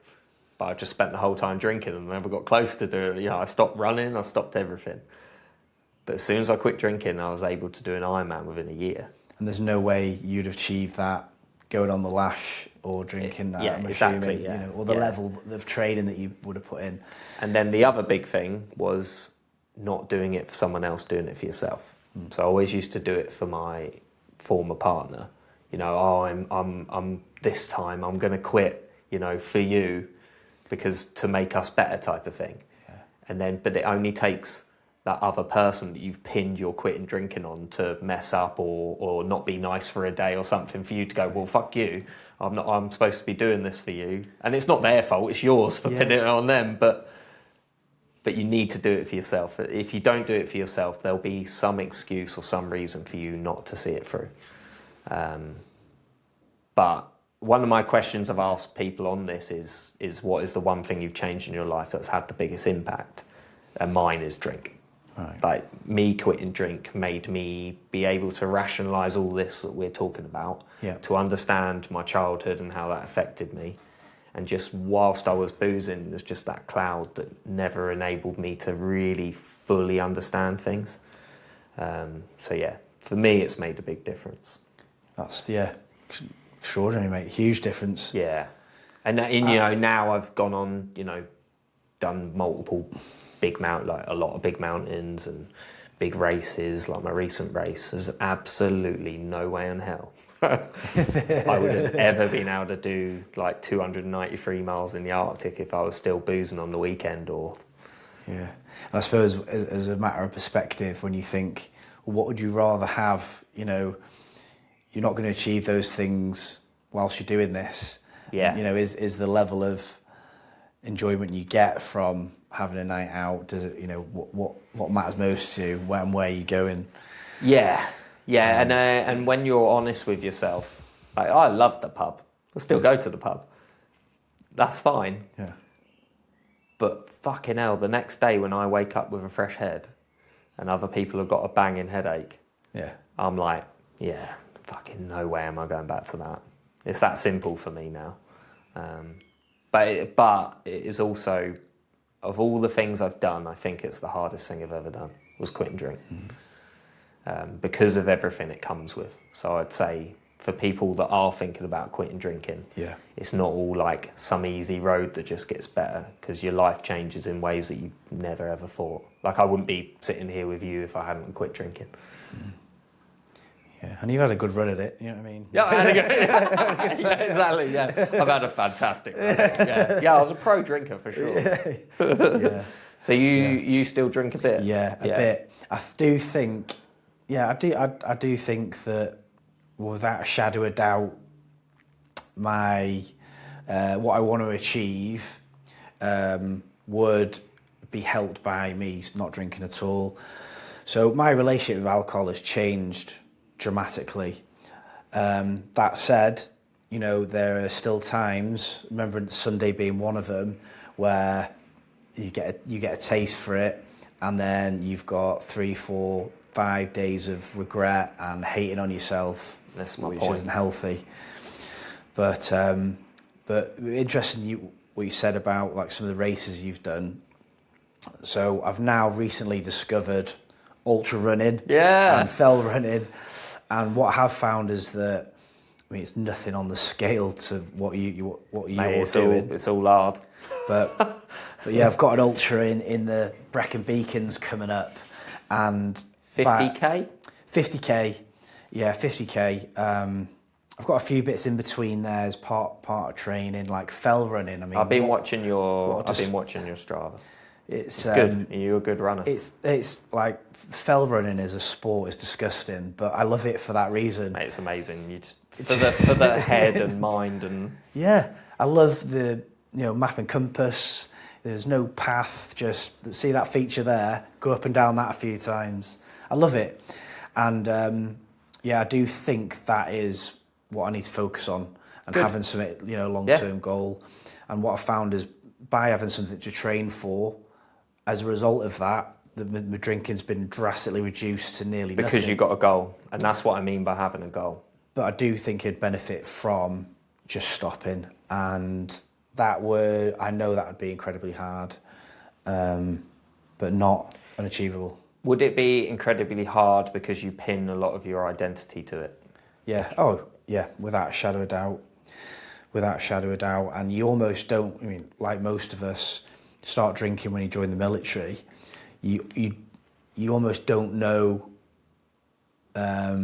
but I just spent the whole time drinking and never got close to doing it. You know, I stopped running, I stopped everything. But as soon as I quit drinking, I was able to do an Ironman within a year. And there's no way you'd achieve that going on the lash or drinking that, I'm exactly, assuming, you know, or the level of training that you would have put in. And then the other big thing was not doing it for someone else, doing it for yourself. So I always used to do it for my former partner. You know, I'm this time I'm going to quit, you know, for you, because to make us better type of thing. Yeah. And then, but it only takes that other person that you've pinned your quitting drinking on to mess up or not be nice for a day or something for you to go, well, fuck you. I'm supposed to be doing this for you. And it's not their fault, it's yours for pinning it on them. But you need to do it for yourself. If you don't do it for yourself, there'll be some excuse or some reason for you not to see it through. But one of my questions I've asked people on this is what is the one thing you've changed in your life that's had the biggest impact? And mine is drink. Right. Like, me quitting drink made me be able to rationalise all this that we're talking about, to understand my childhood and how that affected me. And just whilst I was boozing, there's just that cloud that never enabled me to really fully understand things. So yeah, for me, it's made a big difference. That's, extraordinary, mate. Huge difference. Yeah. And you know, now I've gone on, you know, done multiple a lot of big mountains and big races, like my recent race. There's absolutely no way in hell I would have ever been able to do like 293 miles in the Arctic if I was still boozing on the weekend or... Yeah. And I suppose as a matter of perspective, when you think, well, what would you rather have? You know, you're not going to achieve those things whilst you're doing this. Yeah. You know, is the level of enjoyment you get from having a night out, does it, you know, what matters most to you, where you're going? Yeah. Yeah, and when you're honest with yourself, like, I love the pub. I still go to the pub. That's fine. Yeah. But fucking hell, the next day when I wake up with a fresh head and other people have got a banging headache, I'm like, yeah, fucking no way am I going back to that. It's that simple for me now. But it is also, of all the things I've done, I think it's the hardest thing I've ever done, was quitting drink. Because of everything it comes with. So I'd say for people that are thinking about quitting drinking, it's not all like some easy road that just gets better, because your life changes in ways that you never ever thought. Like, I wouldn't be sitting here with you if I hadn't quit drinking. Yeah, and you've had a good run at it, you know what I mean? Yeah, I had a good, exactly, yeah. I've had a fantastic run. Yeah, I was a pro drinker for sure. Yeah. So you still drink a bit? Yeah, a bit. I do think... Yeah, I do think that, without a shadow of doubt, my what I want to achieve would be helped by me not drinking at all. So my relationship with alcohol has changed dramatically. That said, you know, there are still times, remember Sunday being one of them, where you get a taste for it, and then you've got 3, 4, 5 days of regret and hating on yourself, That's my which point. isn't healthy. But interesting what you said about like some of the races you've done. So I've now recently discovered ultra running and fell running, and what I have found is that, I mean, it's nothing on the scale to what you're doing. It's all hard. But yeah, I've got an ultra in the Brecon Beacons coming up, and 50k. 50k, yeah, 50k. I've got a few bits in between there as part of training, like fell running. I mean, I've been watching your Strava. It's good. You're a good runner. It's like fell running as a sport is disgusting, but I love it for that reason. Mate, it's amazing. You just for the head and mind and yeah, I love the map and compass. There's no path. Just see that feature there. Go up and down that a few times. I love it, and I do think that is what I need to focus on and having some long-term goal. And what I found is by having something to train for. As a result of that, my drinking's been drastically reduced to nearly nothing. Because you got a goal, and that's what I mean by having a goal. But I do think it'd benefit from just stopping, and I know that would be incredibly hard, but not unachievable. Would it be incredibly hard because you pin a lot of your identity to it? Yeah. Oh, yeah. Without a shadow of doubt. Without a shadow of doubt, and you almost don't. I mean, like most of us. Start drinking when you join the military, you almost don't know a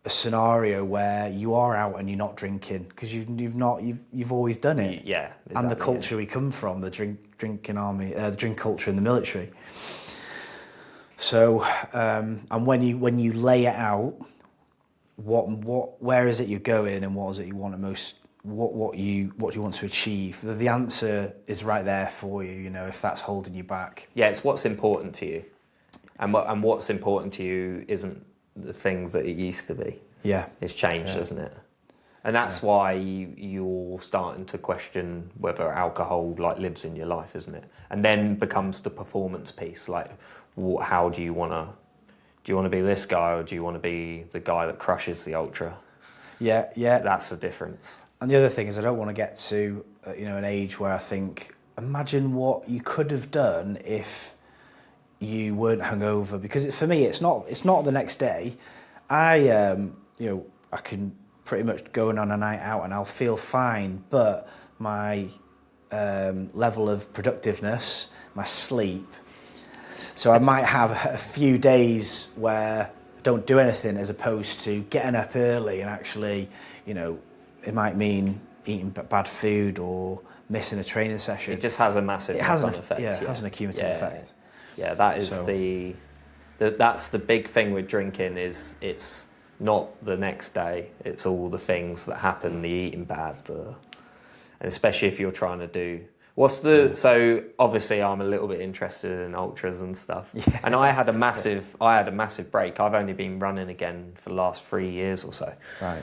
scenario where you are out and you're not drinking because you've always done it. Yeah, exactly, and the culture we come from, the drinking army, the drink culture in the military. So, and when you lay it out, where is it you're going and what is it you want to most. What you want to achieve. The answer is right there for you, if that's holding you back. Yeah, it's what's important to you. And what's important to you isn't the things that it used to be. Yeah. It's changed, isn't it? And that's why you're starting to question whether alcohol lives in your life, isn't it? And then becomes the performance piece. Like, how do you want to be this guy, or do you want to be the guy that crushes the ultra? Yeah. That's the difference. And the other thing is, I don't want to get to an age where I think, imagine what you could have done if you weren't hungover. Because for me, it's not the next day. I can pretty much go on a night out and I'll feel fine, but my level of productiveness, my sleep. So I might have a few days where I don't do anything, as opposed to getting up early and actually, it might mean eating bad food or missing a training session. It just has a massive effect. Yeah, it has an accumulative effect. Yeah, that is that's the big thing with drinking, is it's not the next day. It's all the things that happen, the eating bad, and especially if you're trying to do... So obviously I'm a little bit interested in ultras and stuff. Yeah. And I had a massive break. I've only been running again for the last 3 years or so. Right.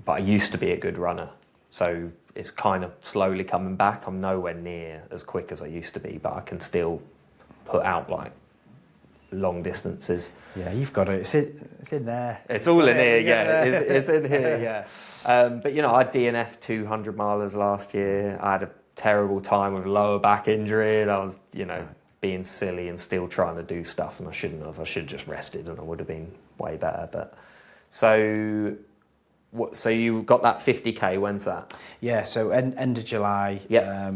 But I used to be a good runner, so it's kind of slowly coming back. I'm nowhere near as quick as I used to be, but I can still put out long distances. Yeah, you've got it. It's in there. It's all in here, yeah. It's in here, yeah. But I DNF'd 200 milers last year. I had a terrible time with lower back injury, and I was, being silly and still trying to do stuff, and I shouldn't have. I should have just rested, and I would have been way better. But so you got that 50k? When's that? Yeah, so end of July. Yeah.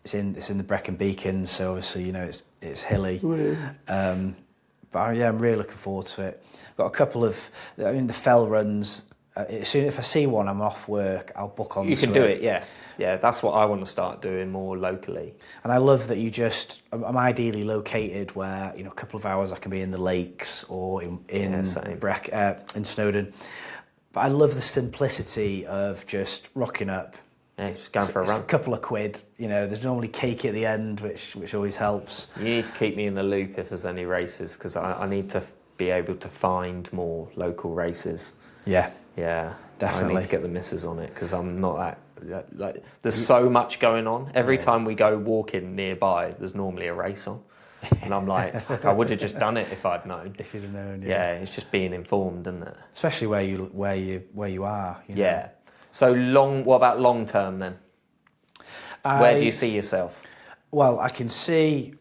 It's in the Brecon Beacons, so obviously it's hilly. But I'm really looking forward to it. Got a couple of the fell runs. If I see one, I'm off work, I'll book on. You can do it, yeah. That's what I want to start doing more locally. And I love that I'm ideally located where a couple of hours I can be in the lakes or in Snowdon. But I love the simplicity of just rocking up. Yeah, just going for a run. It's a couple of quid. There's normally cake at the end, which always helps. You need to keep me in the loop if there's any races, because I need to be able to find more local races. Yeah. Yeah, definitely. I need to get the missus on it, because I'm not that... there's so much going on. Every time we go walking nearby, there's normally a race on. And I'm like, fuck, I would have just done it if I'd known. If you'd have known, yeah. It's just being informed, isn't it? Especially where you are. Yeah. So what about long term then? Where do you see yourself? Well, I can see.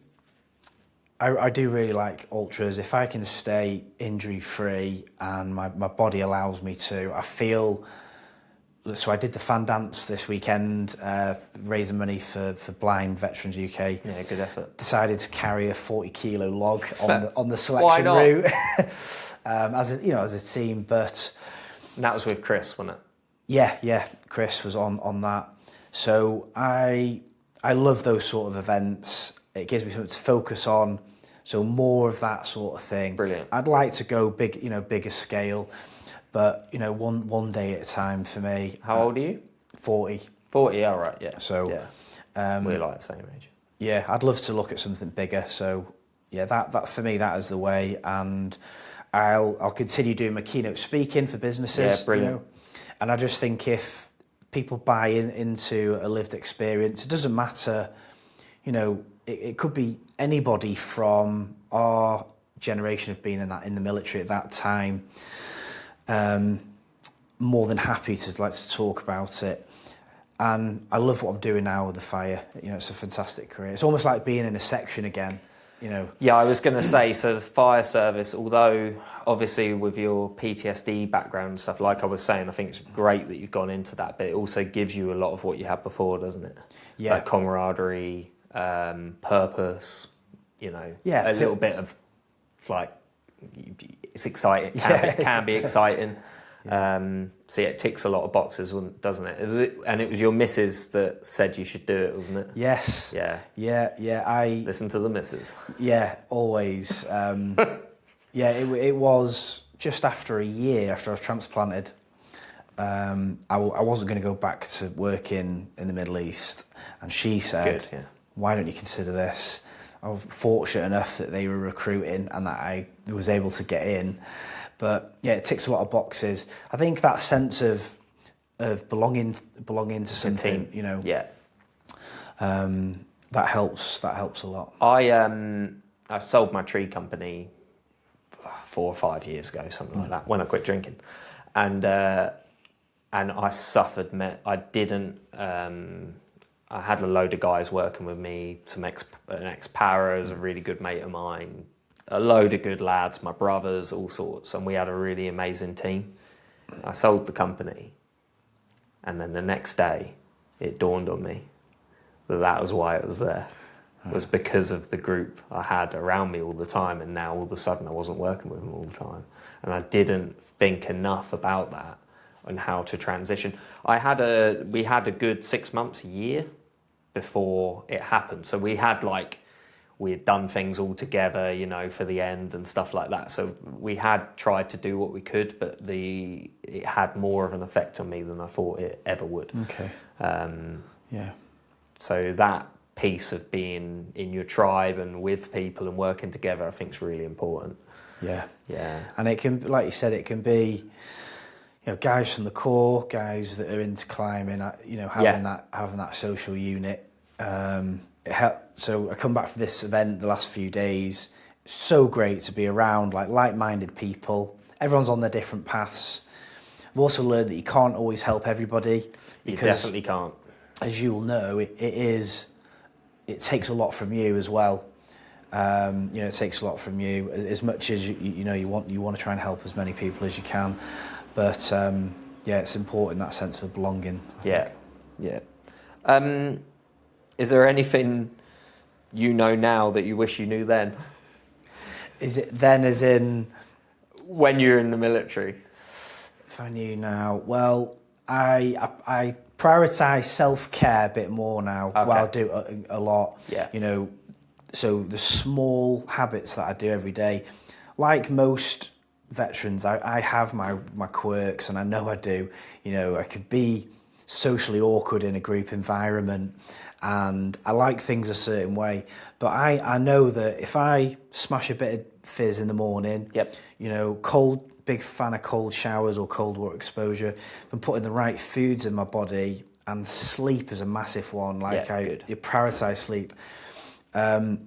I do really like ultras. If I can stay injury free and my body allows me to, I feel. So I did the fan dance this weekend, raising money for Blind Veterans UK. Yeah, good effort. Decided to carry a 40-kilo log on the Why selection not? route as a team. But And that was with Chris, wasn't it? yeah, Chris was on that. So I love those sort of events. It gives me something to focus on. So more of that sort of thing. Brilliant. I'd like to go bigger scale, but one day at a time for me. How old are you? 40. 40, all right, yeah. So we're like the same age. yeah, I'd love to look at something bigger. So yeah, that for me, that is the way, and I'll continue doing my keynote speaking for businesses. Yeah, brilliant. And I just think if people buy into a lived experience, it doesn't matter. It could be anybody from our generation of being in the military at that time. More than happy to talk about it. And I love what I'm doing now with the fire. It's a fantastic career. It's almost like being in a section again. Yeah, I was going to say, so the fire service, although obviously with your PTSD background and stuff, like I was saying, I think it's great that you've gone into that, but it also gives you a lot of what you had before, doesn't it? Yeah. Like camaraderie, purpose, Yeah. a little bit of it's exciting, it can be exciting. See, it ticks a lot of boxes, doesn't it? It was your missus that said you should do it, wasn't it? Yes. Yeah. I Listen to the missus. Yeah, always. It was just after a year after I was transplanted. I wasn't going to go back to work in the Middle East, and she said, Good, yeah. "Why don't you consider this?" I was fortunate enough that they were recruiting and that I was able to get in. But yeah, it ticks a lot of boxes. I think that sense of belonging to something, Yeah. that helps a lot. I sold my tree company 4 or 5 years ago, something like that, when I quit drinking, and I suffered. I didn't. I had a load of guys working with me. An ex-para is a really good mate of mine. A load of good lads, my brothers, all sorts, and we had a really amazing team. I sold the company, and then the next day, it dawned on me that was why it was there. It was because of the group I had around me all the time, and now all of a sudden I wasn't working with them all the time, and I didn't think enough about that and how to transition. We had a good 6 months, a year before it happened, so we had done things all together, for the end and stuff like that. So we had tried to do what we could, but it had more of an effect on me than I thought it ever would. Okay. So that piece of being in your tribe and with people and working together, I think is really important. Yeah. Yeah. And it can, like you said, it can be, guys from the Corps, guys that are into climbing, having that social unit. So I come back from this event the last few days. So great to be around like-minded people. Everyone's on their different paths. I've also learned that you can't always help everybody. You definitely can't. As you will know, it takes a lot from you as well. It takes a lot from you as much as you want to try and help as many people as you can. But it's important, that sense of belonging. I think. Is there anything you know now that you wish you knew then? Is it then as in... When you're in the military? If I knew now... Well, I prioritise self-care a bit more now. Okay. Well, I do a lot. Yeah. So the small habits that I do every day, like most veterans, I have my quirks, and I know I do. I could be socially awkward in a group environment, and I like things a certain way. But I know that if I smash a bit of fizz in the morning, yep. Big fan of cold showers or cold water exposure, if I'm putting the right foods in my body, and sleep is a massive one. I prioritise sleep. I'm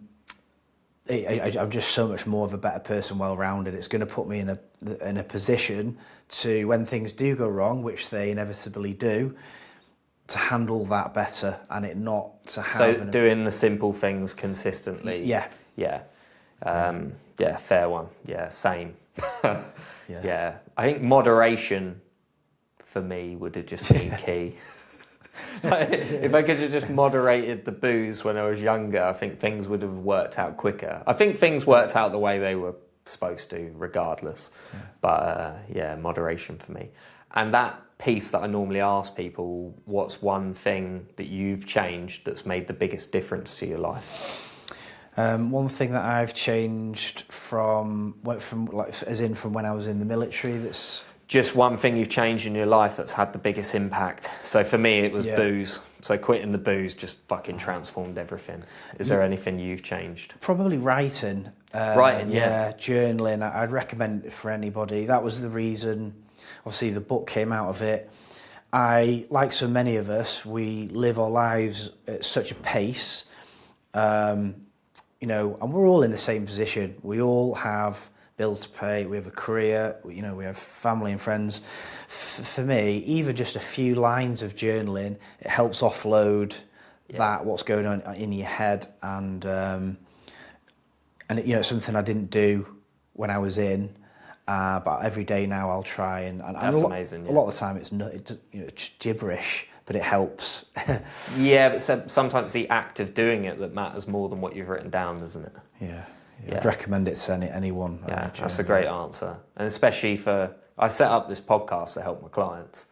just so much more of a better person, well-rounded. It's going to put me in a position to, when things do go wrong, which they inevitably do, to handle that better and it not to have... So doing the simple things consistently. Yeah. Yeah. Yeah, fair one. Yeah, same. Yeah. I think moderation for me would have just been key. Like, if I could have just moderated the booze when I was younger, I think things would have worked out quicker. I think things worked out the way they were supposed to, regardless. Yeah. But yeah, moderation for me. And that piece that I normally ask people, what's one thing that you've changed that's made the biggest difference to your life? One thing that I've changed from when I was in the military, that's... Just one thing you've changed in your life that's had the biggest impact. So for me, it was booze. So quitting the booze just fucking transformed everything. Is there anything you've changed? Probably writing. Writing, yeah. Journaling. I'd recommend it for anybody. That was the reason, obviously, the book came out of it. Like so many of us, we live our lives at such a pace, and we're all in the same position. We all have bills to pay, we have a career, we have family and friends. For me, even just a few lines of journaling, it helps offload what's going on in your head, and it's something I didn't do when I was in, but every day now I'll try, and that's amazing. A lot of the time it's just gibberish, but it helps. Yeah, but sometimes the act of doing it that matters more than what you've written down, doesn't it? Yeah. I'd recommend it to anyone. Yeah, that's a great answer, and especially I set up this podcast to help my clients,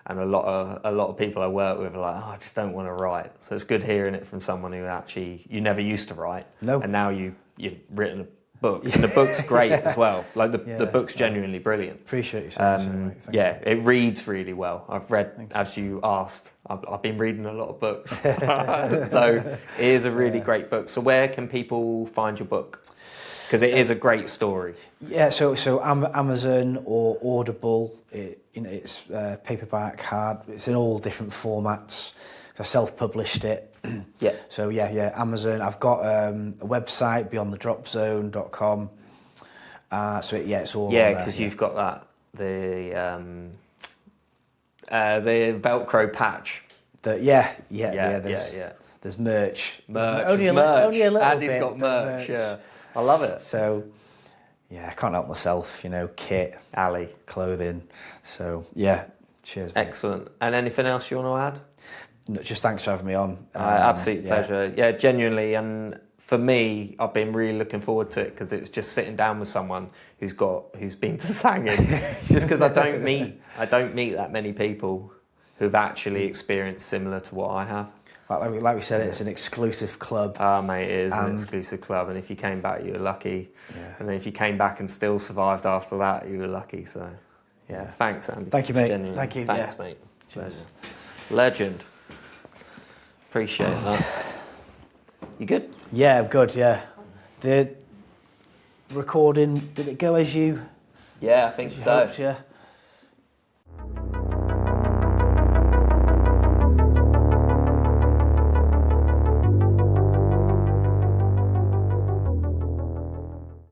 and a lot of people I work with are like, I just don't want to write. So it's good hearing it from someone who actually you never used to write, and now you've written a book, and the book's great as well. Like the book's genuinely brilliant. Appreciate you saying so, mate. Thank you. It reads really well. I've read, as you asked, I've been reading a lot of books, so it is a really great book. So where can people find your book? Because it is a great story. Yeah, so Amazon or Audible, it's paperback, hard. It's in all different formats. I self-published it. Yeah. So Amazon. I've got a website, beyondthedropzone.com. It's all. Yeah, because you've got that the Velcro patch. There's merch. Only a little Andy's bit. Got merch. Yeah. I love it. So, I can't help myself, kit, Ali, clothing. So, cheers. Mate. Excellent. And anything else you want to add? No, just thanks for having me on. Absolute pleasure. Yeah, genuinely. And for me, I've been really looking forward to it because it's just sitting down with someone who's been to Sangin. Just because I don't meet that many people who've actually experienced similar to what I have. Like we said, it's an exclusive club. Mate, it is an exclusive club, and if you came back, you were lucky. Yeah. And then if you came back and still survived after that, you were lucky. So, thanks, Andy. Thank you, mate. Genuinely. Thank you. Thanks, mate. Cheers. Legend. Appreciate that. You good? Yeah, I'm good, yeah. The recording, did it go as you... Yeah, I think so. Hoped, yeah?